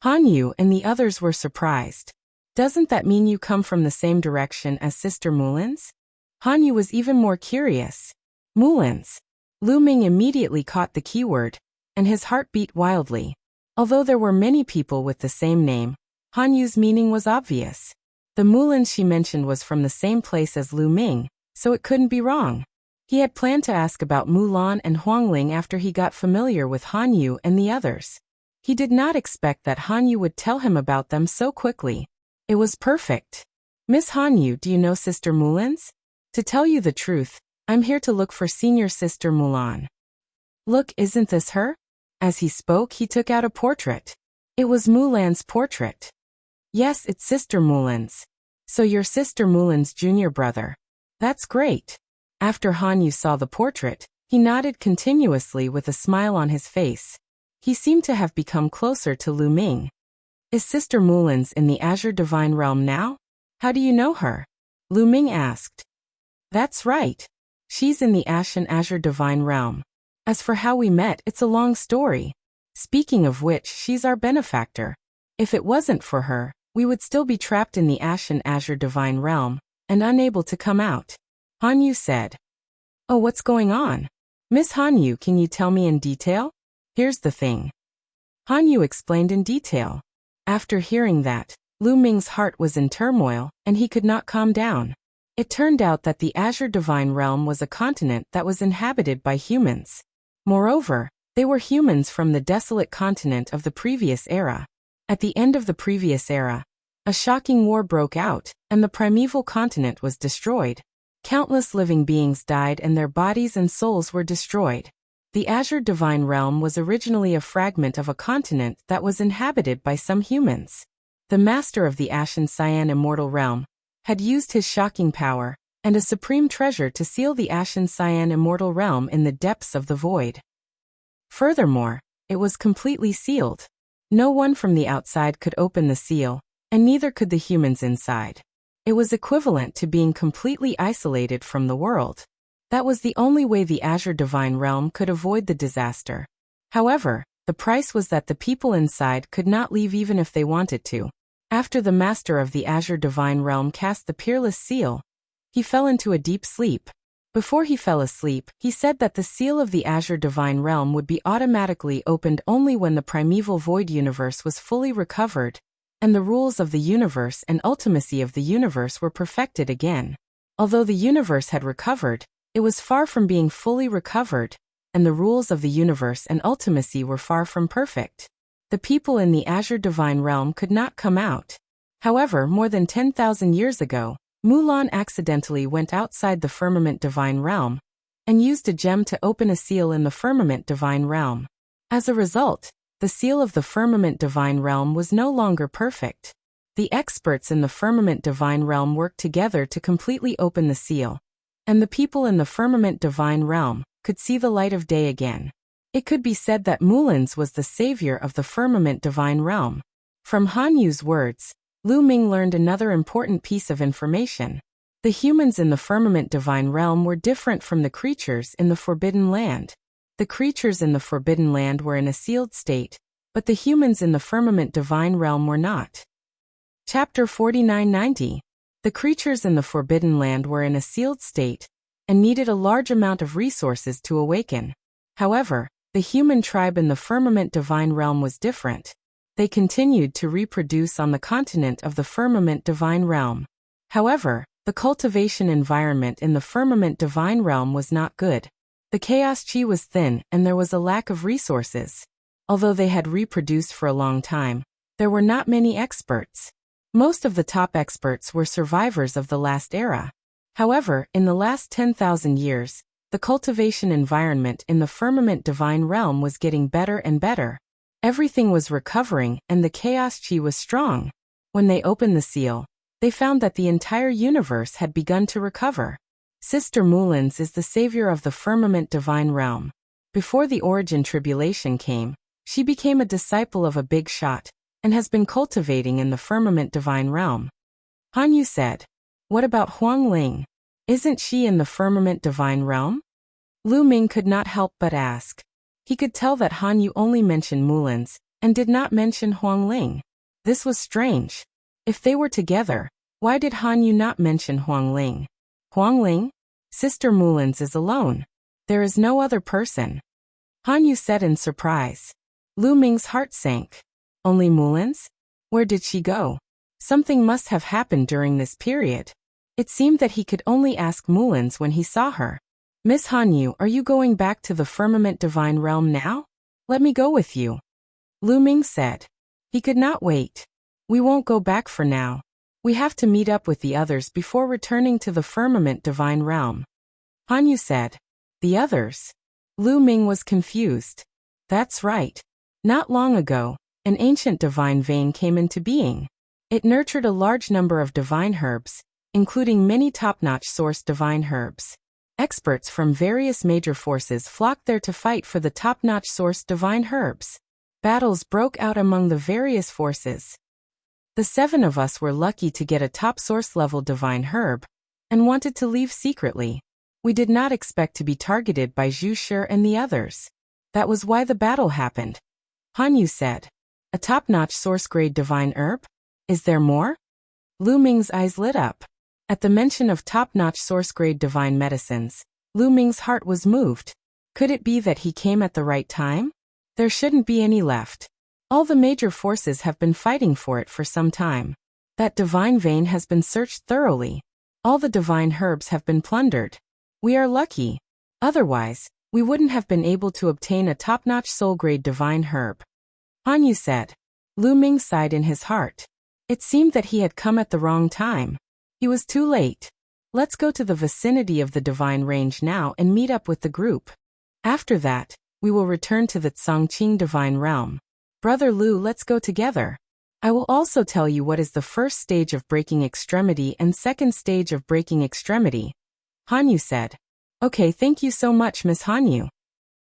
Han Yu and the others were surprised. Doesn't that mean you come from the same direction as Sister Mulin's? Han Yu was even more curious. Mulin's. Lu Ming immediately caught the keyword, and his heart beat wildly. Although there were many people with the same name, Han Yu's meaning was obvious. The Mulin's she mentioned was from the same place as Lu Ming, so it couldn't be wrong. He had planned to ask about Mulan and Huangling after he got familiar with Han Yu and the others. He did not expect that Han Yu would tell him about them so quickly. It was perfect. Miss Han Yu, do you know Sister Mulin's? To tell you the truth, I'm here to look for Senior Sister Mulan. Look, isn't this her? As he spoke, he took out a portrait. It was Mulan's portrait. Yes, it's Sister Mulin's. So you're Sister Mulin's junior brother. That's great. After Han Yu saw the portrait, he nodded continuously with a smile on his face. He seemed to have become closer to Lu Ming. Is Sister Mulin's in the Azure Divine Realm now? How do you know her? Lu Ming asked. That's right. She's in the Ashen Azure Divine Realm. As for how we met, it's a long story. Speaking of which, she's our benefactor. If it wasn't for her, we would still be trapped in the Ashen Azure Divine Realm, and unable to come out. Han Yu said. Oh, what's going on? Miss Han Yu, can you tell me in detail? Here's the thing. Han Yu explained in detail. After hearing that, Lu Ming's heart was in turmoil, and he could not calm down. It turned out that the Azure Divine Realm was a continent that was inhabited by humans. Moreover, they were humans from the desolate continent of the previous era. At the end of the previous era, a shocking war broke out, and the primeval continent was destroyed. Countless living beings died and their bodies and souls were destroyed. The Azure Divine Realm was originally a fragment of a continent that was inhabited by some humans. The master of the Ashen Cyan Immortal Realm had used his shocking power and a supreme treasure to seal the Ashen Cyan immortal realm in the depths of the void. Furthermore, it was completely sealed. No one from the outside could open the seal, and neither could the humans inside. It was equivalent to being completely isolated from the world. That was the only way the Azure Divine Realm could avoid the disaster. However, the price was that the people inside could not leave even if they wanted to. After the master of the Azure Divine Realm cast the peerless seal, he fell into a deep sleep. Before he fell asleep, he said that the seal of the Azure Divine Realm would be automatically opened only when the primeval void universe was fully recovered, and the rules of the universe and ultimacy of the universe were perfected again. Although the universe had recovered, it was far from being fully recovered, and the rules of the universe and ultimacy were far from perfect. The people in the Azure Divine Realm could not come out. However, more than 10,000 years ago, Mulan accidentally went outside the Firmament Divine Realm and used a gem to open a seal in the Firmament Divine Realm. As a result, the seal of the Firmament Divine Realm was no longer perfect. The experts in the Firmament Divine Realm worked together to completely open the seal, and the people in the Firmament Divine Realm could see the light of day again. It could be said that Mulan's was the savior of the Firmament Divine Realm. From Han Yu's words, Lu Ming learned another important piece of information. The humans in the Firmament Divine Realm were different from the creatures in the Forbidden Land. The creatures in the Forbidden Land were in a sealed state, but the humans in the Firmament Divine Realm were not. Chapter 4990. The creatures in the Forbidden Land were in a sealed state and needed a large amount of resources to awaken. However, the human tribe in the Firmament Divine Realm was different. They continued to reproduce on the continent of the Firmament Divine Realm. However, the cultivation environment in the Firmament Divine Realm was not good. The chaos chi was thin and there was a lack of resources. Although they had reproduced for a long time, there were not many experts. Most of the top experts were survivors of the last era. However, in the last 10,000 years, the cultivation environment in the Firmament Divine Realm was getting better and better. Everything was recovering and the chaos chi was strong. When they opened the seal, they found that the entire universe had begun to recover. Sister Mulan's is the savior of the Firmament Divine Realm. Before the origin tribulation came, she became a disciple of a big shot, and has been cultivating in the Firmament Divine Realm. Han Yu said, "What about Huang Ling? Isn't she in the Firmament Divine Realm?" Lu Ming could not help but ask. He could tell that Han Yu only mentioned Mulan's, and did not mention Huang Ling. This was strange. If they were together, why did Han Yu not mention Huang Ling? Huang Ling? Sister Mulan's is alone. There is no other person. Han Yu said in surprise. Lu Ming's heart sank. Only Mulan's? Where did she go? Something must have happened during this period. It seemed that he could only ask Mulan's when he saw her. Miss Han Yu, are you going back to the Firmament Divine Realm now? Let me go with you. Lu Ming said. He could not wait. We won't go back for now. We have to meet up with the others before returning to the Firmament Divine Realm. Han Yu said. The others? Lu Ming was confused. That's right. Not long ago, an ancient divine vein came into being. It nurtured a large number of divine herbs, including many top-notch source divine herbs. Experts from various major forces flocked there to fight for the top-notch source divine herbs. Battles broke out among the various forces. The 7 of us were lucky to get a top source level divine herb, and wanted to leave secretly. We did not expect to be targeted by Zhu Shi and the others. That was why the battle happened. Han Yu said. A top-notch source-grade divine herb? Is there more? Lu Ming's eyes lit up. At the mention of top-notch source-grade divine medicines, Lu Ming's heart was moved. Could it be that he came at the right time? There shouldn't be any left. All the major forces have been fighting for it for some time. That divine vein has been searched thoroughly. All the divine herbs have been plundered. We are lucky. Otherwise, we wouldn't have been able to obtain a top-notch soul-grade divine herb. Han Yu said. Lu Ming sighed in his heart. It seemed that he had come at the wrong time. He was too late. Let's go to the vicinity of the divine range now and meet up with the group. After that, we will return to the Tsangqing divine realm. Brother Lu, let's go together. I will also tell you what is the first stage of breaking extremity and second stage of breaking extremity, Hanyu said. Okay, thank you so much, Miss Hanyu.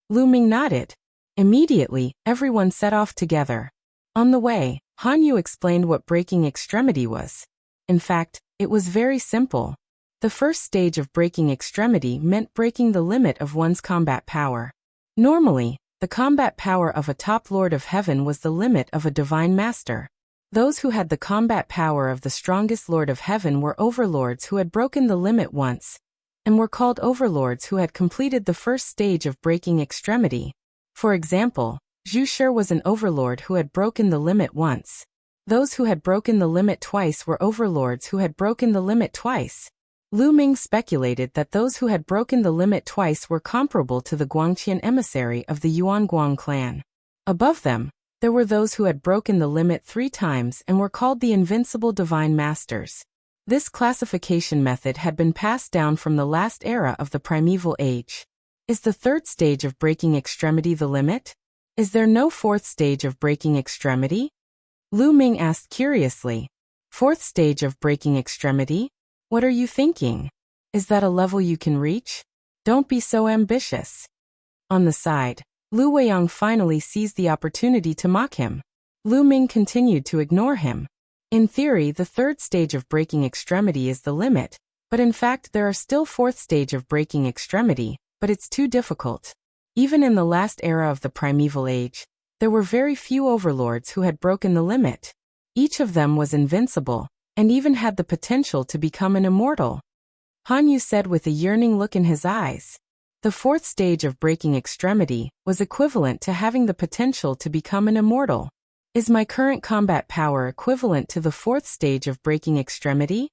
Lu Ming nodded. Immediately, everyone set off together. On the way, Hanyu explained what breaking extremity was. In fact, it was very simple. The first stage of breaking extremity meant breaking the limit of one's combat power. Normally, the combat power of a top lord of heaven was the limit of a divine master. Those who had the combat power of the strongest lord of heaven were overlords who had broken the limit once, and were called overlords who had completed the first stage of breaking extremity. For example, Zhu Shi was an overlord who had broken the limit once. Those who had broken the limit twice were overlords who had broken the limit twice. Lu Ming speculated that those who had broken the limit twice were comparable to the Guangqian emissary of the Yuanguang clan. Above them, there were those who had broken the limit 3 times and were called the invincible divine masters. This classification method had been passed down from the last era of the primeval age. Is the third stage of breaking extremity the limit? Is there no fourth stage of breaking extremity? Lu Ming asked curiously. Fourth stage of breaking extremity? What are you thinking? Is that a level you can reach? Don't be so ambitious. On the side, Lu Weiyang finally seized the opportunity to mock him. Lu Ming continued to ignore him. In theory, the third stage of breaking extremity is the limit, but in fact there are still fourth stage of breaking extremity, but it's too difficult. Even in the last era of the primeval age, there were very few overlords who had broken the limit. Each of them was invincible, and even had the potential to become an immortal. Hanyu said with a yearning look in his eyes. The fourth stage of breaking extremity was equivalent to having the potential to become an immortal. Is my current combat power equivalent to the fourth stage of breaking extremity?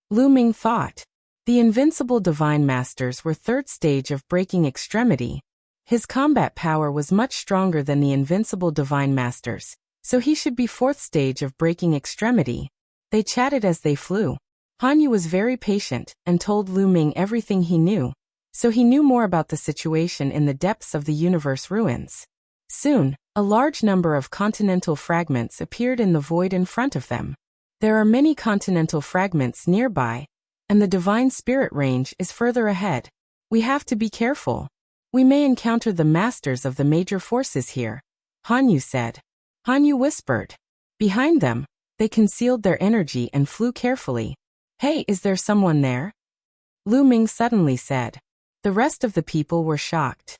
Lu Ming thought. The invincible divine masters were third stage of breaking extremity. His combat power was much stronger than the invincible divine masters, so he should be fourth stage of breaking extremity. They chatted as they flew. Hanyu was very patient and told Lu Ming everything he knew, so he knew more about the situation in the depths of the universe ruins. Soon, a large number of continental fragments appeared in the void in front of them. There are many continental fragments nearby, and the divine spirit range is further ahead. We have to be careful. We may encounter the masters of the major forces here, Hanyu said. Hanyu whispered. Behind them, they concealed their energy and flew carefully. Hey, is there someone there? Lu Ming suddenly said. The rest of the people were shocked.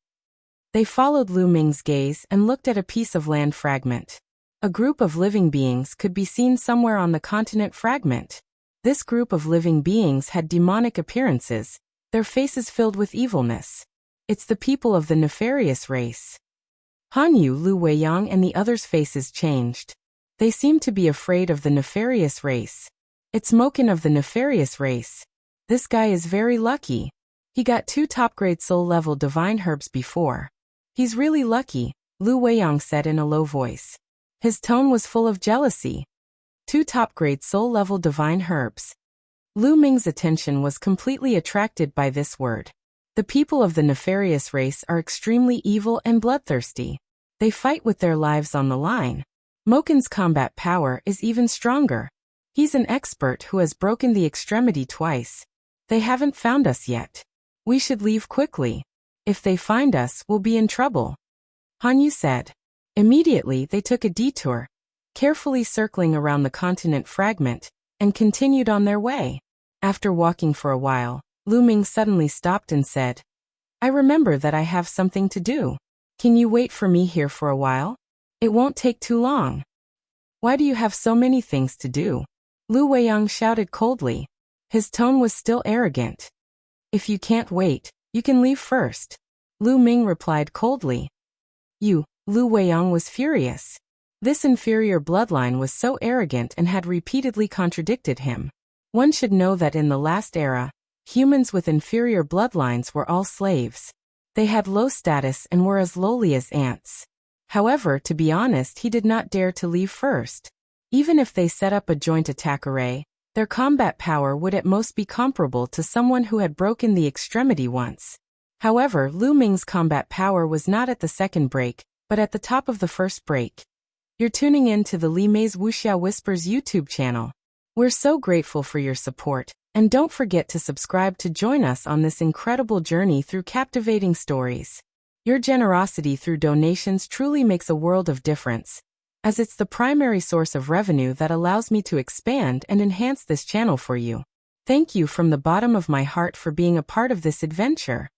They followed Lu Ming's gaze and looked at a piece of land fragment. A group of living beings could be seen somewhere on the continent fragment. This group of living beings had demonic appearances, their faces filled with evilness. It's the people of the nefarious race. Hanyu, Lu Weiyang and the others' faces changed. They seemed to be afraid of the nefarious race. It's Moken of the nefarious race. This guy is very lucky. He got 2 top-grade soul-level divine herbs before. He's really lucky, Lu Weiyang said in a low voice. His tone was full of jealousy. 2 top-grade soul-level divine herbs. Lu Ming's attention was completely attracted by this word. The people of the nefarious race are extremely evil and bloodthirsty. They fight with their lives on the line. Moken's combat power is even stronger. He's an expert who has broken the extremity twice. They haven't found us yet. We should leave quickly. If they find us, we'll be in trouble, Hanyu said. Immediately they took a detour, carefully circling around the continent fragment, and continued on their way. After walking for a while, Lu Ming suddenly stopped and said, I remember that I have something to do. Can you wait for me here for a while? It won't take too long. Why do you have so many things to do? Lu Weiyang shouted coldly. His tone was still arrogant. If you can't wait, you can leave first. Lu Ming replied coldly. Lu Weiyang was furious. This inferior bloodline was so arrogant and had repeatedly contradicted him. One should know that in the last era, humans with inferior bloodlines were all slaves. They had low status and were as lowly as ants. However, to be honest, he did not dare to leave first. Even if they set up a joint attack array, their combat power would at most be comparable to someone who had broken the extremity once. However, Lu Ming's combat power was not at the second break, but at the top of the first break. You're tuning in to the Li Mei's Wuxia Whispers YouTube channel. We're so grateful for your support, and don't forget to subscribe to join us on this incredible journey through captivating stories. Your generosity through donations truly makes a world of difference, as it's the primary source of revenue that allows me to expand and enhance this channel for you. Thank you from the bottom of my heart for being a part of this adventure.